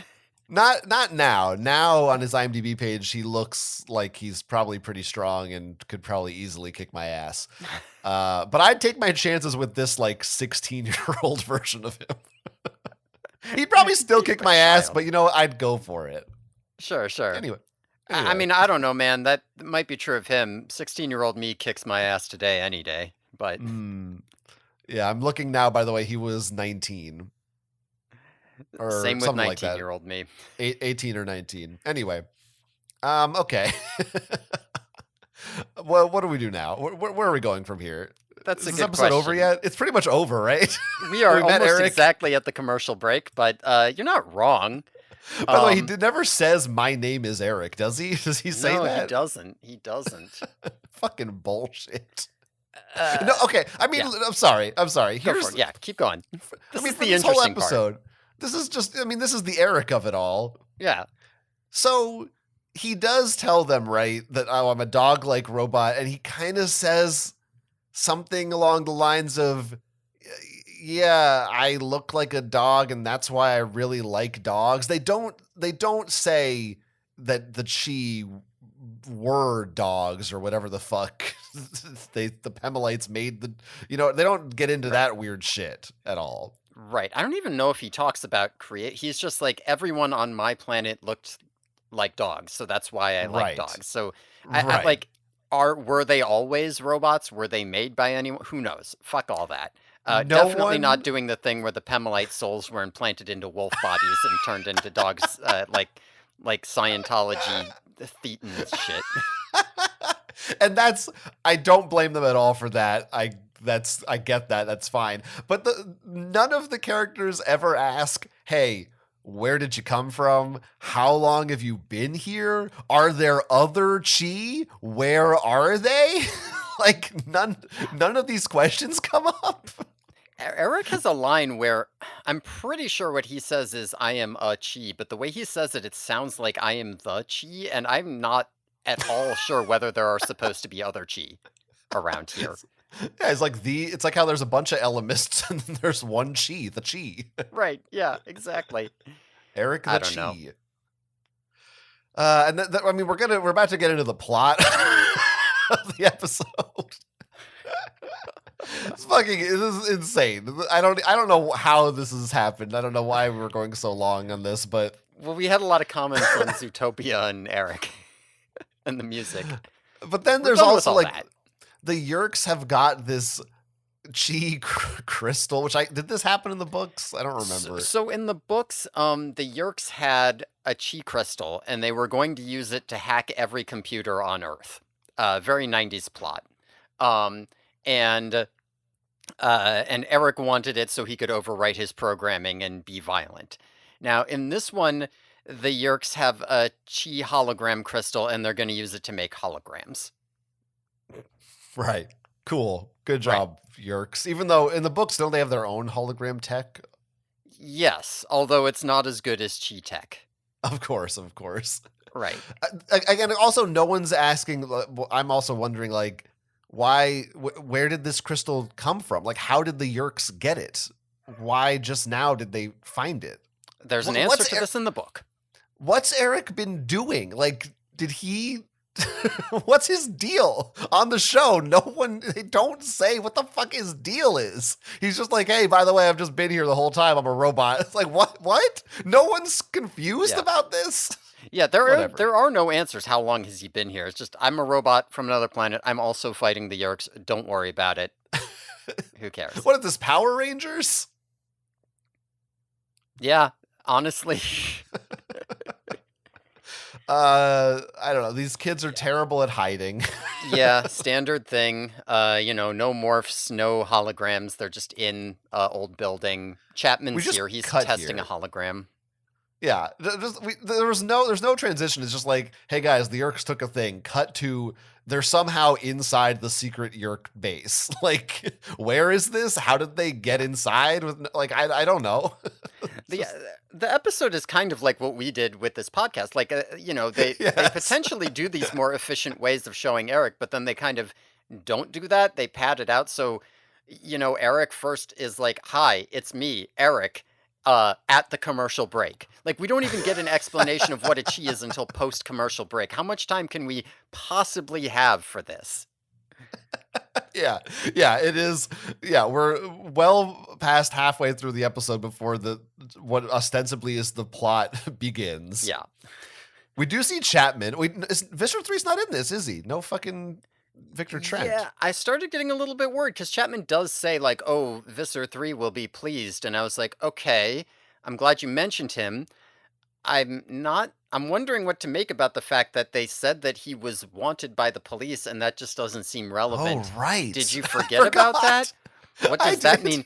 Not now. Now on his IMDb page, he looks like he's probably pretty strong and could probably easily kick my ass. But I'd take my chances with this like 16-year-old version of him. He'd probably still kick A my ass, child. but you know what? I'd go for it. Sure. Anyway. I mean, I don't know, man. That might be true of him. 16-year-old me kicks my ass today, any day. But yeah, I'm looking now. By the way, he was 19 or same with something like that. 19-year-old me. 18 or 19. Anyway, okay. Well, what do we do now? Where are we going from here? That's Is a this good episode over question. yet? It's pretty much over, right? We are met almost Erek. exactly at the commercial break, but you're not wrong. By the way, he never says my name is Erek, does he? Does he say No, that? he doesn't. He doesn't. Fucking bullshit. No, okay. I mean, yeah. I'm sorry. Go for it. Yeah, keep going. This is the this whole interesting episode, part. this is just, this is the Erek of it all. Yeah. So he does tell them, right, that, oh, I'm a dog-like robot, and he kind of says something along the lines of, yeah, I look like a dog, and that's why I really like dogs. They don't say that the Chi were dogs or whatever the fuck the Pemalites made they don't get into that weird shit at all. Right. I don't even know if he talks about he's just like, everyone on my planet looked like dogs, so that's why I like dogs. So I like, were they always robots? Were they made by anyone? Who knows? Fuck all that. Definitely not doing the thing where the Pemalite souls were implanted into wolf bodies and turned into dogs, like Scientology Thetans shit. And I don't blame them at all for that. I get that. That's fine. But none of the characters ever ask, "Hey, where did you come from? How long have you been here? Are there other Chi? Where are they?" Like none of these questions come up. Erek has a line where I'm pretty sure what he says is, "I am a Chi," but the way he says it, it sounds like I am the Chi, and I'm not at all sure whether there are supposed to be other Chi around here. Yeah, it's like how there's a bunch of Elamists and then there's one Chi, the Chi. Right, yeah, exactly. Erek the I don't Chi. know. And we're about to get into the plot of the episode. This is insane. I don't know how this has happened. I don't know why we're going so long on this, but well, we had a lot of comments on Zutopia and Erek and the music. But then there's also like the Yeerks have got this Chi crystal, which did this happen in the books? I don't remember. So in the books, the Yeerks had a Chi crystal, and they were going to use it to hack every computer on Earth. Very 90s plot. And Erek wanted it so he could overwrite his programming and be violent. Now, in this one, the Yeerks have a Chi hologram crystal, and they're going to use it to make holograms. Right. Cool. Good job, Yeerks. Even though in the books, don't they have their own hologram tech? Yes, although it's not as good as Chi tech. Of course. Right. Again, also, no one's asking. I'm also wondering, like, why? Where did this crystal come from? Like, how did the Yeerks get it? Why just now did they find it? There's an answer to this in the book. What's Erek been doing? Like, did he? What's his deal on the show? They don't say what the fuck his deal is. He's just like, hey, by the way, I've just been here the whole time. I'm a robot. It's like, what? No one's confused about this? Yeah, there are no answers. How long has he been here? It's just, I'm a robot from another planet. I'm also fighting the Yeerks. Don't worry about it. Who cares? What is this, Power Rangers? Yeah, honestly. I don't know. These kids are terrible at hiding. Yeah, standard thing. No morphs, no holograms. They're just in old building. Chapman's here. He's testing a hologram. Yeah, there's no transition. It's just like, hey guys, the Yeerks took a thing. Cut to they're somehow inside the secret Yeerk base. Like, where is this? How did they get inside? I don't know. The episode is kind of like what we did with this podcast. Like, they potentially do these more efficient ways of showing Erek, but then they kind of don't do that. They pad it out. So, Erek first is like, hi, it's me, Erek. At the commercial break. Like, we don't even get an explanation of what a Chi is until post-commercial break. How much time can we possibly have for this? Yeah, it is. Yeah, we're well past halfway through the episode before what ostensibly is the plot begins. Yeah. We do see Chapman. Visser 3's not in this, is he? No fucking Victor Trent. Yeah, I started getting a little bit worried because Chapman does say, like, oh, Visser 3 will be pleased. And I was like, okay, I'm glad you mentioned him. I'm wondering what to make about the fact that they said that he was wanted by the police, and that just doesn't seem relevant. Oh, right. Did you forget about that? What does that mean?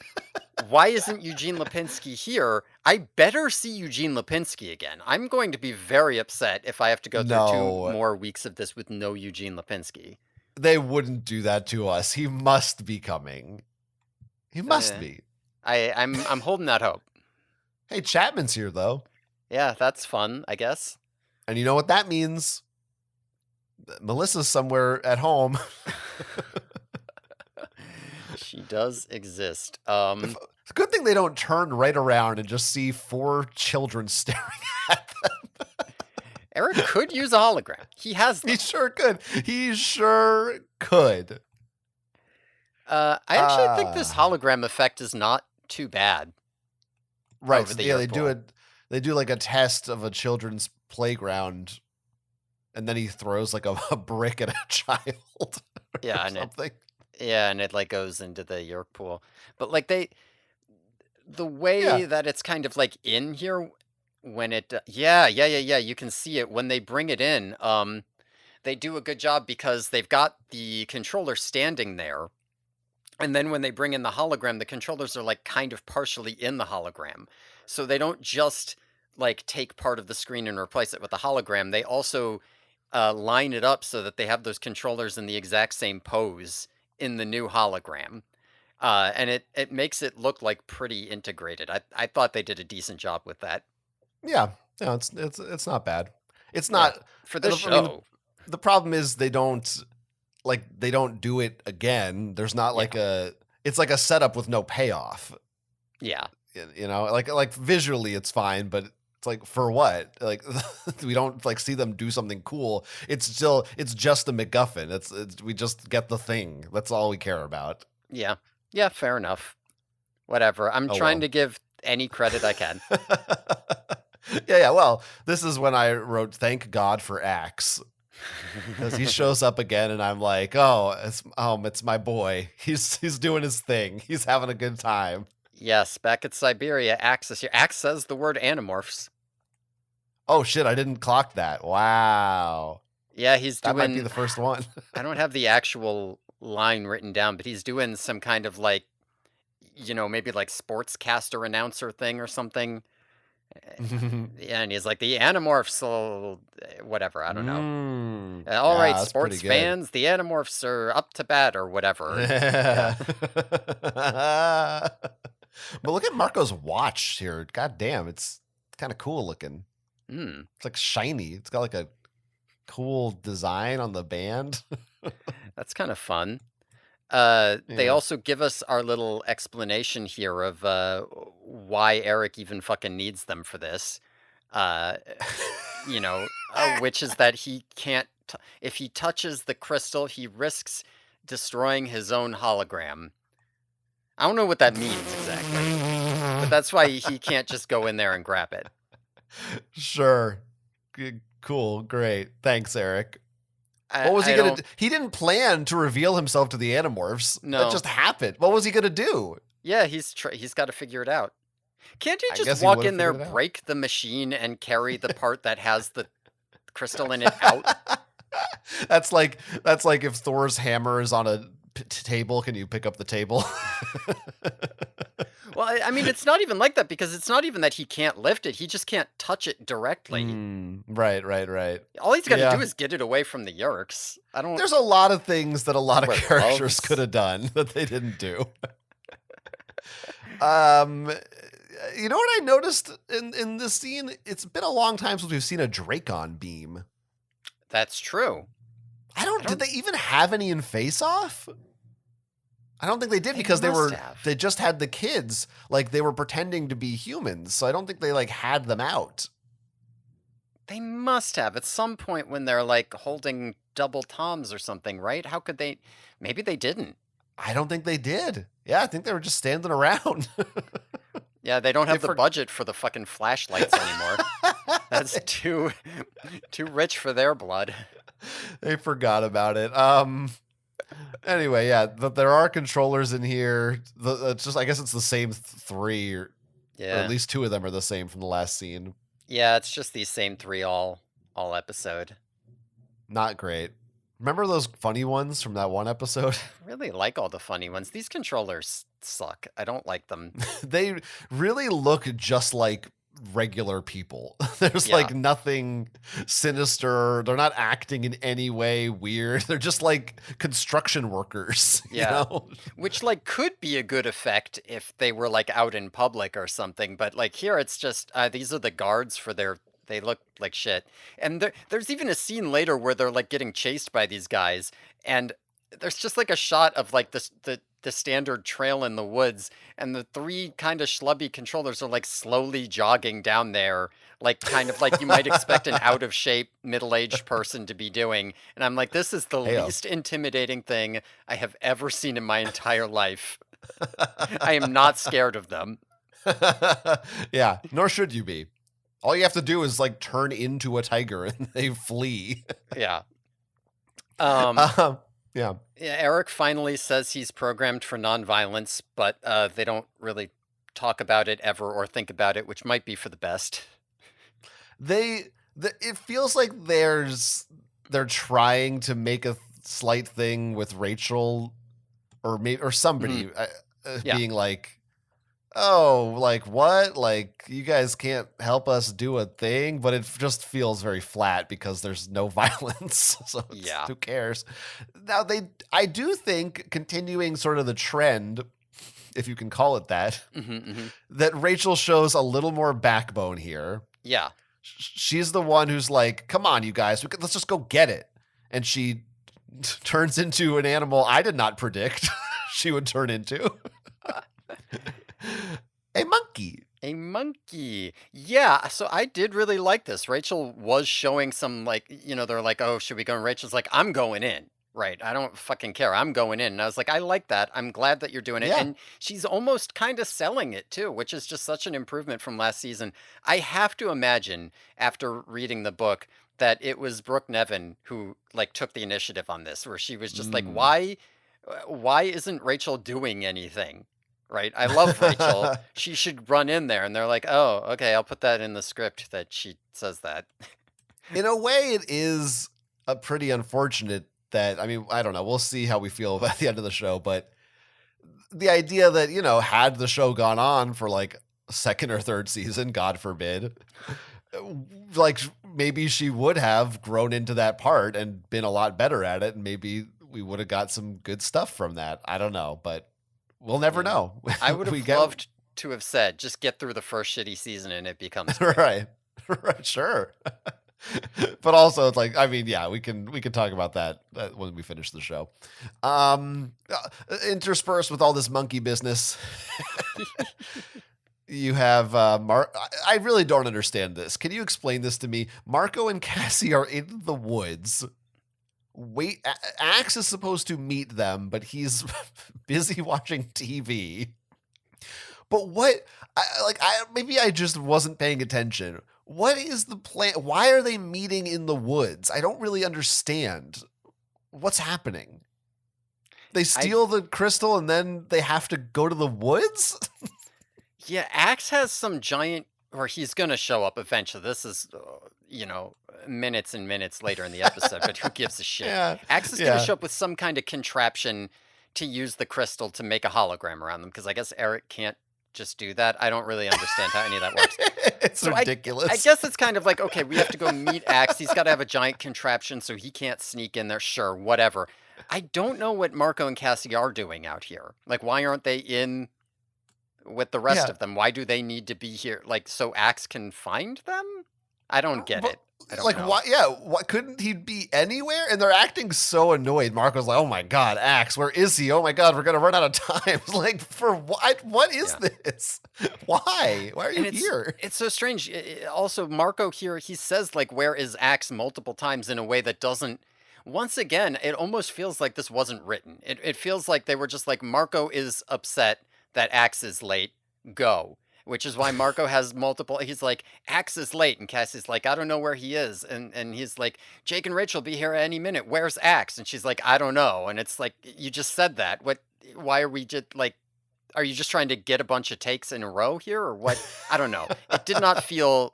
did. Why isn't Eugene Lipinski here? I better see Eugene Lipinski again. I'm going to be very upset if I have to go through 2 more weeks of this with no Eugene Lipinski. They wouldn't do that to us. He must be coming. He must be. I'm holding that hope. Hey, Chapman's here, though. Yeah, that's fun, I guess. And you know what that means? Melissa's somewhere at home. She does exist. It's a good thing they don't turn right around and just see 4 children staring at them. Erek could use a hologram. He has them. He sure could. He sure could. I actually think this hologram effect is not too bad. Right. So, yeah, they do it. They do like a test of a children's playground, and then he throws like a brick at a child. Yeah, and something. And it like goes into the York pool. But like the way that it's kind of like in here when it you can see it when they bring it in. They do a good job because they've got the controller standing there. And then when they bring in the hologram, the controllers are like kind of partially in the hologram. So they don't just like take part of the screen and replace it with the hologram. They also line it up so that they have those controllers in the exact same pose in the new hologram. And it makes it look like pretty integrated. I thought they did a decent job with that. Yeah, it's not bad. It's not for this show. I mean, the problem is they don't do it again. There's not like it's like a setup with no payoff. Yeah. You know, like visually it's fine, but it's like, for what? Like, we don't like see them do something cool. It's just a MacGuffin. We just get the thing. That's all we care about. Yeah. Yeah, fair enough. Whatever. I'm trying to give any credit I can. Yeah. Well, this is when I wrote, thank God for Axe. Because he shows up again, and I'm like, it's my boy. He's doing his thing. He's having a good time. Yes, back at Siberia, Axe is here. Axe says the word Animorphs. Oh shit! I didn't clock that. Wow. Yeah, that might be the first one. I don't have the actual line written down, but he's doing some kind of like, maybe like sportscaster announcer thing or something. Yeah, and he's like, the Animorphs, whatever, I don't know. All right, sports fans, the Animorphs are up to bat or whatever. Yeah. But look at Marco's watch here. God damn, it's kind of cool looking. It's like shiny. It's got like a cool design on the band. That's kind of fun. They also give us our little explanation here of why Erek even fucking needs them for this. Which is that he can't, if he touches the crystal, he risks destroying his own hologram. I don't know what that means exactly, but that's why he can't just go in there and grab it. Sure. Cool. Great. Thanks, Erek. What was he going to do? He didn't plan to reveal himself to the Animorphs. No. That just happened. What was he going to do? Yeah, he's got to figure it out. Can't he just walk in there, break the machine, and carry the part that has the crystal in it out? That's like if Thor's hammer is on a table. Can you pick up the table? Well, I mean, it's not even like that, because it's not even that he can't lift it. He just can't touch it directly. Right. All he's got to do is get it away from the Yerks. There's a lot of things that a lot of characters could have done that they didn't do. You know what I noticed in this scene? It's been a long time since we've seen a Dracon beam. That's true. Did they even have any in Face Off? I don't think they did, because they just had the kids. Like, they were pretending to be humans, so I don't think they like had them out. They must have at some point when they're like holding double toms or something, right? How could they? Maybe they didn't. I don't think they did. Yeah, I think they were just standing around. Yeah, they don't They have the for- budget for the fucking flashlights anymore. That's too rich for their blood. They forgot about it. Anyway, yeah, there are controllers in here. It's just, I guess it's the same three, or Yeah. at least two of them are the same from the last scene. Yeah, it's just these same three all episode. Not great. Remember those funny ones from that one episode? I really like all the funny ones. These controllers suck. I don't like them. They really look just like regular people. There's Yeah. like nothing sinister. They're not acting in any way weird. They're just like construction workers. Yeah. You know? Which like could be a good effect if they were like out in public or something, but like here it's just these are the guards for their they look like shit. And there's even a scene later where they're like getting chased by these guys, and there's just like a shot of like the standard trail in the woods, and the three kind of schlubby controllers are like slowly jogging down there, like kind of like you might expect an out of shape middle-aged person to be doing. And I'm like, this is the Hey-o. least intimidating thing I have ever seen in my entire life. I am not scared of them. Yeah, nor should you be. All you have to do is like turn into a tiger and they flee. Yeah. Yeah. Yeah, Erek finally says he's programmed for nonviolence, but they don't really talk about it ever or think about it, which might be for the best. It feels like they're trying to make a slight thing with Rachel or somebody Yeah. being like, oh, like what? Like you guys can't help us do a thing, but it just feels very flat because there's no violence. So Yeah. who cares? Now I do think continuing sort of the trend, if you can call it that, that Rachel shows a little more backbone here. Yeah. She's the one who's like, come on, you guys, let's just go get it. And she turns into an animal I did not predict she would turn into. A monkey. A monkey. Yeah, so I did really like this. Rachel was showing some, like, they're like, oh, should we go? And Rachel's like, I'm going in. Right. I don't fucking care. I'm going in. And I was like, I like that. I'm glad that you're doing it. Yeah. And she's almost kind of selling it too, which is just such an improvement from last season. I have to imagine after reading the book that it was Brooke Nevin who like took the initiative on this, where she was just like, why isn't Rachel doing anything? Right. I love Rachel. She should run in there. And they're like, oh, okay, I'll put that in the script that she says that. In a way, it is a pretty unfortunate that, I mean, I don't know. We'll see how we feel about the end of the show. But the idea that, had the show gone on for like a second or third season, God forbid, like maybe she would have grown into that part and been a lot better at it. And maybe we would have got some good stuff from that. I don't know. But we'll never know. I would have loved to have said, just get through the first shitty season and it becomes great. Right. Sure. But also, it's like, I mean, yeah, we can talk about that when we finish the show. Interspersed with all this monkey business, you have I really don't understand this. Can you explain this to me? Marco and Cassie are in the woods. Wait, Axe is supposed to meet them, but he's busy watching TV. But what? Maybe I just wasn't paying attention. What is the plan? Why are they meeting in the woods? I don't really understand what's happening. They steal the crystal and then they have to go to the woods? Yeah, Axe has some giant, or he's going to show up eventually. This is, minutes and minutes later in the episode, but who gives a shit? Yeah, Axe is going to show up with some kind of contraption to use the crystal to make a hologram around them, because I guess Erek can't just do that. I don't really understand how any of that works. It's ridiculous. I guess it's kind of like, okay, we have to go meet Axe. He's got to have a giant contraption so he can't sneak in there. Sure, whatever. I don't know what Marco and Cassie are doing out here. Like, why aren't they in with the rest of them? Why do they need to be here? Like, so Axe can find them? I don't get it. I don't know. Why? Yeah, why couldn't he be anywhere? And they're acting so annoyed. Marco's like, "Oh my god, Axe, where is he? Oh my god, we're gonna run out of time." Like, for what? What is this? Why? Why are you here? It's so strange. Also, Marco here, he says like, "Where is Axe?" multiple times in a way that doesn't. Once again, it almost feels like this wasn't written. It feels like they were just like, Marco is upset that Axe is late. Go. Which is why Marco has multiple. He's like, Axe is late, and Cassie's like, I don't know where he is, and he's like, Jake and Rachel will be here any minute. Where's Axe? And she's like, I don't know. And it's like, you just said that. What? Why are we just like? Are you just trying to get a bunch of takes in a row here, or what? I don't know. It did not feel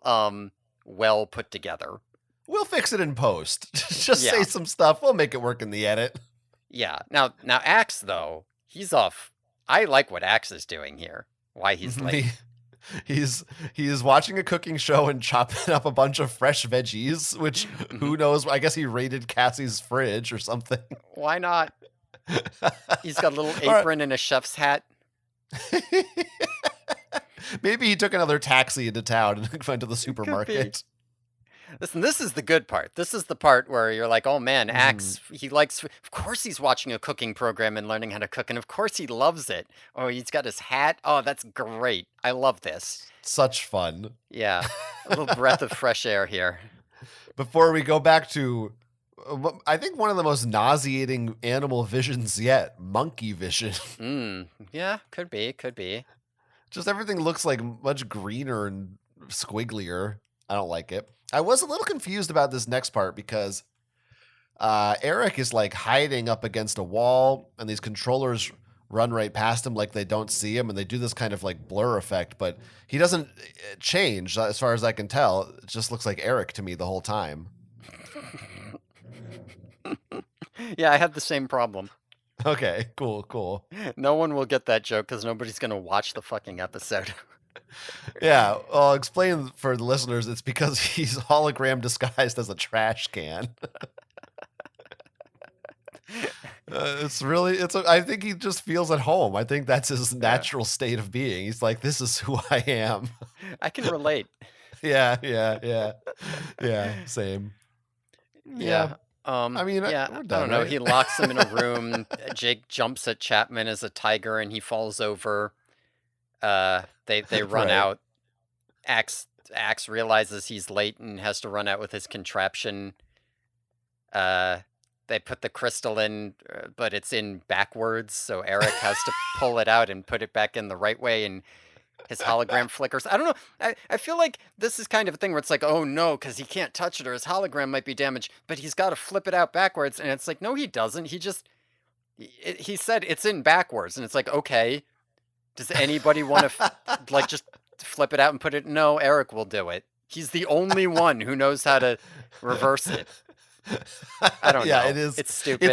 well put together. We'll fix it in post. Just say some stuff. We'll make it work in the edit. Yeah. Now Axe though, he's off. I like what Axe is doing here. Why he's late. He's watching a cooking show and chopping up a bunch of fresh veggies, which who knows? I guess he raided Cassie's fridge or something. Why not? He's got a little apron and a chef's hat. Maybe he took another taxi into town and went to the supermarket. Listen, this is the good part. This is the part where you're like, oh man, Axe, he likes, of course he's watching a cooking program and learning how to cook, and of course he loves it. Oh, he's got his hat. Oh, that's great. I love this. Such fun. Yeah, a little breath of fresh air here. Before we go back to, I think one of the most nauseating animal visions yet, monkey vision. Yeah, could be. Just everything looks like much greener and squigglier. I don't like it. I was a little confused about this next part because Erek is like hiding up against a wall and these controllers run right past him like they don't see him, and they do this kind of like blur effect, but he doesn't change as far as I can tell. It just looks like Erek to me the whole time. Yeah, I had the same problem. Okay, cool. No one will get that joke because nobody's going to watch the fucking episode. Yeah, I'll explain for the listeners. It's because he's hologram disguised as a trash can. I think he just feels at home. I think that's his natural state of being. He's like, this is who I am. I can relate. Yeah, same. Yeah. I mean, yeah, we're I done, don't know. right? He locks him in a room. Jake jumps at Chapman as a tiger, and he falls over. They run Right. out. Axe realizes he's late and has to run out with his contraption. They put the crystal in, but it's in backwards, so Erek has to pull it out and put it back in the right way, and his hologram flickers. I don't know. I feel like this is kind of a thing where it's like, oh no, because he can't touch it or his hologram might be damaged, but he's got to flip it out backwards, and it's like, no, he doesn't. He said it's in backwards, and it's like, okay. Does anybody want to like just flip it out and put it? No, Erek will do it. He's the only one who knows how to reverse it. I don't know. Yeah, it is. It's stupid.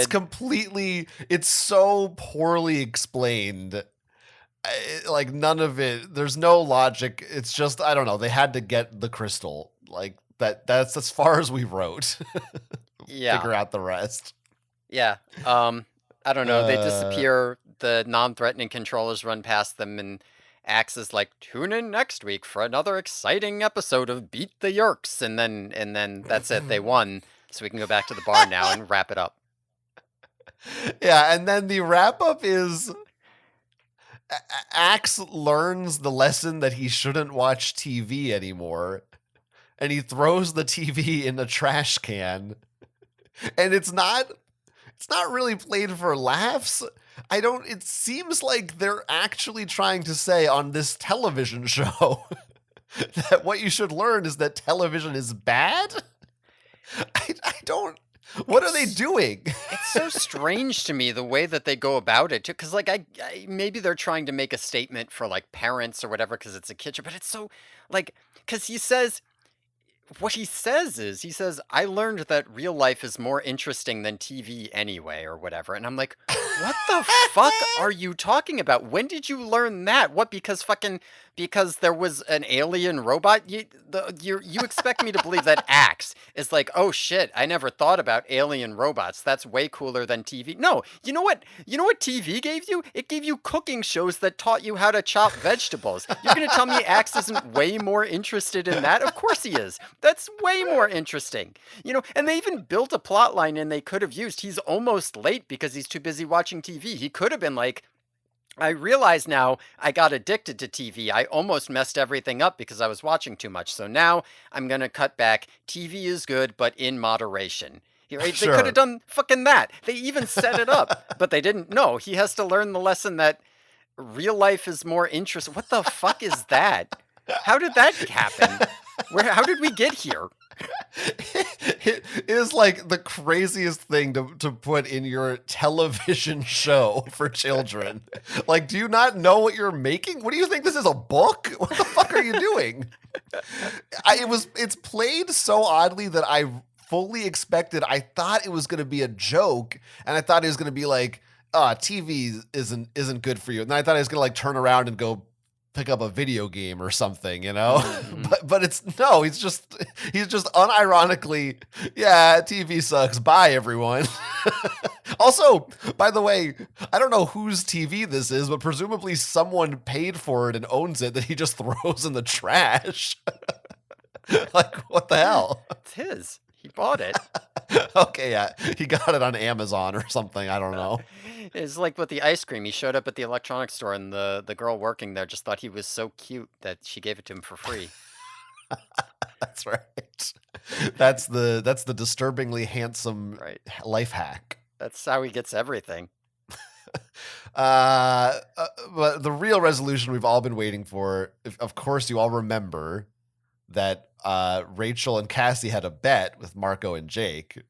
It's so poorly explained. Like none of it. There's no logic. It's just, I don't know. They had to get the crystal. Like that's as far as we wrote. Yeah. Figure out the rest. Yeah. I don't know. They disappear. The non-threatening controllers run past them, and Axe is like, tune in next week for another exciting episode of Beat the Yerks, and then that's it. They won, so we can go back to the bar now and wrap it up. Yeah, and then the wrap up is Axe learns the lesson that he shouldn't watch TV anymore, and he throws the TV in a trash can, and it's not really played for laughs. It seems like they're actually trying to say on this television show that what you should learn is that television is bad. What are they doing? It's so strange to me the way that they go about it too, because like I maybe they're trying to make a statement for like parents or whatever because it's a kid show, but it's so like, because what he says, I learned that real life is more interesting than TV anyway, or whatever. And I'm like, what the fuck are you talking about? When did you learn that? What, because there was an alien robot? You expect me to believe that Axe is like, oh shit, I never thought about alien robots. That's way cooler than TV. No, you know what TV gave you? It gave you cooking shows that taught you how to chop vegetables. You're going to tell me Axe isn't way more interested in that? Of course he is. That's way more interesting. And they even built a plot line and they could have used, he's almost late because he's too busy watching TV. He could have been like, I realize now I got addicted to TV. I almost messed everything up because I was watching too much. So now I'm going to cut back. TV is good, but in moderation. Right? They could have done fucking that. They even set it up, but they didn't. No, he has to learn the lesson that real life is more interesting. What the fuck is that? How did that happen? How did we get here? It is like the craziest thing to put in your television show for children. Like, do you not know what you're making? What do you think this is, a book? What the fuck are you doing? It's played so oddly that I fully expected, I thought it was going to be a joke, and I thought it was going to be like, TV isn't good for you. And then I thought I was going to like turn around and go pick up a video game or something, Mm-hmm. but he's just unironically, yeah, TV sucks. Bye, everyone. Also, by the way, I don't know whose TV this is, but presumably someone paid for it and owns it that he just throws in the trash. Like, what the hell? It's his. He bought it. Okay, yeah. He got it on Amazon or something. I don't know. It's like with the ice cream. He showed up at the electronics store and the girl working there just thought he was so cute that she gave it to him for free. That's right. That's the disturbingly handsome life hack. That's how he gets everything. But the real resolution we've all been waiting for, of course, you all remember that Rachel and Cassie had a bet with Marco and Jake,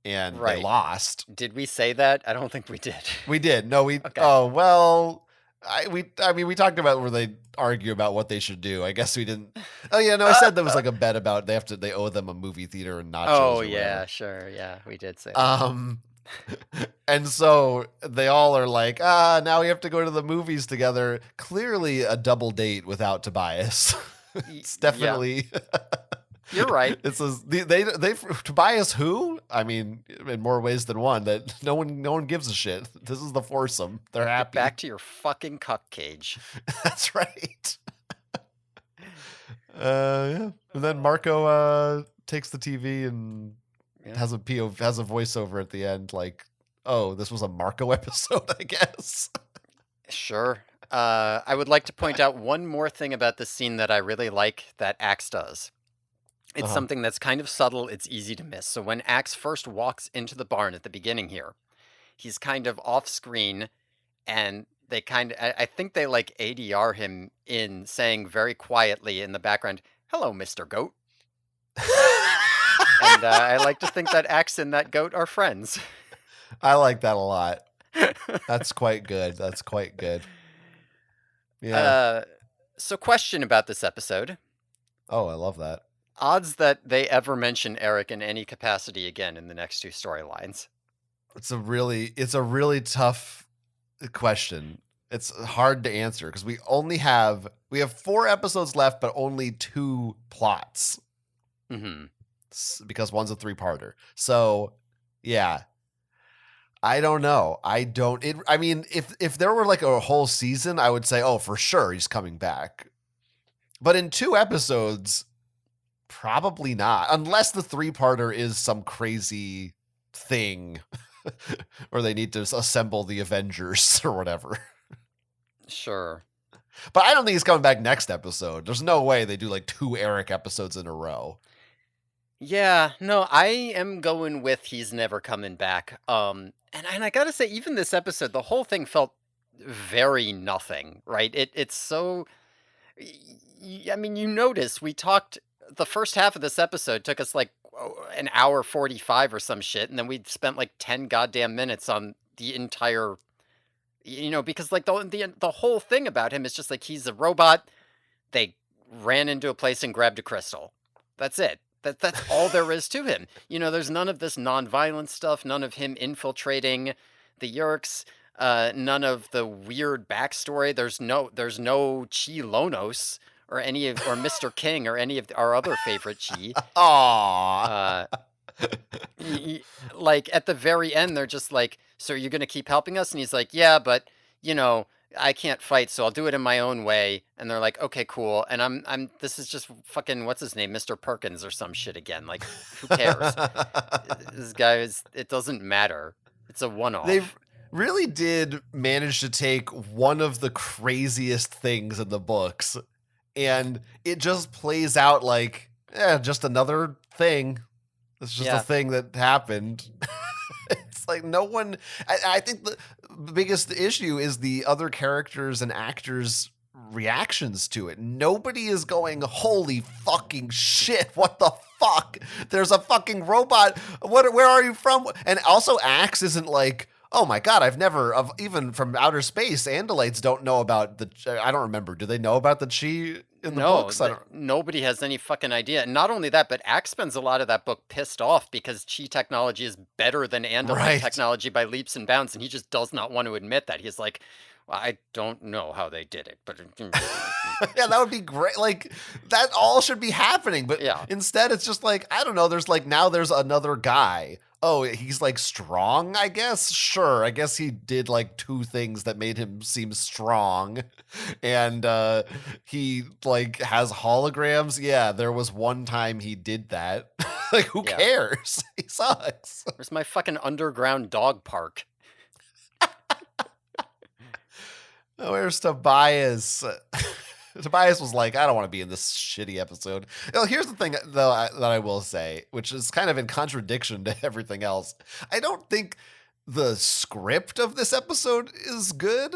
and they lost. Did we say that? I don't think we did. We did. No, we. Okay. Oh well. I mean, we talked about where they argue about what they should do. I guess we didn't. Oh yeah, no, I said there was like a bet about they owe them a movie theater and nachos. Oh yeah, sure, yeah, we did say that. And so they all are like, now we have to go to the movies together. Clearly a double date without Tobias. It's definitely. Yeah. You're right. It says they Tobias who? I mean, in more ways than one. That no one gives a shit. This is the foursome. They're happy. Get back to your fucking cuck cage. That's right. Yeah. And then Marco takes the TV and has a voiceover at the end, like, oh, this was a Marco episode, I guess. Sure. I would like to point out one more thing about this scene that I really like that Axe does. It's something that's kind of subtle. It's easy to miss. So when Axe first walks into the barn at the beginning here, he's kind of off screen, and they I think they like ADR him in saying very quietly in the background, "Hello, Mr. Goat." And I like to think that Axe and that goat are friends. I like that a lot. That's quite good. That's quite good. Yeah. So question about this episode. Oh, I love that. Odds that they ever mention Erek in any capacity again in the next two storylines. It's a really tough question. It's hard to answer because we have 4 episodes left, but only 2 plots. Mm-hmm. Because one's a 3-parter. So, yeah. I don't know. I mean, if there were like a whole season, I would say, oh, for sure he's coming back. But in 2 episodes, probably not. Unless the 3-parter is some crazy thing or they need to assemble the Avengers or whatever. Sure. But I don't think he's coming back next episode. There's no way they do like 2 Erek episodes in a row. Yeah, no, I am going with he's never coming back. And I gotta say, even this episode, the whole thing felt very nothing, right? It's so. I mean, you notice we talked. The first half of this episode took us like an hour 45 or some shit, and then we spent like 10 goddamn minutes on the entire. Because like the whole thing about him is just like he's a robot. They ran into a place and grabbed a crystal. That's it. That's all there is to him. There's none of this non-violent stuff, none of him infiltrating the Yerks, none of the weird backstory. There's no Chi Lonos or Mr. King or any of our other favorite Chi. Aww. Like at the very end, they're just like, "So you're gonna keep helping us?" And he's like, "Yeah, but I can't fight, so I'll do it in my own way. And they're like, okay, cool. And this is just fucking, what's his name? Mr. Perkins or some shit again. Like, who cares? This guy it doesn't matter. It's a They one-off. really did manage to take one of the craziest things in the books, and it just plays out like, just another thing. It's just a thing that happened. It's like no one. I think the biggest issue is the other characters and actors' reactions to it. Nobody is going, holy fucking shit, what the fuck? There's a fucking robot. Where are you from? And also Axe isn't like, oh my god, I've never, even from outer space, Andalites don't know about I don't remember. Do they know about the Chi in the books? Nobody has any fucking idea. And not only that, but Axe spends a lot of that book pissed off because Chi technology is better than Andalite technology by leaps and bounds, and he just does not want to admit that. He's like, well, I don't know how they did it, but yeah, that would be great. Like, that all should be happening, but instead it's just like, I don't know, there's another guy. Oh, he's like strong, I guess? Sure. I guess he did like 2 things that made him seem strong. And he like has holograms. Yeah, there was one time he did that. Like, who cares? He sucks. Where's my fucking underground dog park? Where's Tobias? Tobias was like, I don't want to be in this shitty episode. Here's the thing, though, that I will say, which is kind of in contradiction to everything else. I don't think the script of this episode is good.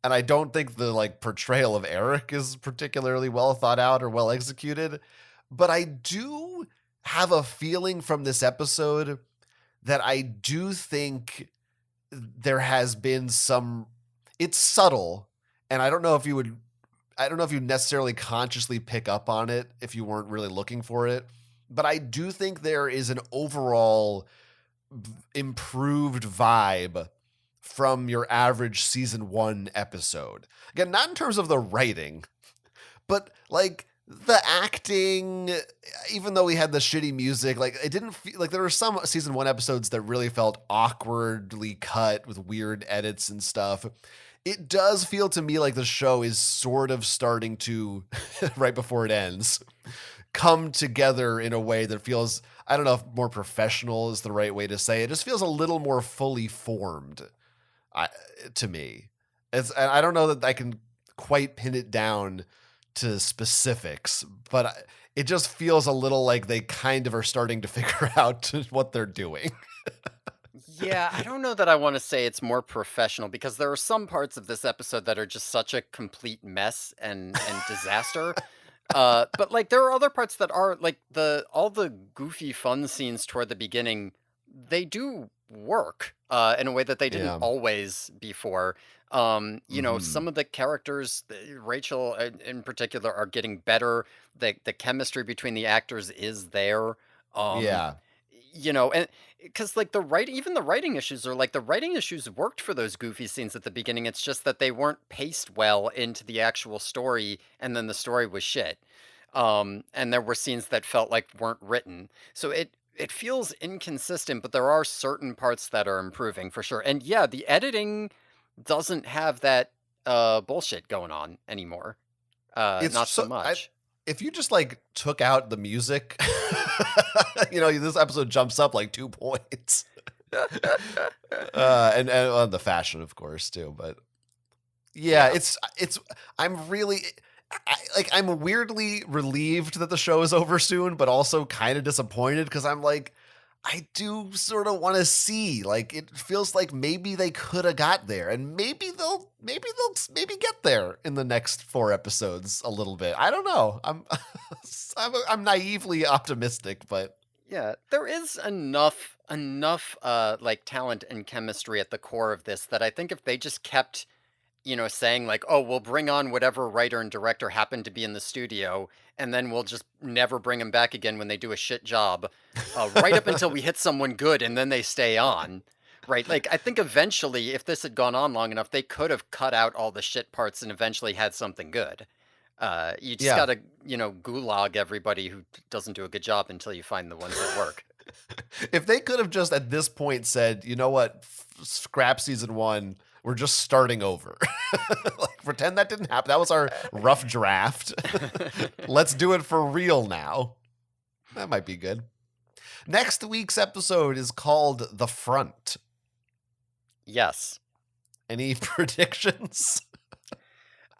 And I don't think the like portrayal of Erek is particularly well thought out or well executed. But I do have a feeling from this episode that I do think there has been some... It's subtle, and I don't know if you necessarily consciously pick up on it if you weren't really looking for it, but I do think there is an overall improved vibe from your average season 1 episode. Again, not in terms of the writing, but like the acting, even though we had the shitty music, like it didn't feel like there were some season 1 episodes that really felt awkwardly cut with weird edits and stuff. It does feel to me like the show is sort of starting to, right before it ends, come together in a way that feels, I don't know if more professional is the right way to say it. It just feels a little more fully formed to me. And I don't know that I can quite pin it down to specifics, but it just feels a little like they kind of are starting to figure out what they're doing. Yeah, I don't know that I want to say it's more professional because there are some parts of this episode that are just such a complete mess and disaster. But like there are other parts that are like all the goofy fun scenes toward the beginning, they do work in a way that they didn't always before. You know, some of the characters, Rachel in particular, are getting better. The chemistry between the actors is there. You know, and because like even the writing issues are like the writing issues worked for those goofy scenes at the beginning. It's just that they weren't paced well into the actual story, and then the story was shit. And there were scenes that felt like weren't written. So it feels inconsistent, but there are certain parts that are improving for sure. And yeah, the editing doesn't have that bullshit going on anymore. Not so much. If you just like took out the music, you know, this episode jumps up like 2 points. and the fashion, of course, too. But yeah. I'm weirdly relieved that the show is over soon, but also kind of disappointed because I'm like, I do sort of want to see, like, it feels like maybe they could have got there, and maybe they'll get there in the next 4 episodes a little bit. I don't know. I'm naively optimistic, but yeah, there is enough like talent and chemistry at the core of this that I think if they just kept, you know, saying like, oh, we'll bring on whatever writer and director happened to be in the studio, and then we'll just never bring them back again when they do a shit job, right up until we hit someone good, and then they stay on, right? Like, I think eventually, if this had gone on long enough, they could have cut out all the shit parts and eventually had something good. You just gotta, you know, gulag everybody who doesn't do a good job until you find the ones that work. If they could have just at this point said, you know what, scrap season 1, We're just starting over. Like, pretend that didn't happen. That was our rough draft. Let's do it for real now. That might be good. Next week's episode is called The Front. Yes. Any predictions?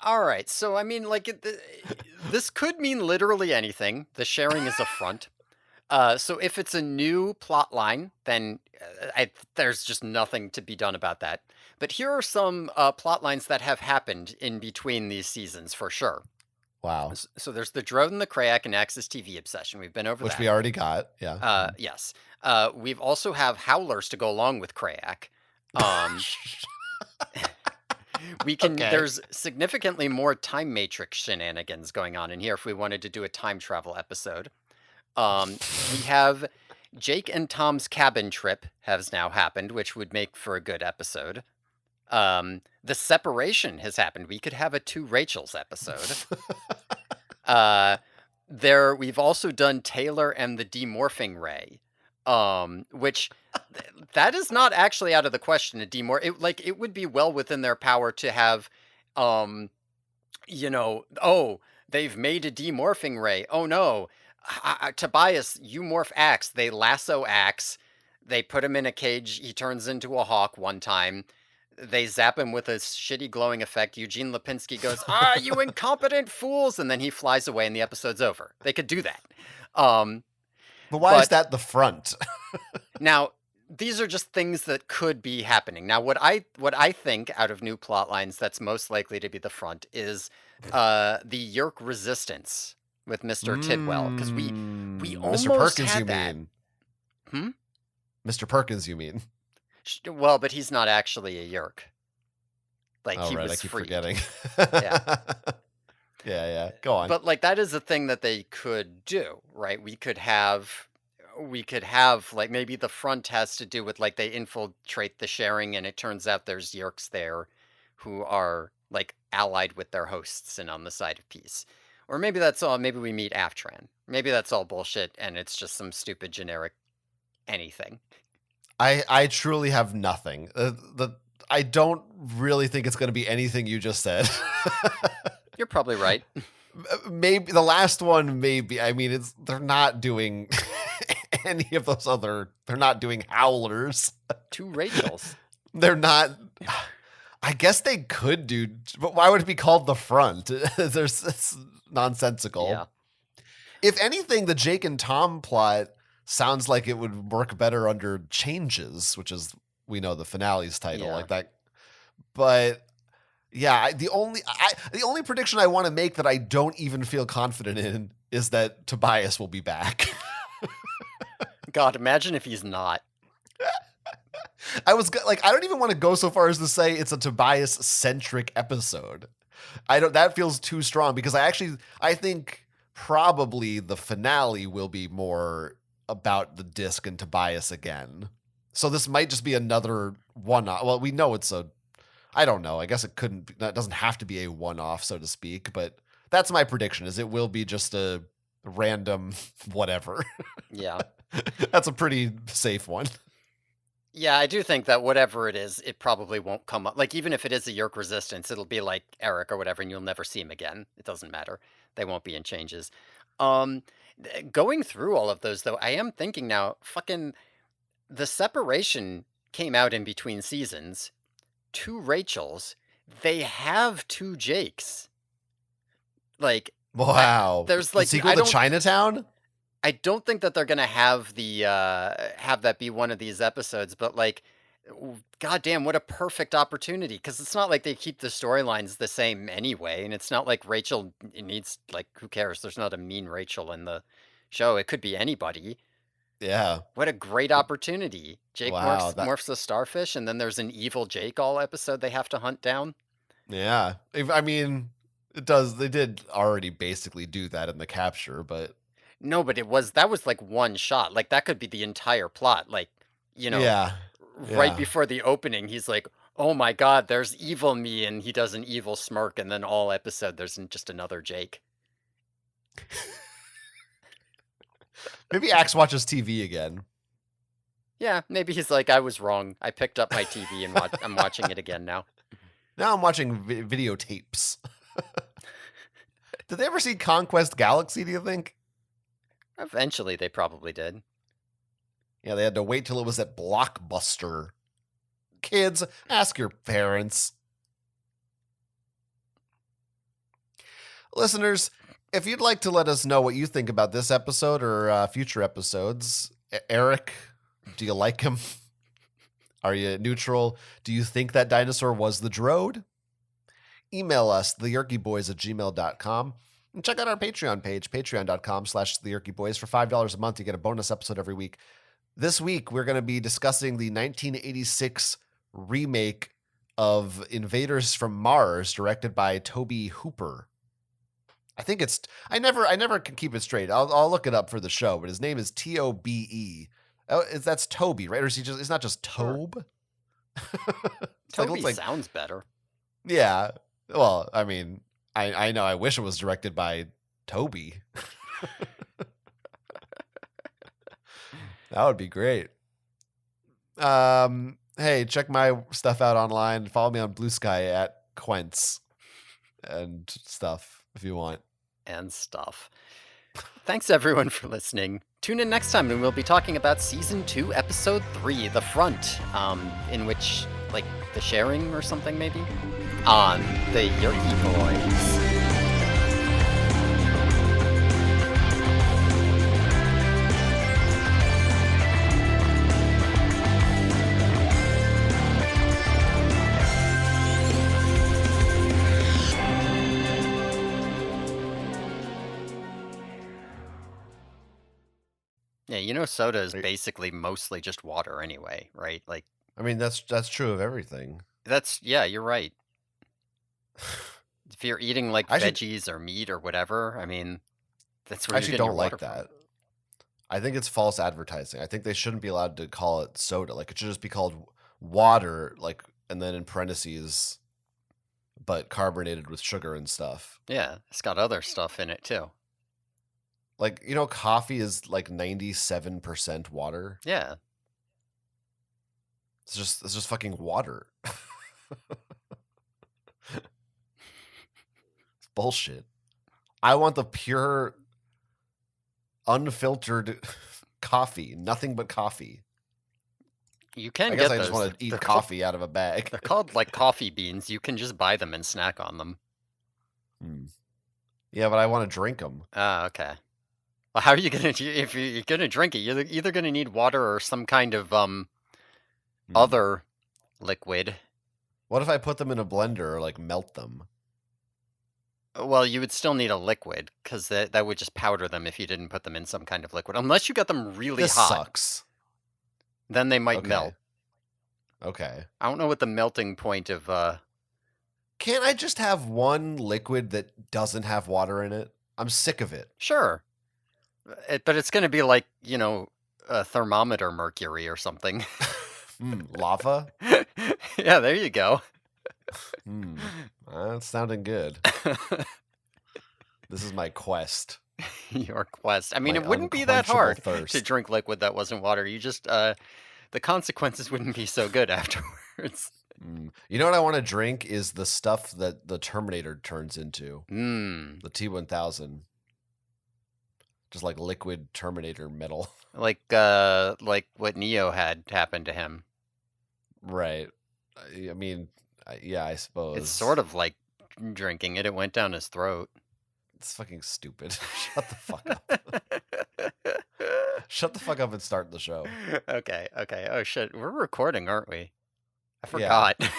All right. So, I mean, like, this could mean literally anything. The sharing is a front. So if it's a new plot line, then there's just nothing to be done about that. But here are some plot lines that have happened in between these seasons for sure. Wow. So there's the Drode and the Krayak and Axis TV obsession. We've been over that. Which we already got, yeah. Yes. We've also have Howlers to go along with Krayak. We can. Okay. There's significantly more time matrix shenanigans going on in here if we wanted to do a time travel episode. We have Jake and Tom's cabin trip has now happened, which would make for a good episode. The separation has happened. We could have a two Rachels episode. We've also done Taylor and the demorphing ray, which that is not actually out of the question. It would be well within their power to have, they've made a demorphing ray. Oh no. Tobias, you morph Axe. They lasso Axe. They put him in a cage. He turns into a hawk one time. They zap him with a shitty glowing effect. Eugene Lipinski goes, you incompetent fools! And then he flies away and the episode's over. They could do that. But why is that the front? Now, these are just things that could be happening. Now, what I think out of new plot lines that's most likely to be the front is the Yerk resistance with Mr. Tidwell, because we almost Mr. Perkins, had you that. mean? Mr. Perkins, you mean? Well, but he's not actually a Yerk. Like, he was I keep freed. forgetting. Yeah. Yeah. Go on. But like that is a thing that they could do, right? We could have like maybe the front has to do with like they infiltrate the sharing and it turns out there's Yerks there who are like allied with their hosts and on the side of peace. Or maybe that's all. Maybe we meet Aftran. Maybe that's all bullshit and it's just some stupid generic anything. I truly have nothing. I don't really think it's going to be anything you just said. You're probably right. Maybe the last one, maybe. I mean, they're not doing any of those other. They're not doing Howlers. Two Rachels. They're not. I guess they could do, but why would it be called the front? It's nonsensical. Yeah. If anything, the Jake and Tom plot sounds like it would work better under Changes, which is, we know, the finale's title, like that. But yeah, the only prediction I want to make that I don't even feel confident in is that Tobias will be back. God, imagine if he's not. I don't even want to go so far as to say it's a Tobias centric episode. That feels too strong because I think probably the finale will be more about the disc and Tobias again. So this might just be another one-off. Well, we know I don't know. I guess that doesn't have to be a one-off, so to speak, but that's my prediction is it will be just a random whatever. Yeah. That's a pretty safe one. Yeah, I do think that whatever it is, it probably won't come up. Like, even if it is a Yerk resistance, it'll be like Erek or whatever, and you'll never see him again. It doesn't matter. They won't be in Changes. Going through all of those, though, I am thinking now, fucking, the separation came out in between seasons. Two Rachels. They have two Jakes. Like, wow. There's like the sequel to Chinatown? I don't think that they're gonna have have that be one of these episodes, but like, goddamn, what a perfect opportunity! Because it's not like they keep the storylines the same anyway, and it's not like Rachel needs who cares? There's not a mean Rachel in the show. It could be anybody. Yeah. What a great opportunity! Jake morphs a starfish, and then there's an evil Jake all episode they have to hunt down. Yeah, I mean, it does. They did already basically do that in the capture, but. No, but that was like one shot. Like that could be the entire plot. Like, right before the opening, he's like, "Oh my God, there's evil me," and he does an evil smirk, and then all episode there's just another Jake. Maybe Axe watches TV again. Yeah, maybe he's like, I was wrong. I picked up my TV and I'm watching it again now. Now I'm watching videotapes. Did they ever see Conquest Galaxy, do you think? Eventually, they probably did. Yeah, they had to wait till it was at Blockbuster. Kids, ask your parents. Listeners, if you'd like to let us know what you think about this episode or future episodes, Eric, do you like him? Are you neutral? Do you think that dinosaur was the Drode? Email us, theyerkyboys@gmail.com. And check out our Patreon page, patreon.com/theyerkyboys. For $5 a month, you get a bonus episode every week. This week, we're going to be discussing the 1986 remake of Invaders from Mars, directed by Tobe Hooper. I think it's I never can keep it straight. I'll look it up for the show, but his name is Tobe. Oh, that's Toby, right? Or is he just? It's not just Tobe. Toby sounds better. Yeah. Well, I mean, I know. I wish it was directed by Toby. That would be great. Hey, check my stuff out online. Follow me on Blue Sky at Quentz and stuff if you want. And stuff. Thanks everyone for listening. Tune in next time and we'll be talking about Season 2, Episode 3, The Front, in which, like, the sharing or something maybe? On the Yerky Boys. Yeah, you know soda is basically mostly just water anyway, right? Like, I mean, that's true of everything. Yeah, you're right. If you're eating like veggies or meat or whatever, I mean, that's where I you're actually getting don't your like water that. from. I think it's false advertising. I think they shouldn't be allowed to call it soda. Like, it should just be called water, like, and then in parentheses, but carbonated with sugar and stuff. Yeah, it's got other stuff in it too. Like, you know, coffee is like 97% water. Yeah. It's just fucking water. It's bullshit. I want the pure, unfiltered coffee. Nothing but coffee. You can I guess get I those. just want to eat coffee out of a bag. They're called like coffee beans. You can just buy them and snack on them. Yeah, but I want to drink them. Ah, okay. Well, how are you gonna if you're gonna drink it? You're either gonna need water or some kind of other liquid. What if I put them in a blender or like melt them? Well, you would still need a liquid because that would just powder them if you didn't put them in some kind of liquid. Unless you got them really This hot. sucks. Then they might melt. Okay. I don't know what the melting point of Can't I just have one liquid that doesn't have water in it? I'm sick of it. Sure. But it's going to be like, you know, a thermometer mercury or something. Lava? Yeah, there you go. That's sounding good. This is my quest. Your quest. I mean, it wouldn't be that hard to drink liquid that wasn't water. You just, the consequences wouldn't be so good afterwards. You know what I want to drink is the stuff that the Terminator turns into. The T-1000. Just like liquid Terminator metal. Like what Neo had happen to him. Right. I mean, yeah, I suppose. It's sort of like drinking it. It went down his throat. It's fucking stupid. Shut the fuck up. Shut the fuck up and start the show. Okay. Oh, shit. We're recording, aren't we? I forgot. Yeah.